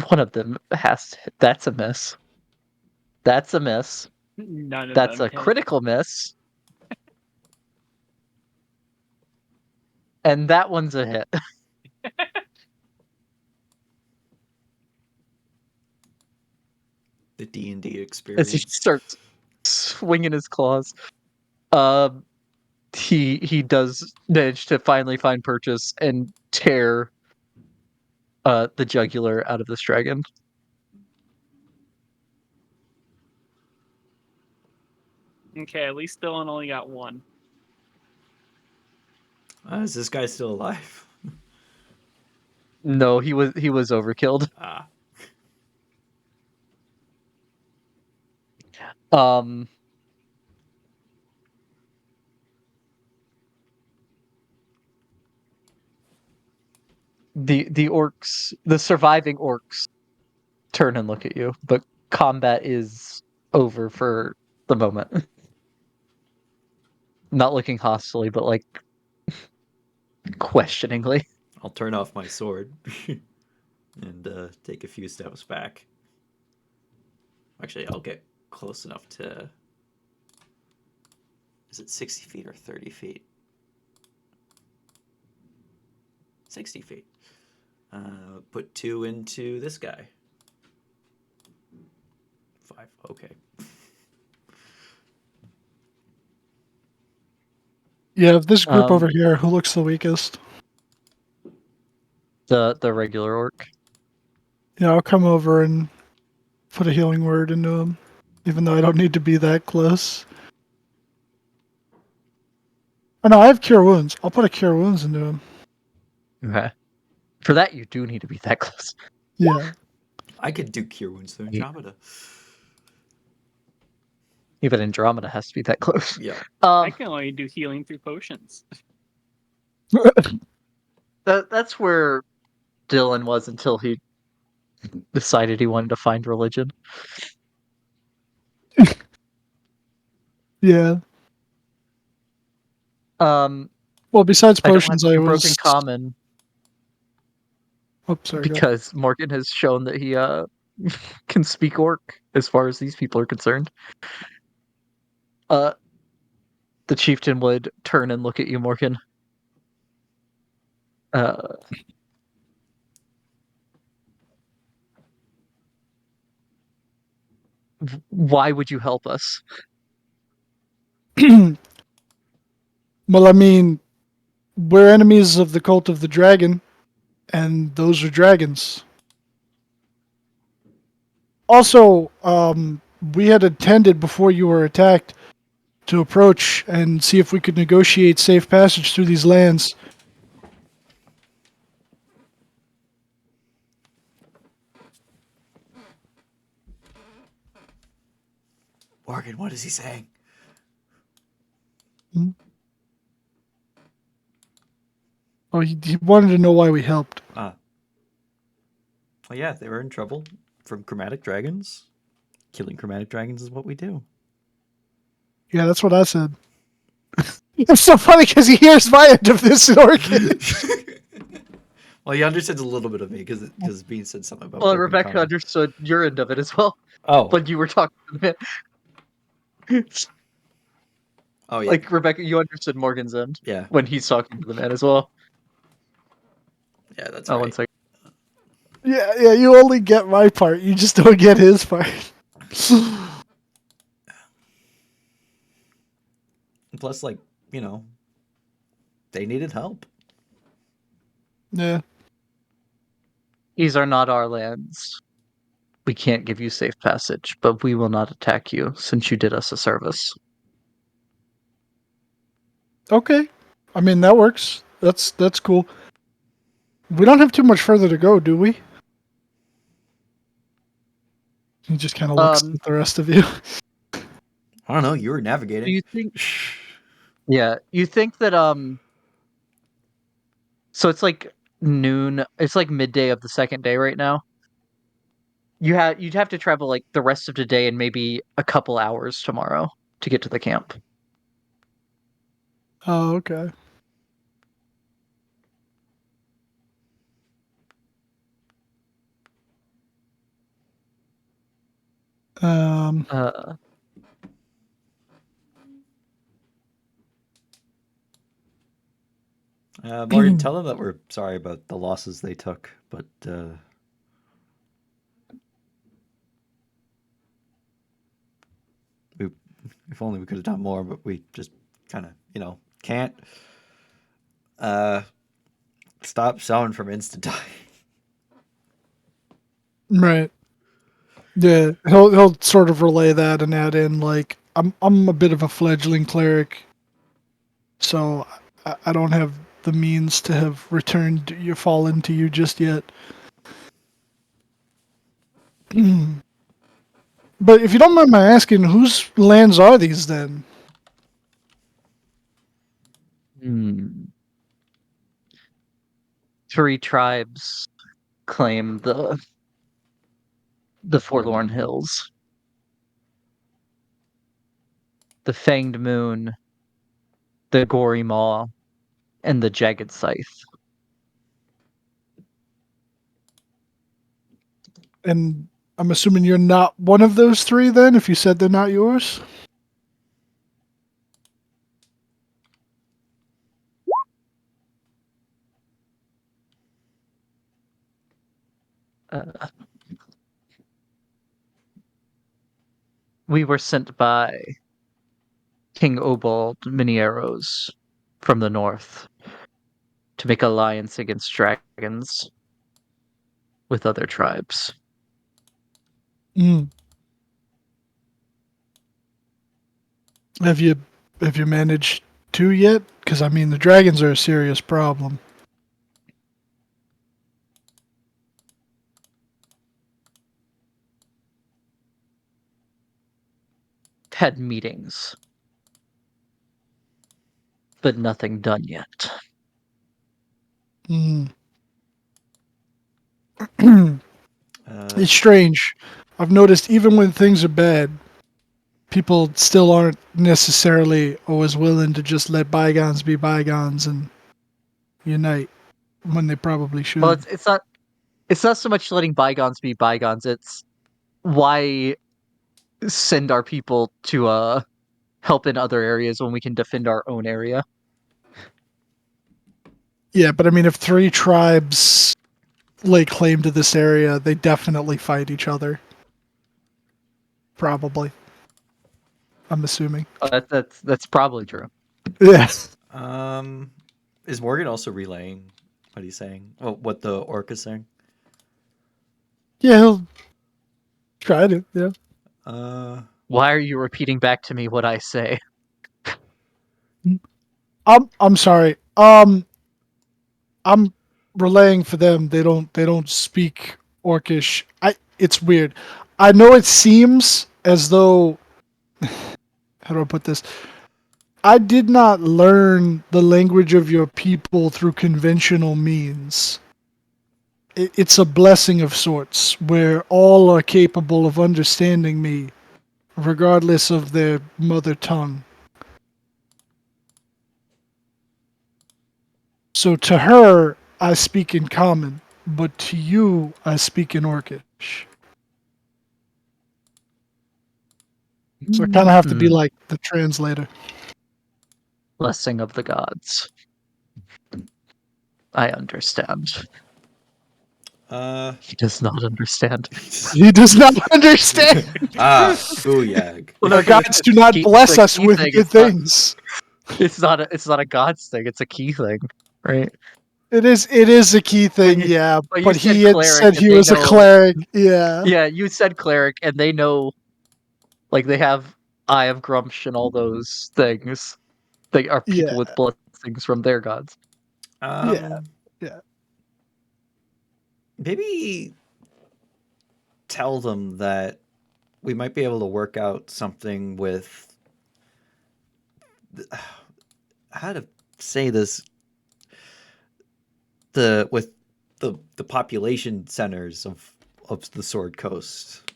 One of them has to hit. That's a miss. That's a miss. None of That's them a hit. critical miss. And that one's a hit. The D&D As he experience. starts swinging his claws. He does manage to finally find purchase and tear the jugular out of this dragon. Okay, at least Dylan only got one. Is this guy still alive? No, he was overkilled. Ah. The surviving orcs turn and look at you, but combat is over for the moment. Not looking hostily, but like questioningly. I'll turn off my sword and take a few steps back. Actually, I'll get close enough to... Is it 60 feet or 30 feet? 60 feet. Put 2 into this guy. 5, okay. Yeah, of this group over here, who looks the weakest? The regular orc. Yeah, I'll come over and put a healing word into him, even though I don't need to be that close. Oh no, I have cure wounds. I'll put a cure wounds into him. Okay. For that, you do need to be that close. Yeah. I could do cure wounds through Andromeda. Even Andromeda has to be that close. Yeah. I can only do healing through potions. That's where Dylan was until he decided he wanted to find religion. Yeah. Well, besides I don't have potions, I was broken common Oh, sorry. Go. because Morgan has shown that he can speak orc as far as these people are concerned. The chieftain would turn and look at you, Morgan. Why would you help us? Well, I mean, we're enemies of the cult of the dragon, and those are dragons. Also, we had intended before you were attacked to approach and see if we could negotiate safe passage through these lands. Morgan, what is he saying? Oh, he wanted to know why we helped. Well, yeah, they were in trouble from chromatic dragons. Killing chromatic dragons is what we do. Yeah, that's what I said. It's so funny because he hears my end of this in Orchid. Well, he understands a little bit of me because Bean said something about. Well, broken Rebecca common. understood your end of it as well, Oh, but you were talking to the man. oh yeah, Like Rebecca, you understood Morgan's end yeah, when he's talking to the man as well. yeah. That's Oh, right. 1 second. Yeah, you only get my part. You just don't get his part. Plus, like, you know, they needed help. Yeah. These are not our lands. We can't give you safe passage, but we will not attack you since you did us a service. Okay. I mean, that works. That's cool. We don't have too much further to go, do we? He just kind of looks at the rest of you. I don't know. You were Do navigating. you think? Yeah, you think that so it's like noon. It's like midday of the second day right now. You'd have to travel like the rest of today and maybe a couple hours tomorrow to get to the camp. Oh, okay. Um, Morgan, tell them that we're sorry about the losses they took, but we, if only we could have done more, but we just kind of, can't stop someone from instant dying. right. Yeah, he'll sort of relay that and add in like I'm a bit of a fledgling cleric, so I don't have the means to have returned your fallen to you just yet. But if you don't mind my asking, whose lands are these then? Three tribes claim the Forlorn Hills. The Fanged Moon, the Gory Maw, and the Jagged Scythe. And I'm assuming you're not one of those three then, if you said they're not yours? We were sent by King Obald Minieros from the north to make alliance against dragons with other tribes. Mm. Have you managed to yet? Because I mean, the dragons are a serious problem. Had meetings, but nothing done yet. Mm. It's strange. I've noticed even when things are bad, people still aren't necessarily always willing to just let bygones be bygones and unite when they probably should. Well, it's not so much letting bygones be bygones. It's why send our people to help in other areas when we can defend our own area. Yeah, but I mean, if three tribes lay claim to this area, they definitely fight each other. Probably. I'm assuming. That's probably true. Yeah. Is Morgan also relaying what he's saying? Oh, what the orc is saying? Yeah, he'll try to. Yeah. Why are you repeating back to me what I say? I'm sorry. I'm relaying for them. They don't speak Orcish. It's weird. I know it seems as though how do I put this? I did not learn the language of your people through conventional means. It's a blessing of sorts where all are capable of understanding me, regardless of their mother tongue. So to her, I speak in common, but to you, I speak in Orcish. So I kind of have to be like the translator. Blessing of the gods. I understand. He does not understand. He does not understand. Booyag. Our gods do not bless us with good things. It's not a gods thing. It's a key thing, right? It is a key thing, yeah. But you But said he had cleric, said and he they was a know- cleric, yeah. Yeah, you said cleric, and they know, like they have Eye of Grumsh and all those things. They are people with blessings from their gods. Yeah. Maybe tell them that we might be able to work out something with how to say this, with the population centers of the Sword Coast.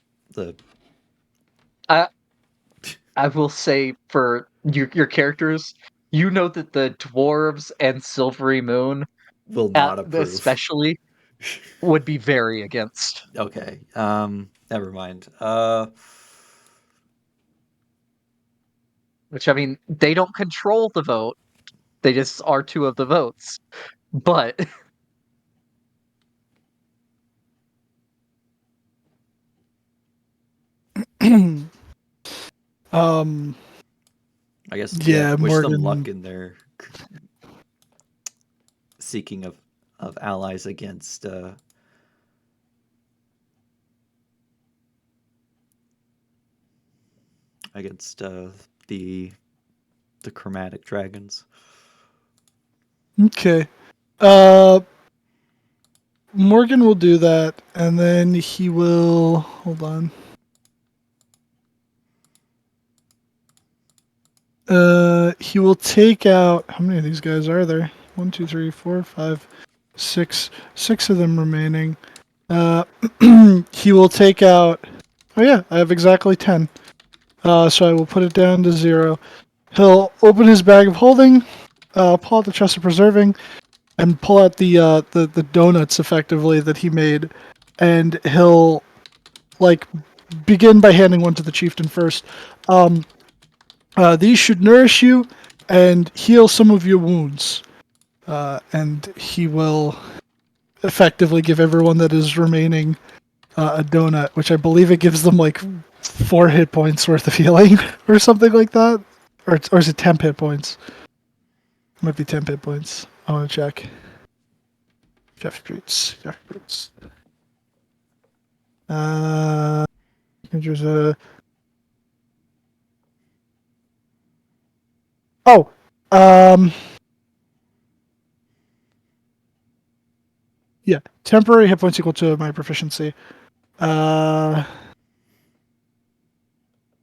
I will say for your characters, you know that the dwarves and Silvery Moon, Will not approve. especially, would be very against. Okay. Never mind. Which, I mean, they don't control the vote. They just are two of the votes. But I guess yeah, wish them Morgan. luck in their seeking of allies against the chromatic dragons. Okay. Morgan will do that, and then he will hold on. He will take out how many of these guys are there? 1, 2, 3, 4, 5, 6. 6 of them remaining. He will take out. Oh yeah, I have exactly 10. So I will put it down to 0. He'll open his bag of holding, pull out the chest of preserving, and pull out the donuts effectively that he made, and he'll like begin by handing one to the chieftain first. These should nourish you and heal some of your wounds. And he will effectively give everyone that is remaining a donut, which I believe it gives them like 4 hit points worth of healing or something like that. Or is it 10 hit points? It might be 10 hit points. I want to check. Jeff Boots. There's a... Oh! Yeah, temporary hit points equal to my proficiency.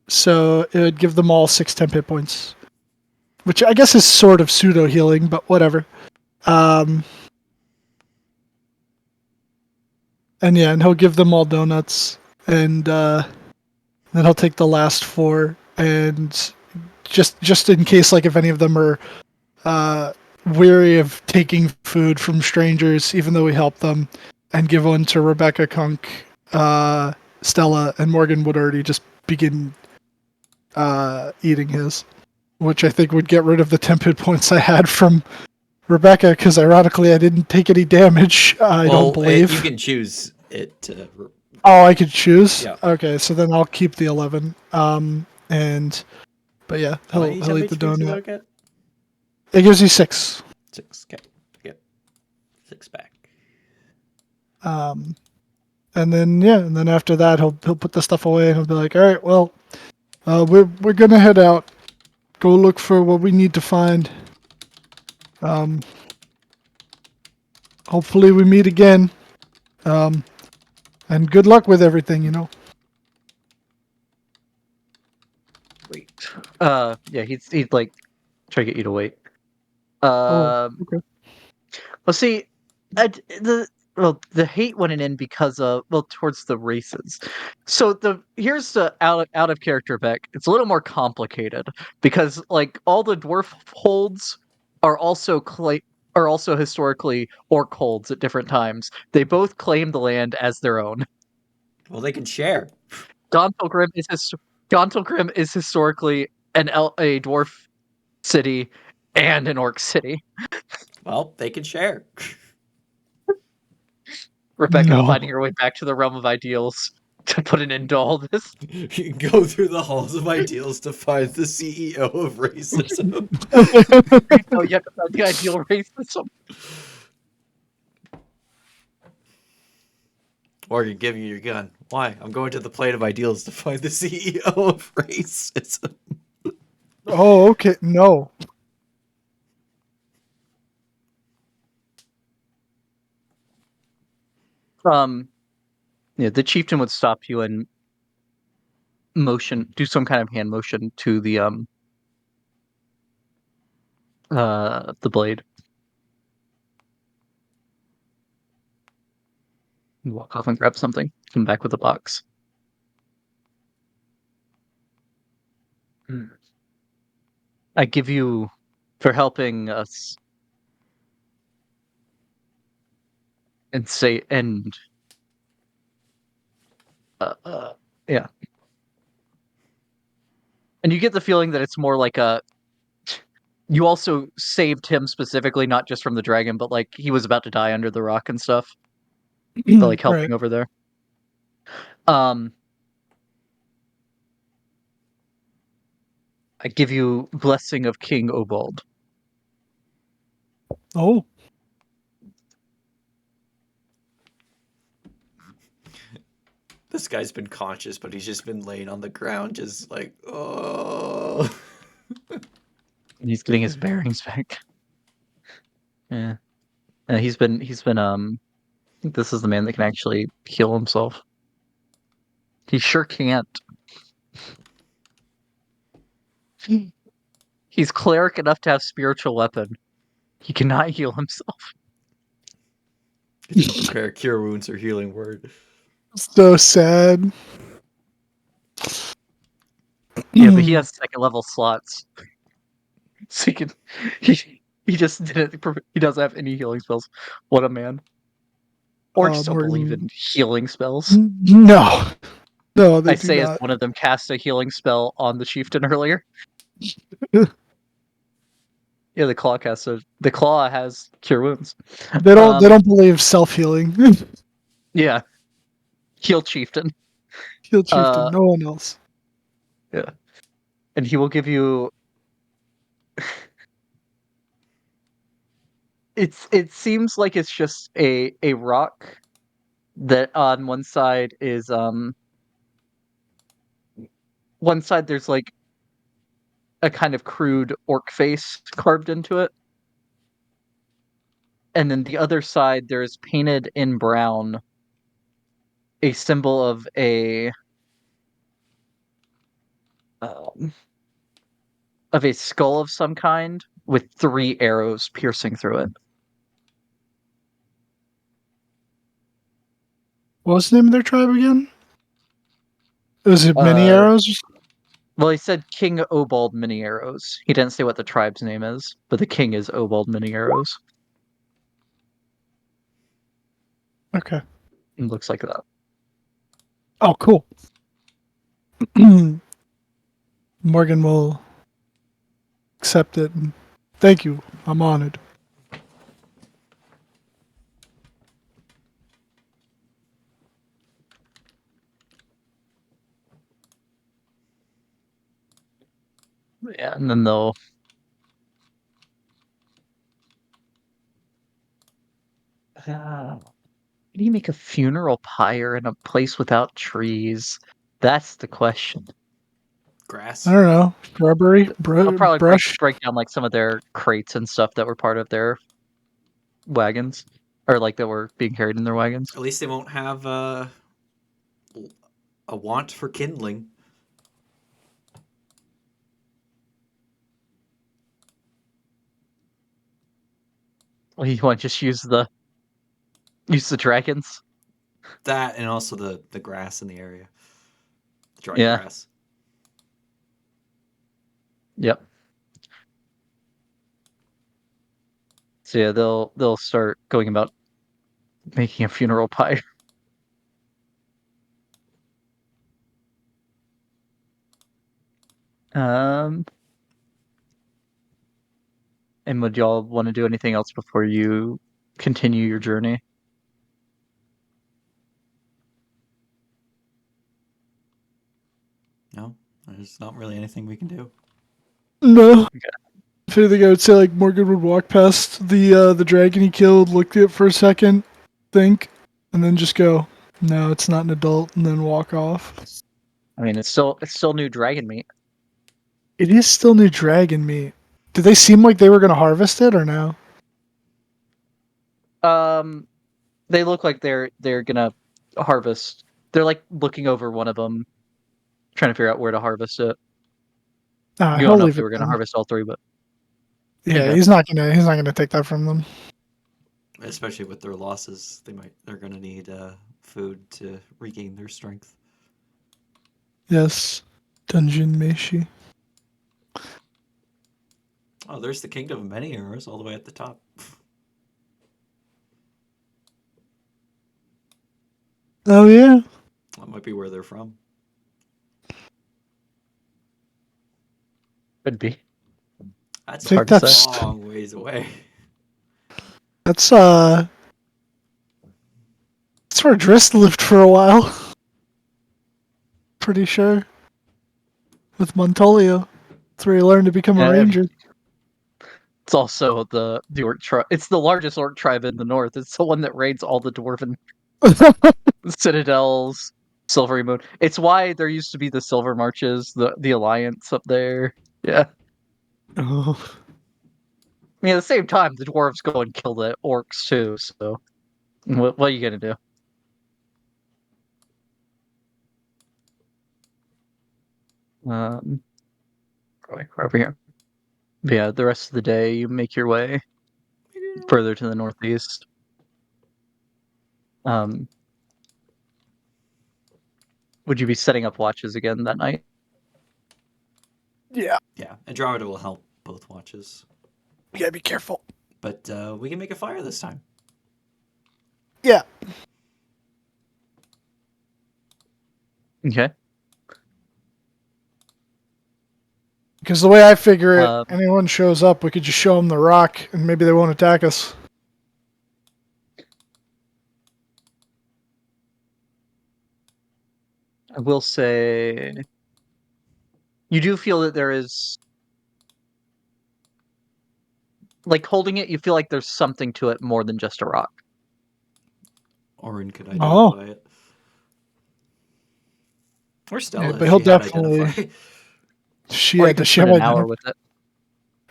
So it would give them all 6 temp hit points. Which I guess is sort of pseudo-healing, but whatever. And yeah, and he'll give them all donuts. And then he'll take the last 4. And just in case, like, if any of them are weary of taking food from strangers, even though we help them, and give one to Rebecca, Kunk, Stella, and Morgan would already just begin eating his, which I think would get rid of the temp hit points I had from Rebecca, because ironically I didn't take any damage. I don't believe. You can choose it to. Oh, I could choose? Yeah. Okay, so then I'll keep the 11. And But yeah, How many he'll eat the temp HPs do donut. I get? It gives you 6. 6. Okay. Get 6 back. And then after that he'll put the stuff away and he'll be like, all right, well, we're gonna head out, go look for what we need to find. Hopefully we meet again. And good luck with everything, you know. Wait. Yeah, he'd like try to get you to wait. Okay. Well, see, the hate went in because of towards the races. So here's the out of character Beck. It's a little more complicated because like all the dwarf holds are also are also historically orc holds at different times. They both claim the land as their own. Well, they can share. Gauntlgrim is historically a dwarf city and an orc city. Well, they can share. Rebecca No. finding her way back to the realm of ideals to put an end to all this. You can go through the halls of ideals to find the CEO of racism. No, you have to find the ideal racism. Or you give you your gun. Why? I'm going to the plane of ideals to find the CEO of racism. Oh, okay. No. Yeah, the chieftain would stop you and do some kind of hand motion to the blade. You walk off and grab something. Come back with a box. I give you for helping us and uh, uh, yeah. And you get the feeling that it's more like you also saved him specifically, not just from the dragon, but like he was about to die under the rock and stuff. But like helping Right. over there. I give you blessing of King Obald. Oh. This guy's been conscious, but he's just been laying on the ground, just like, oh. And he's getting his bearings back. Yeah. He's been I think this is the man that can actually heal himself. He sure can't. He's cleric enough to have spiritual weapon. He cannot heal himself. He didn't prepare cure wounds or healing word. So sad. Yeah, but he has second level slots. So he can he just didn't he doesn't have any healing spells. What a man. Orcs don't believe Morgan. in healing spells. No. No, they I do say as not. one of them cast a healing spell on the chieftain earlier. Yeah, the claw has cure wounds. They don't believe self-healing. Yeah. Heal chieftain. Heal chieftain, Uh no one else. yeah. And he will give you it seems like it's just a rock that on one side there's like a kind of crude orc face carved into it. And then the other side there is painted in brown a symbol um, of a skull of some kind with 3 arrows piercing through it. What was the name of their tribe again? Was it many Uh, arrows? well, he said King Obald Many Arrows. He didn't say what the tribe's name is, but the king is Obald Many Arrows. Okay. It looks like that. Oh, cool. Morgan will accept it. And thank you. I'm honored. Yeah, and then they'll. How do you make a funeral pyre in a place without trees? That's the question. Grass. I don't know. Shrubbery, They'll probably brush. break down like some of their crates and stuff that were part of their wagons, or like that were being carried in their wagons. At least they won't have a want for kindling. Well, you want to just use the dragons? That and also the grass in the area. The dry Yeah. grass. Yep. So yeah, they'll start going about making a funeral pyre. And would y'all want to do anything else before you continue your journey? No, there's not really anything we can do. No. Okay. If anything, I would say like Morgan would walk past the dragon he killed, look at it for a second, think, and then just go, "No, it's not an adult," and then walk off. I mean, it's still new dragon meat. It is still new dragon meat. Did they seem like they were gonna harvest it or no? They look like they're gonna harvest. They're like looking over one of them, trying to figure out where to harvest it. You He'll don't know if leave they it were gonna then. harvest all three, but Yeah, okay. he's not gonna take that from them. Especially with their losses, they're gonna need food to regain their strength. Yes, Dungeon Meshi. Oh, there's the Kingdom of Many Arrows all the way at the top. Oh yeah. That might be where they're from. Could be. That's I think hard to that's say. a long ways away. that's where Driss lived for a while. Pretty sure. With Montolio. That's where he learned to become a Yeah, ranger. it's also the orc tribe. It's the largest orc tribe in the north. It's the one that raids all the dwarven citadels, Silvery Moon. It's why there used to be the Silver Marches, the Alliance up there. Yeah. Oh. I mean, at the same time, the dwarves go and kill the orcs too. So, what are you gonna do? Probably over here. But yeah, the rest of the day you make your way further to the northeast. Would you be setting up watches again that night? Yeah. Yeah, Andromeda will help both watches. You gotta be careful. But we can make a fire this time. Yeah. Okay. Because the way I figure it, Um, anyone shows up, we could just show them the rock, and maybe they won't attack us. I will say you do feel that there is, like, holding it, you feel like there's something to it more than just a rock. Orin could Oh. identify it. Or Stella, but if he'll she had definitely- identify. Or you can Does she spend have an hour identity? with it.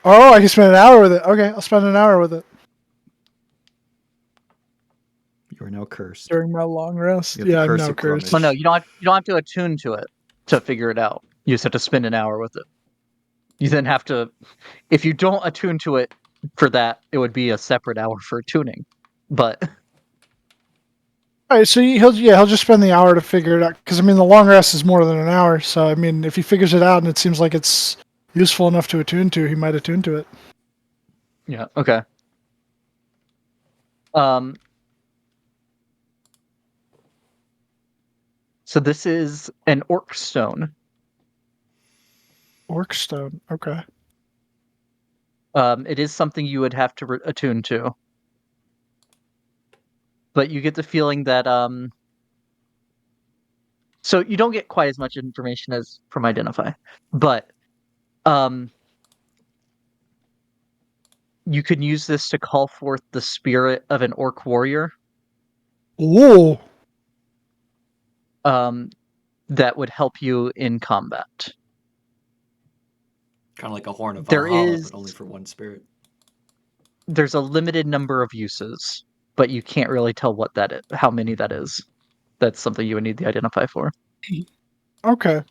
Oh, I can spend an hour with it. Okay, I'll spend an hour with it You are now cursed. during my long rest. You have the Yeah, I'm curse now of cursed. Crummage. Well, no, you don't have to attune to it to figure it out. You just have to spend an hour with it. You then have to, if you don't attune to it for that, it would be a separate hour for tuning. But All right, so he'll just spend the hour to figure it out. Because I mean, the long rest is more than an hour. So I mean, if he figures it out and it seems like it's useful enough to attune to, he might attune to it. yeah, okay. So this is an orc stone. Orc stone. Okay. It is something you would have to attune to, but you get the feeling that so you don't get quite as much information as from Identify, but You can use this to call forth the spirit of an orc warrior. Whoa. That would help you in combat. Kind of like a Horn of There Valhalla, is- but only for one spirit. There's a limited number of uses, but you can't really tell what that is, how many that is. That's something you would need to identify for. Okay.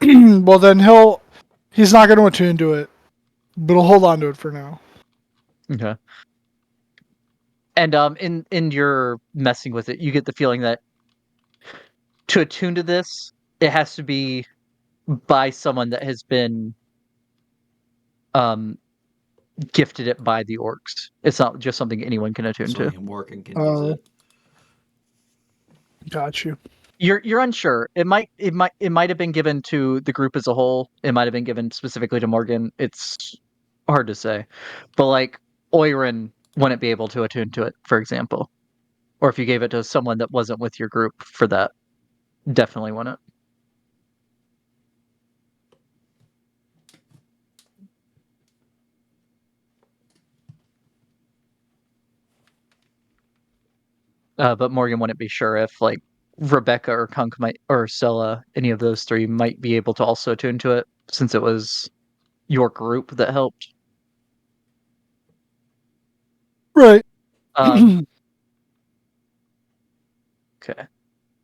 Well, then he's not going to attune to it, but he'll hold on to it for now. Okay. And in your messing with it, you get the feeling that to attune to this, it has to be by someone that has been gifted it by the orcs. It's not just something anyone can attune So to. only Morgan can use Oh. it. Got you. You're unsure. It might have been given to the group as a whole. It might have been given specifically to Morgan. It's hard to say. But like Oirin wouldn't be able to attune to it, for example. Or if you gave it to someone that wasn't with your group for that, definitely wouldn't. But Morgan wouldn't be sure if like Rebecca or Kunk might or Stella, any of those three might be able to also attune to it, since it was your group that helped. Right. Okay.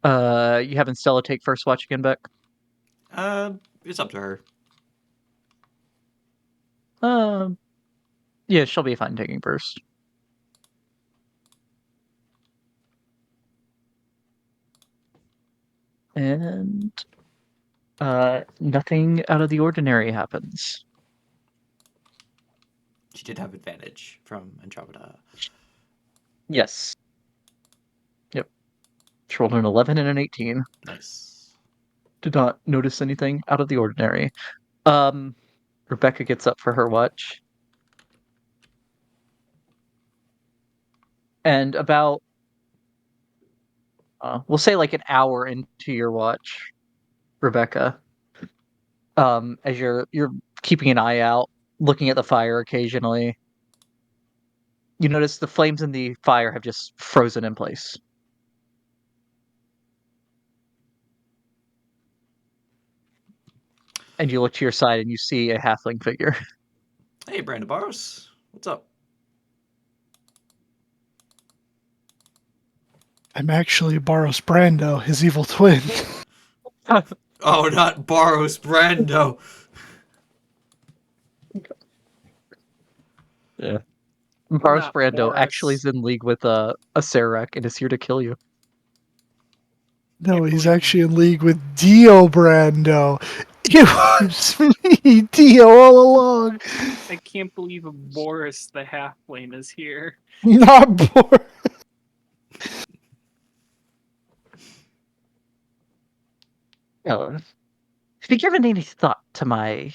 You having Stella take first watch again, Beck? It's up to her. Yeah, she'll be fine taking first. And nothing out of the ordinary happens. She did have advantage from Andromeda. Yes. Yep. She rolled an 11 and an 18. Nice. Did not notice anything out of the ordinary. Rebecca gets up for her watch. And about we'll say like an hour into your watch, Rebecca, as you're keeping an eye out, looking at the fire occasionally, you notice the flames in the fire have just frozen in place. And you look to your side and you see a halfling figure. Hey, Brandon Barros. What's up? I'm actually Barros Brando, his evil twin. Oh, not Barros Brando. Yeah. Baros Not Brando Boris. actually is in league with a Serac and is here to kill you. No, Can't he's believe- actually in league with Dio Brando. It was me, Dio, all along. I can't believe Boris the halfling is here. Not bored. Have you given any thought to my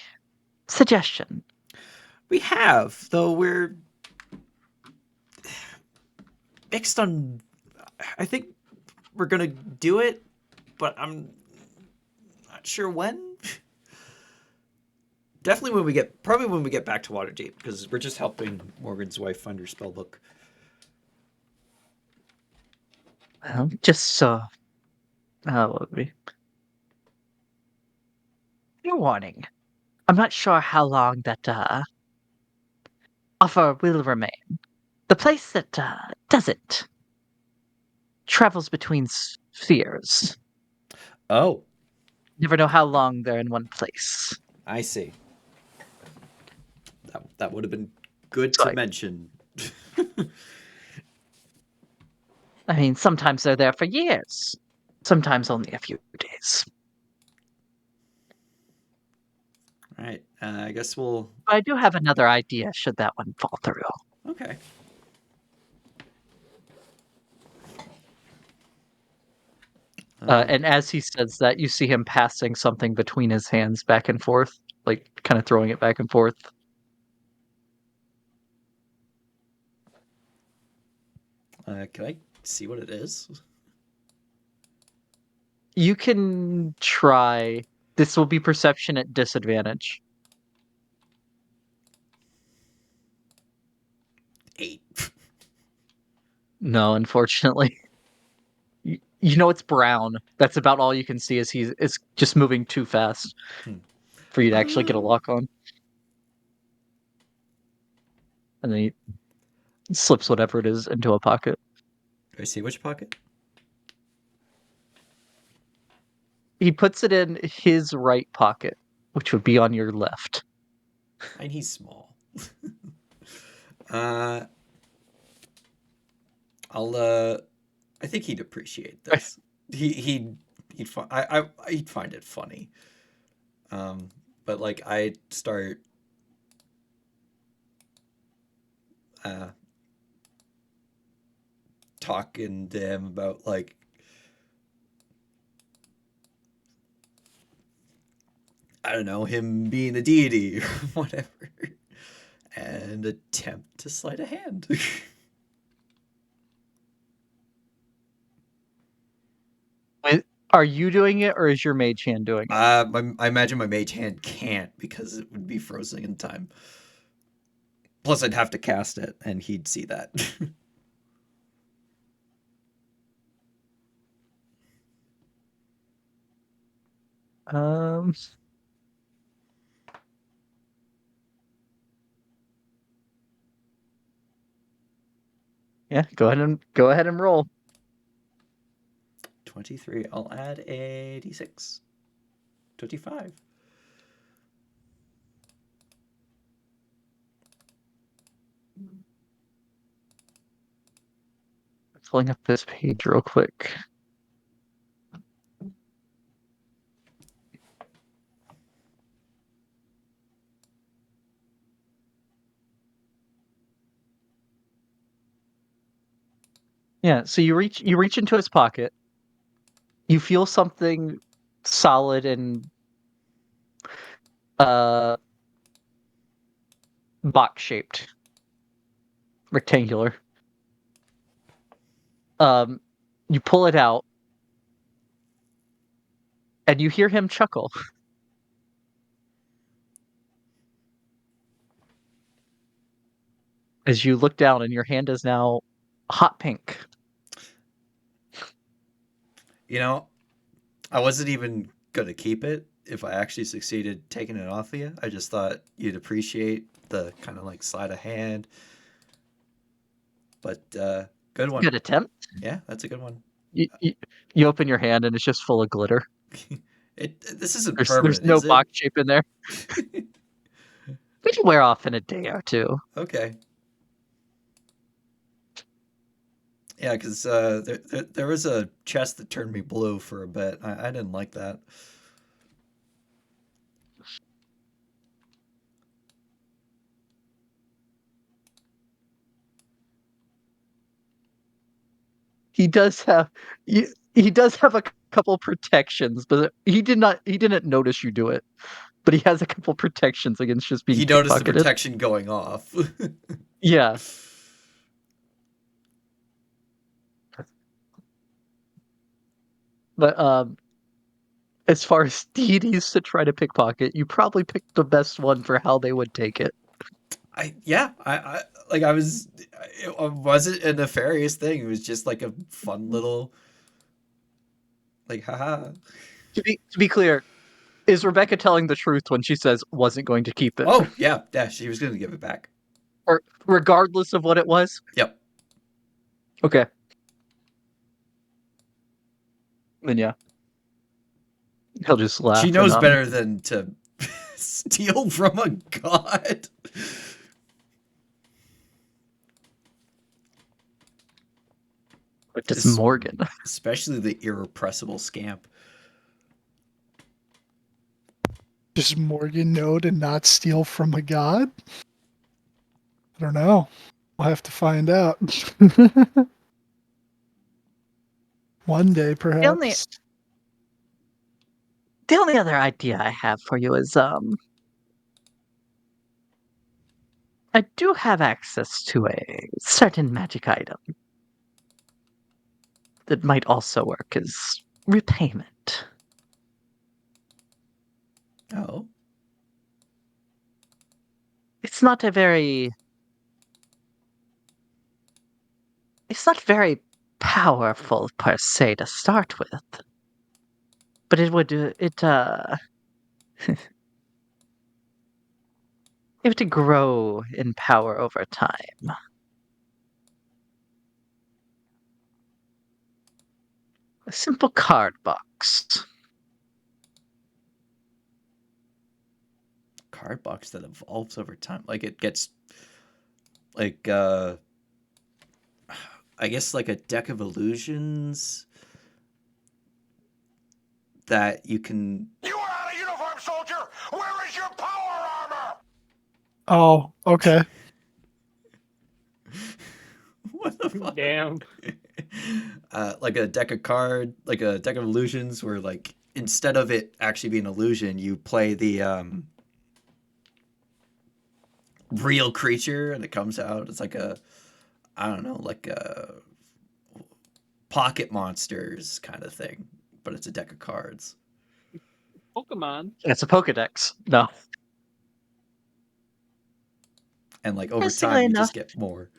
suggestion? We have, though we're mixed on. I think we're gonna do it, but I'm not sure when. Definitely probably when we get back to Waterdeep, because we're just helping Morgan's wife find her spellbook. Well, just so. What would be? Your warning. I'm not sure how long that offer will remain. The place that doesn't travels between spheres. Oh, Never know how long they're in one place. I see. That would have been good Sorry. to mention. I mean, sometimes they're there for years. Sometimes only a few days. All right, I guess we'll. But I do have another idea should that one fall through. Okay. And as he says that, you see him passing something between his hands back and forth, like kind of throwing it back and forth. Can I see what it is? You can try. This will be perception at disadvantage. 8. No, unfortunately. You know it's brown. That's about all you can see. It's just moving too fast Hmm. for you to actually get a lock on. And then he slips whatever it is into a pocket. Do I see which pocket? He puts it in his right pocket, which would be on your left. And he's small. uh, I think he'd appreciate this. He'd find it funny. But like I'd start talking to him about like I don't know, him being a deity or whatever. And attempt to sleight a hand. Are you doing it, or is your mage hand doing it? I imagine my mage hand can't because it would be frozen in time. Plus, I'd have to cast it, and he'd see that. Um. Yeah, go ahead and roll. 23. I'll add a d6. 25. Pulling up this page real quick. Yeah, so you reach into his pocket. You feel something solid and box shaped. Rectangular. You pull it out and you hear him chuckle. As you look down and your hand is now hot pink. You know, I wasn't even going to keep it if I actually succeeded taking it off of you. I just thought you'd appreciate the kind of like sleight of hand. But good one. Good attempt. Yeah, that's a good one. You open your hand and it's just full of glitter. This isn't There's permanent, no is it? box shape in there. We can wear off in a day or two. Okay. Yeah, because there was a chest that turned me blue for a bit. I didn't like that. He does have a couple protections, but he didn't notice you do it. But he has a couple protections against just being He noticed the pickpocketed. protection going off. Yeah. But as far as deities to try to pickpocket, you probably picked the best one for how they would take it. I like I was it wasn't a nefarious thing. It was just like a fun little like haha. To be clear, is Rebecca telling the truth when she says wasn't going to keep it? Oh yeah, she was gonna give it back. Or regardless of what it was? Yep. Okay. Then yeah. He'll just laugh. She knows and, better than to steal from a god. It's Morgan. Especially the irrepressible scamp. Does Morgan know to not steal from a god? I don't know. We'll have to find out. One day, perhaps. The only other idea I have for you is I do have access to a certain magic item that might also work as repayment. Oh, It's not a very. It's not very powerful per se to start with, but it would it would grow in power over time. A simple card box. card box that evolves over time. Like it gets like I guess like a deck of illusions that you can. You are out of uniform, soldier! Where is your power armor? Oh, okay. What the fuck? Damn. Like a deck of card, like a deck of illusions, where like instead of it actually being an illusion, you play the real creature, and it comes out. It's like a, I don't know, like a pocket monsters kind of thing, but it's a deck of cards. Pokemon. It's a Pokedex. No. And like over Interestingly time, you enough, just get more.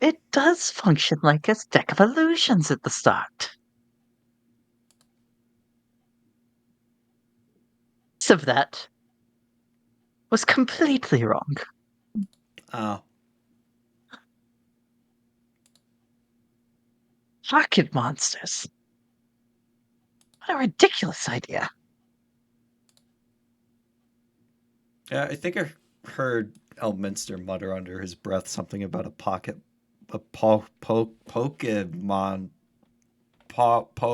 it does function like a deck of illusions at the start. Some of that was completely wrong. Oh, Pocket monsters. What a ridiculous idea. yeah, I think I heard Elminster mutter under his breath something about a Pokemon.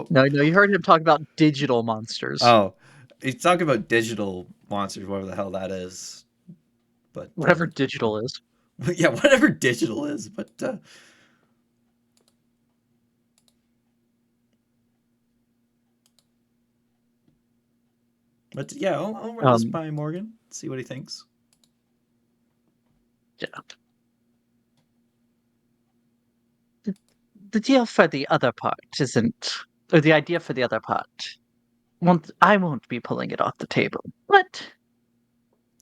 No, you heard him talk about digital monsters. Oh, he's talking about digital monsters, whatever the hell that is. But Whatever digital is. yeah, whatever digital is. But yeah, I'll run this by Morgan, see what he thinks. Yeah. The deal for the other part isn't, or the idea for the other part, I won't be pulling it off the table. But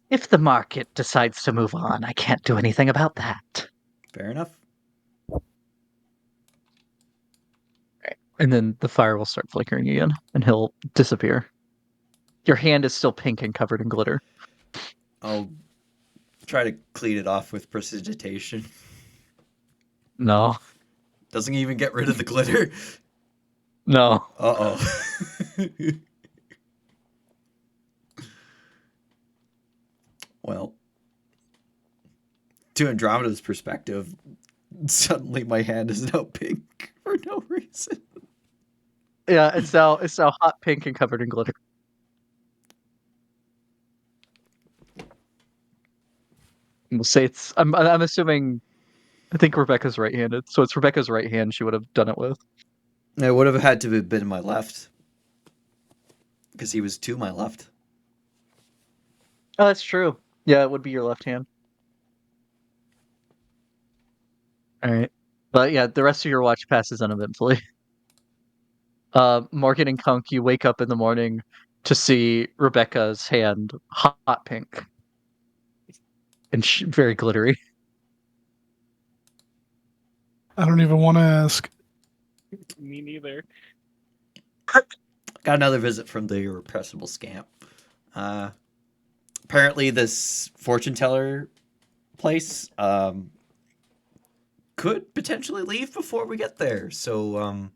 if the market decides to move on, I can't do anything about that. Fair enough. And then the fire will start flickering again, and he'll disappear. Your hand is still pink and covered in glitter. I'll try to clean it off with prestidigitation. No. Doesn't even get rid of the glitter. No. Uh-oh. Well, to Andromeda's perspective, suddenly my hand is now pink for no reason. Yeah, it's now hot pink and covered in glitter. We'll say it's. I'm assuming. I think Rebecca's right-handed, so it's Rebecca's right hand she would have done it with. It would have had to have been my left. Because he was to my left. Oh, that's true. Yeah, it would be your left hand. All right, but yeah, the rest of your watch passes uneventfully. Morgan and Kunk, you wake up in the morning to see Rebecca's hand hot pink and very glittery. I don't even want to ask. Me neither. Got another visit from the irrepressible scamp. Apparently, this fortune teller place could potentially leave before we get there. So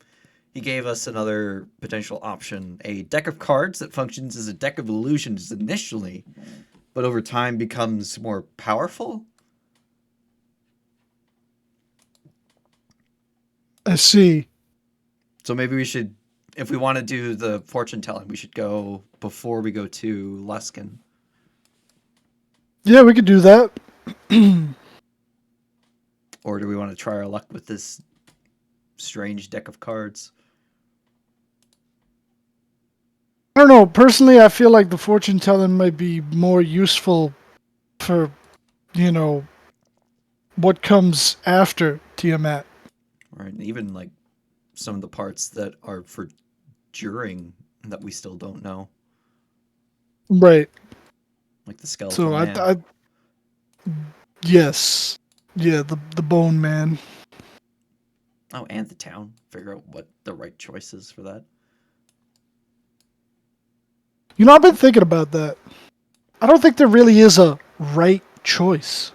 he gave us another potential option: a deck of cards that functions as a deck of illusions initially, but over time becomes more powerful. I see. So maybe we should, if we want to do the fortune telling, we should go before we go to Luskin. Yeah, we could do that. Or do we want to try our luck with this strange deck of cards? I don't know. Personally, I feel like the fortune telling might be more useful for, what comes after Tiamat. Right, and even like some of the parts that are for during that we still don't know. Right. like the skeletal So man. yes, yeah, the Bone Man. Oh, and the town. Figure out what the right choice is for that. You know, I've been thinking about that. I don't think there really is a right choice.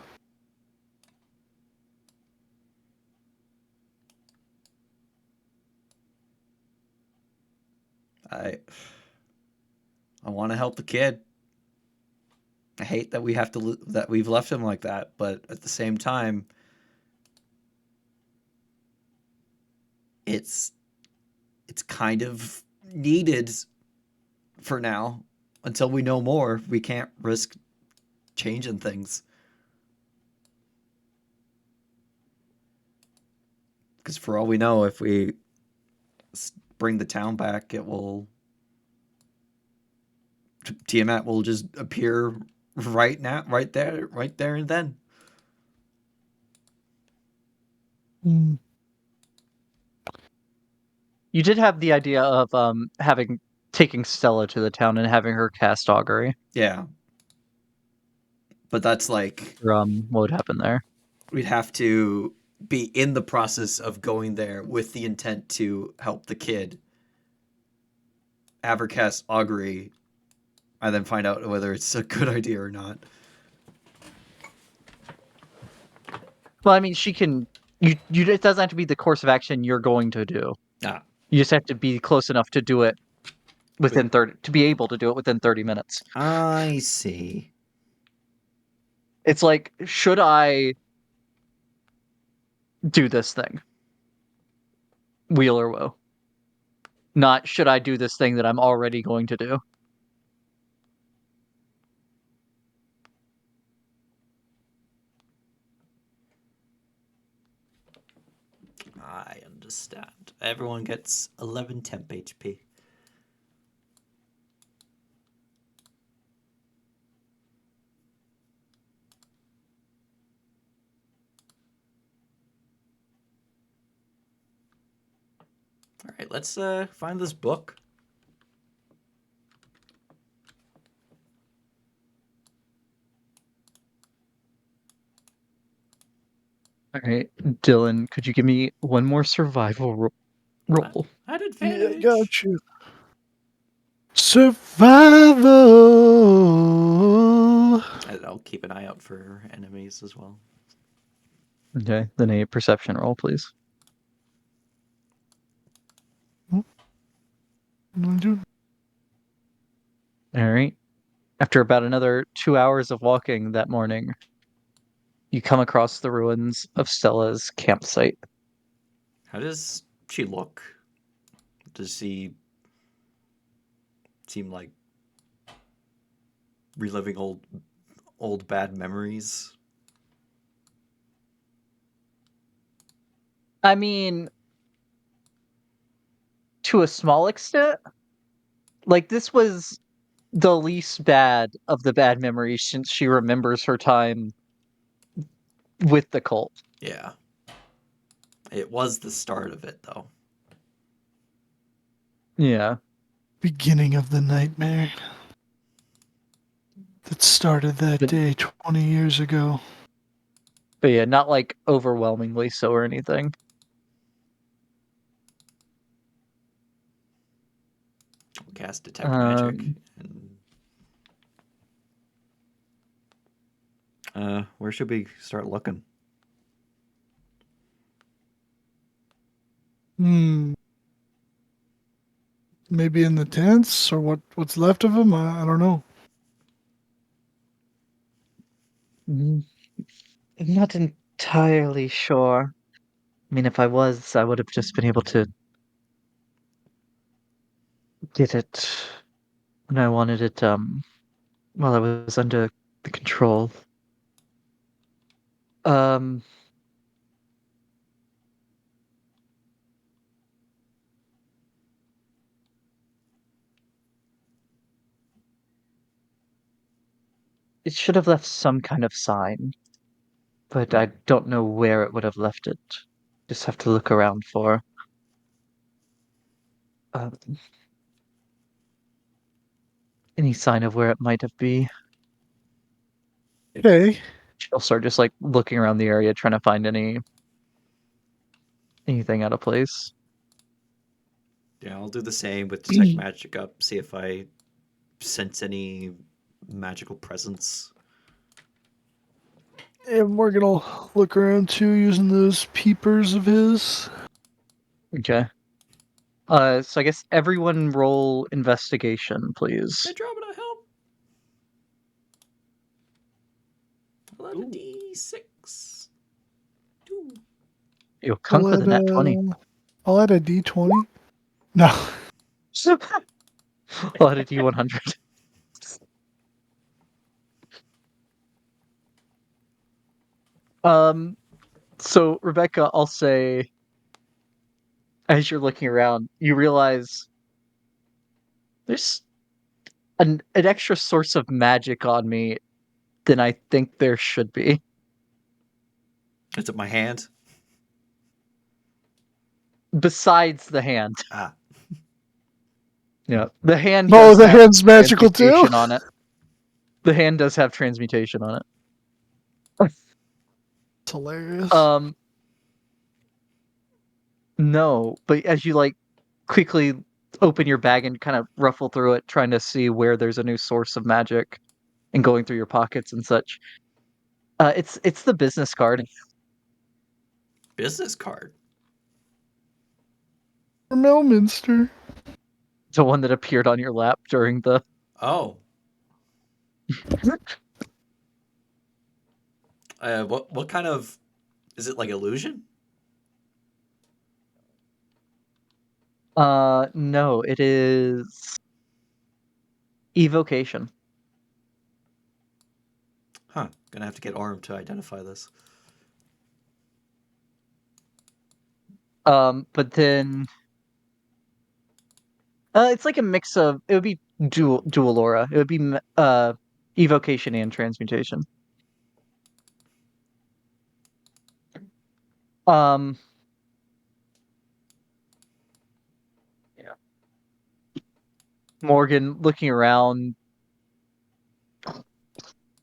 I want to help the kid. I hate that we have to that we've left him like that, but at the same time, it's kind of needed for now until we know more. We can't risk changing things because for all we know, if we bring the town back, it will Tiamat will just appear right now, right there and then. Hmm. You did have the idea of taking Stella to the town and having her cast augury. Yeah, but that's like Or, what would happen there? we'd have to be in the process of going there with the intent to help the kid. Have her cast augury, and then find out whether it's a good idea or not. Well, I mean, she can. You. It doesn't have to be the course of action you're going to do. Ah, You just have to be close enough to do it within 30 to be able to do it within 30 minutes. I see. It's like, should I do this thing? Wheel or woe. Not should I do this thing that I'm already going to do. I understand. Everyone gets 11 temp HP. All right, let's find this book. All right, Dylan, could you give me one more survival roll? At Yeah, advantage. got you. Survival. And I'll keep an eye out for enemies as well. Okay, then a perception roll, please. Dude, All right. After about another 2 hours of walking that morning, you come across the ruins of Stella's campsite. How does she look? Does she seem like reliving old bad memories? I mean, to a small extent, like this was the least bad of the bad memories since she remembers her time with the cult. Yeah. It was the start of it though. Yeah. beginning of the nightmare that started that But, day 20 years ago. but yeah, not like overwhelmingly so or anything. Cast detect magic. Um, And, where should we start looking? Maybe in the tents or what's left of them. I don't know. I'm not entirely sure. I mean, if I was, I would have just been able to get it when I wanted it, while I was under the control. Um, it should have left some kind of sign, but I don't know where it would have left it. Just have to look around for. Um, any sign of where it might have be. Okay. She'll start just like looking around the area, trying to find anything out of place. Yeah, I'll do the same with detect magic up. See if I sense any magical presence. And Morgan will look around too, using those peepers of his. Okay. So I guess everyone roll investigation, please. Hey, drop it a help. I'll add a Ooh. D6. Two. You'll Kunk with a nat 20. I'll add a D20. No. I'll add a D100. So Rebecca, I'll say, as you're looking around, you realize there's an extra source of magic on me than I think there should be. Is it my hand? Besides the hand. Ah. Yeah. The hand No, does the have hand's magical too. transmutation on it. The hand does have transmutation on it. It's hilarious. No, but as you like quickly open your bag and kind of ruffle through it, trying to see where there's a new source of magic and going through your pockets and such. It's the business card. Business card. For Melminster. The one that appeared on your lap during the Oh. What kind of... Is it like illusion? no, it is evocation. Huh. Gonna have to get Orm to identify this. But then it's like a mix of it would be dual aura. It would be evocation and transmutation. Um yeah. Morgan looking around,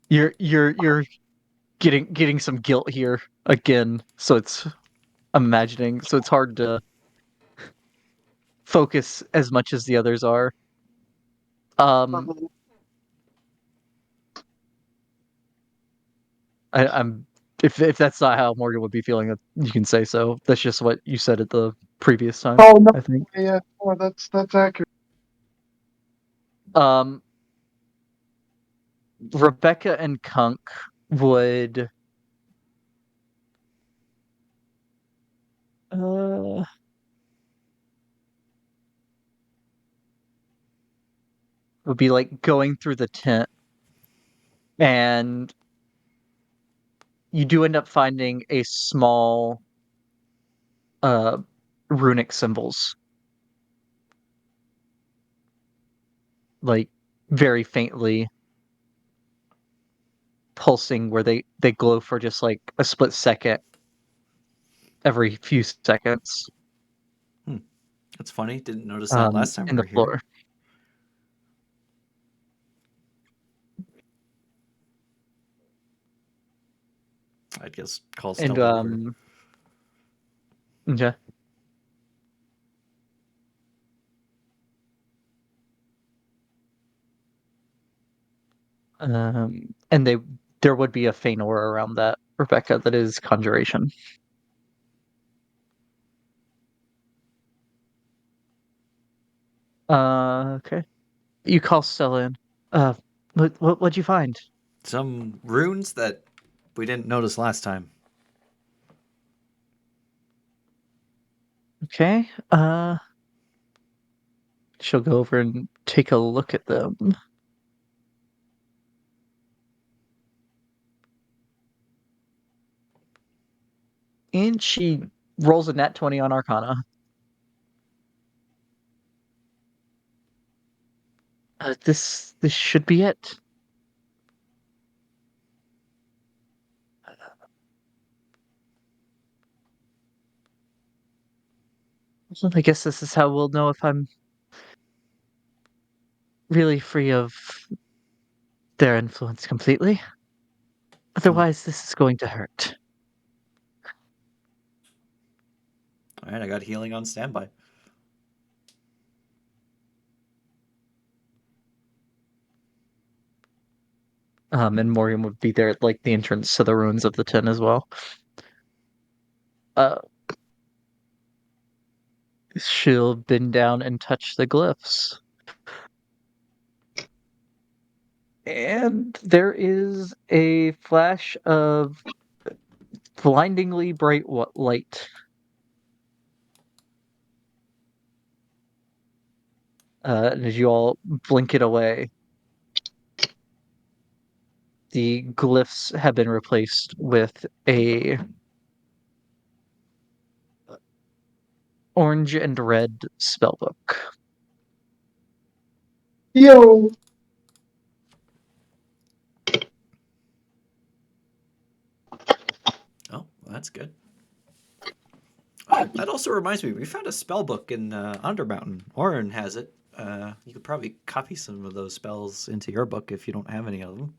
you're getting some guilt here again. So I'm imagining, so it's hard to focus as much as the others are. I'm if that's not how Morgan would be feeling, you can say so. That's just what you said at the previous time. Oh no, I think. yeah, oh, that's accurate. Um, Rebecca and Kunk would. Uh, would be like going through the tent, and you do end up finding a small uh runic symbols, like very faintly pulsing, where they glow for just like a split second every few seconds. That's funny. Didn't notice that last time In we the were here. floor. I guess call And Stella over. yeah. And there would be a faint aura around that, Rebecca, that is conjuration. Okay. You call Stella in. What'd you find? Some runes that we didn't notice last time. Okay. She'll go over and take a look at them. And she rolls a nat 20 on Arcana. This should be it. So I guess this is how we'll know if I'm really free of their influence completely. Otherwise, this is going to hurt. All right, I got healing on standby. And Morium would be there at like the entrance to the ruins of the tin as well. She'll bend down and touch the glyphs. And there is a flash of blindingly bright light. And as you all blink it away, the glyphs have been replaced with a orange and red spellbook. Yo, Oh, well, that's good. Oh, that also reminds me, we found a spell book in Undermountain. Oren has it. You could probably copy some of those spells into your book if you don't have any of them.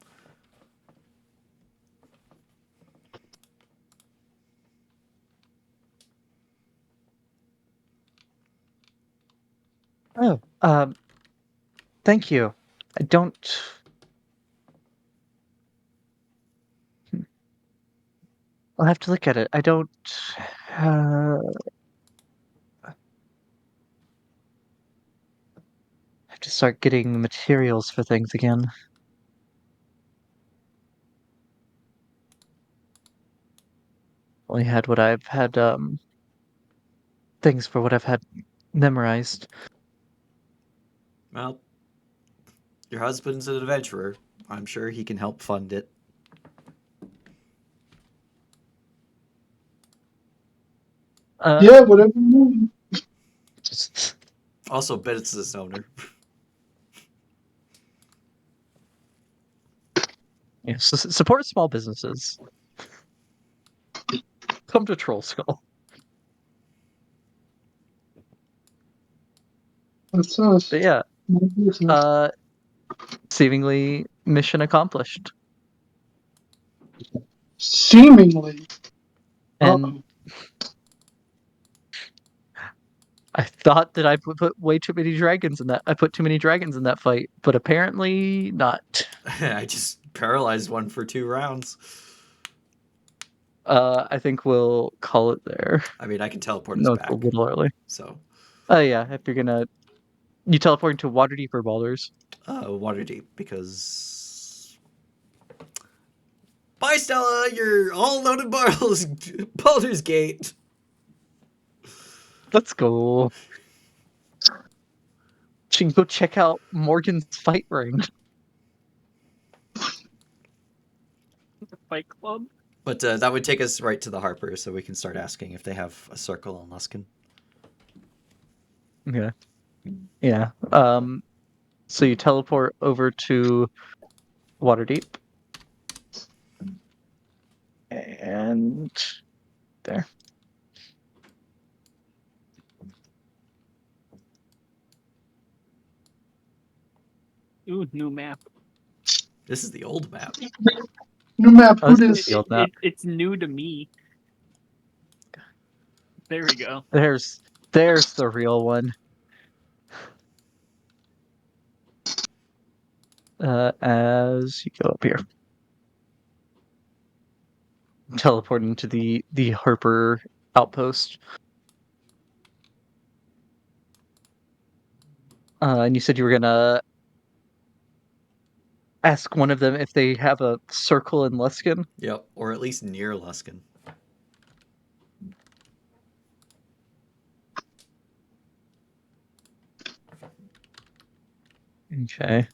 Oh, thank you. I don't. I'll have to look at it. I don't. Uh, have to start getting materials for things again. Only had what I've had. Things for what I've had memorized. Well, your husband's an adventurer. I'm sure he can help fund it. yeah, whatever you need. Also, business owner. Yes, support small businesses. Come to Troll Skull. That's us. But yeah, My business. seemingly mission accomplished. Seemingly. And I thought that I put way too many dragons in that. I put too many dragons in that fight, but apparently not. I just paralyzed one for 2 rounds. I think we'll call it there. I mean, I can teleport us No, it's a back. little early. So, Oh yeah, if you're gonna, you teleporting to Waterdeep or Baldur's? Waterdeep, because... Bye, Stella! You're all loaded barrels! Baldur's Gate! Let's go. She can go check out Morgan's fight ring. Fight Club. But that would take us right to the Harper, so we can start asking if they have a circle in Luskin. Yeah. Yeah. So you teleport over to Waterdeep. And there. Ooh, new map. This is the old map. New map. Oh, Who this is dis? the old map. It's new to me. There we go. There's the real one. As you go up here. Teleport into the Harper outpost. And you said you were gonna ask one of them if they have a circle in Luskin. Yep, or at least near Luskin. Okay.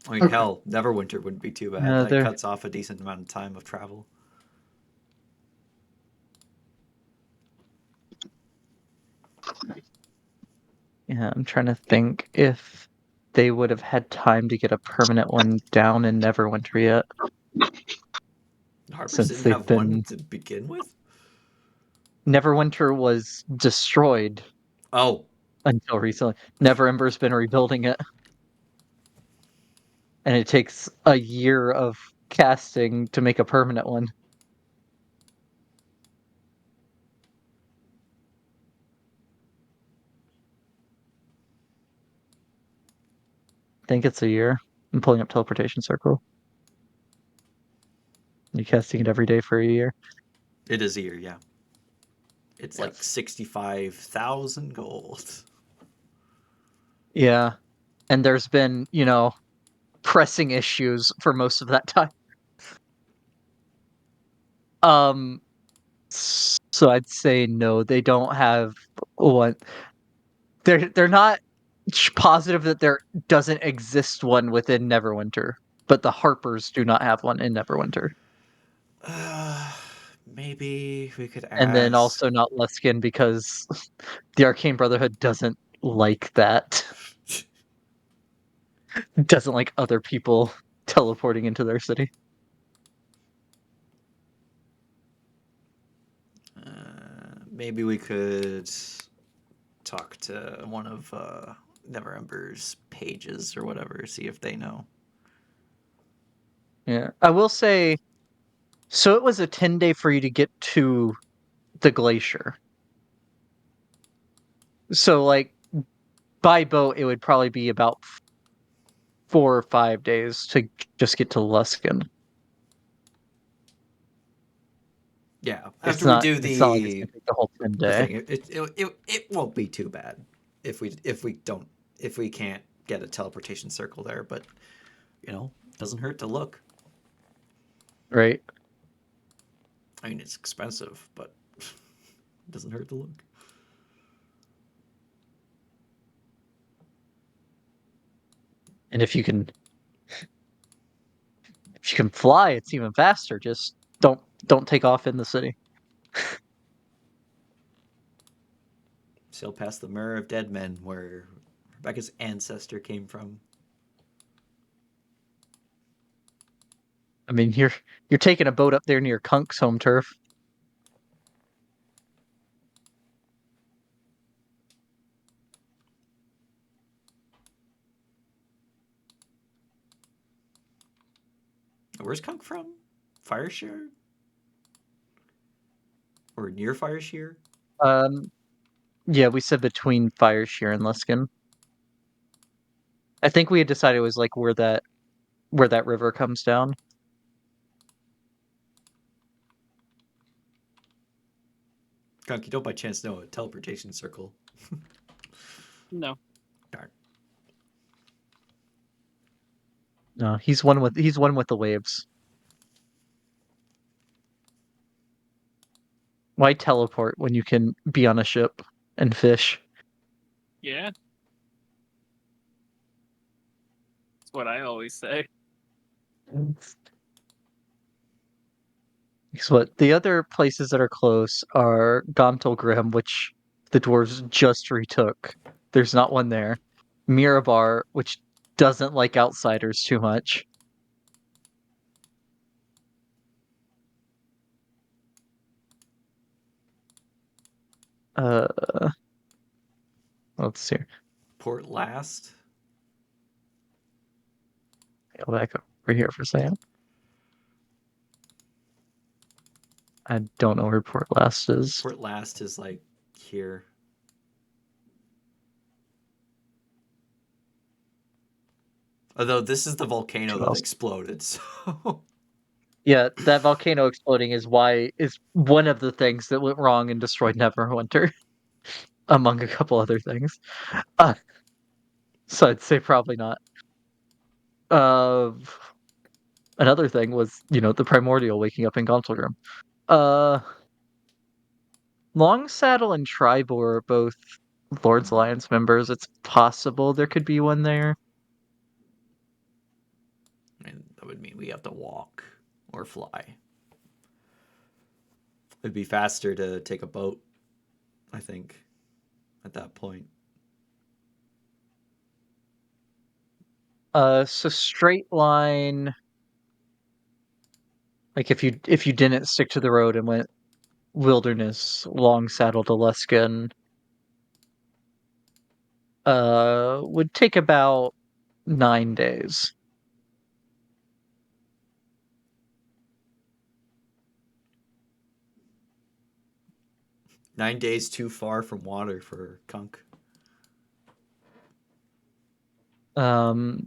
I mean, Okay. hell, Neverwinter wouldn't be too bad. Yeah, That they're- cuts off a decent amount of time of travel. Yeah, I'm trying to think if they would have had time to get a permanent one down in Neverwinter yet. Harpers Since didn't they've have one been- to begin with? Neverwinter was destroyed Oh, until recently. Neverember's been rebuilding it. And it takes a year of casting to make a permanent one. I think it's a year. I'm pulling up Teleportation Circle. You're casting it every day for a year. it is a year, yeah. It's like Yes. 65,000 gold. Yeah. And there's been, pressing issues for most of that time. So I'd say no, they don't have one. They're not positive that there doesn't exist one within Neverwinter, but the Harpers do not have one in Neverwinter. Maybe we could ask. And then also not Luskin because the Arcane Brotherhood doesn't like that. Doesn't like other people teleporting into their city. Maybe we could talk to one of Neverember's pages or whatever, see if they know. Yeah. I will say, so it was a 10-day for you to get to the glacier. So, like, by boat, it would probably be about 4 or 5 days to just get to Luskin. Yeah, It's after we not. do It's not like it's the gonna take the whole 10 the day. thing, it won't be too bad if we can't get a teleportation circle there, but doesn't hurt to look. Right. I mean, it's expensive, but it doesn't hurt to look. And if you can fly, it's even faster. Just don't take off in the city. Sail past the Mirror of Dead Men, where Rebecca's ancestor came from. I mean, you're taking a boat up there near Kunk's home turf. Where's Kunk from? Fireshare? Or near Fireshare? Yeah, we said between Fireshear and Luskin. I think we had decided it was like where that river comes down. Kunk, you don't by chance know a teleportation circle? No. Darn. No, he's one with the waves. Why teleport when you can be on a ship and fish? Yeah. That's what I always say. Because what the other places that are close are Gontalgrim, which the dwarves just retook. There's not one there. Mirabar, which doesn't like outsiders too much. Uh, let's see. Port Last? Go back over here for a second. I don't know where Port Last is. Port Last is like here. Although this is the volcano that exploded, so Yeah, that volcano exploding is one of the things that went wrong and destroyed Neverwinter, among a couple other things. So I'd say probably not. Another thing was, the primordial waking up in Gontalgrim. Longsaddle and Tribor are both Lord's Alliance members. It's possible there could be one there. and that would mean we have to walk or fly. It'd be faster to take a boat, I think, at that point. So straight line, like if you didn't stick to the road and went wilderness, long saddle to Luskin, would take about 9 days. Nine days too far from water for Kunk. Neverwinter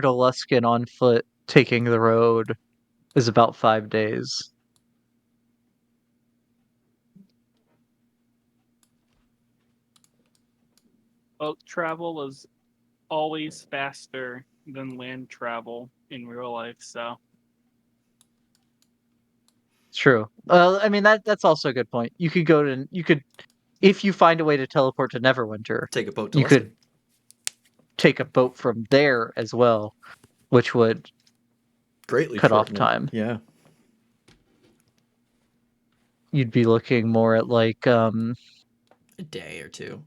to Luskin on foot, taking the road, is about 5 days. Boat travel is always faster than land travel in real life, so True. I mean that's also a good point. You could, if you find a way to teleport to Neverwinter, Take a boat to you Luskin. could take a boat from there as well, which would Greatly cut off shorten it. time. Yeah. You'd be looking more at like A day or two.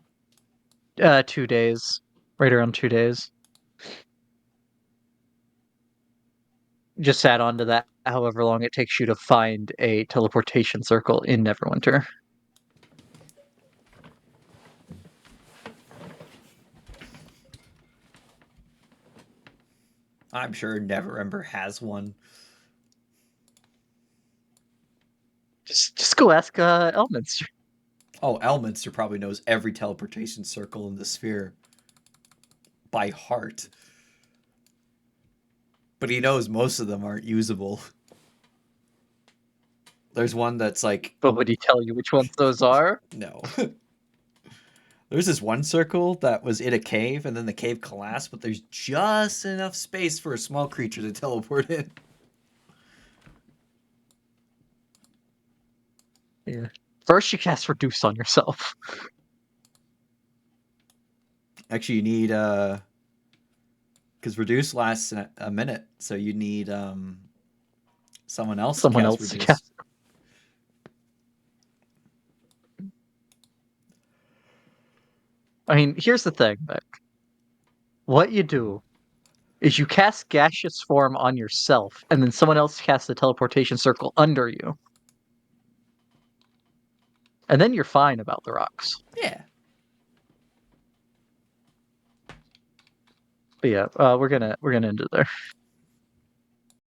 2 days, right around 2 days. Just add on to that however long it takes you to find a teleportation circle in Neverwinter. I'm sure Neverember has one. Just go ask Elminster. Oh, Elminster probably knows every teleportation circle in the sphere by heart. But he knows most of them aren't usable. There's one that's like... But would he tell you which ones those are? No. There's this one circle that was in a cave, and then the cave collapsed, but there's just enough space for a small creature to teleport in. Yeah. First, you cast Reduce on yourself. Actually, you need... Because Reduce lasts a minute, so you need someone else Someone to cast else to Reduce. cast. I mean, here's the thing, Vic. What you do is you cast Gaseous Form on yourself, and then someone else casts the teleportation circle under you. And then you're fine about the rocks. Yeah. But yeah, we're gonna end it there.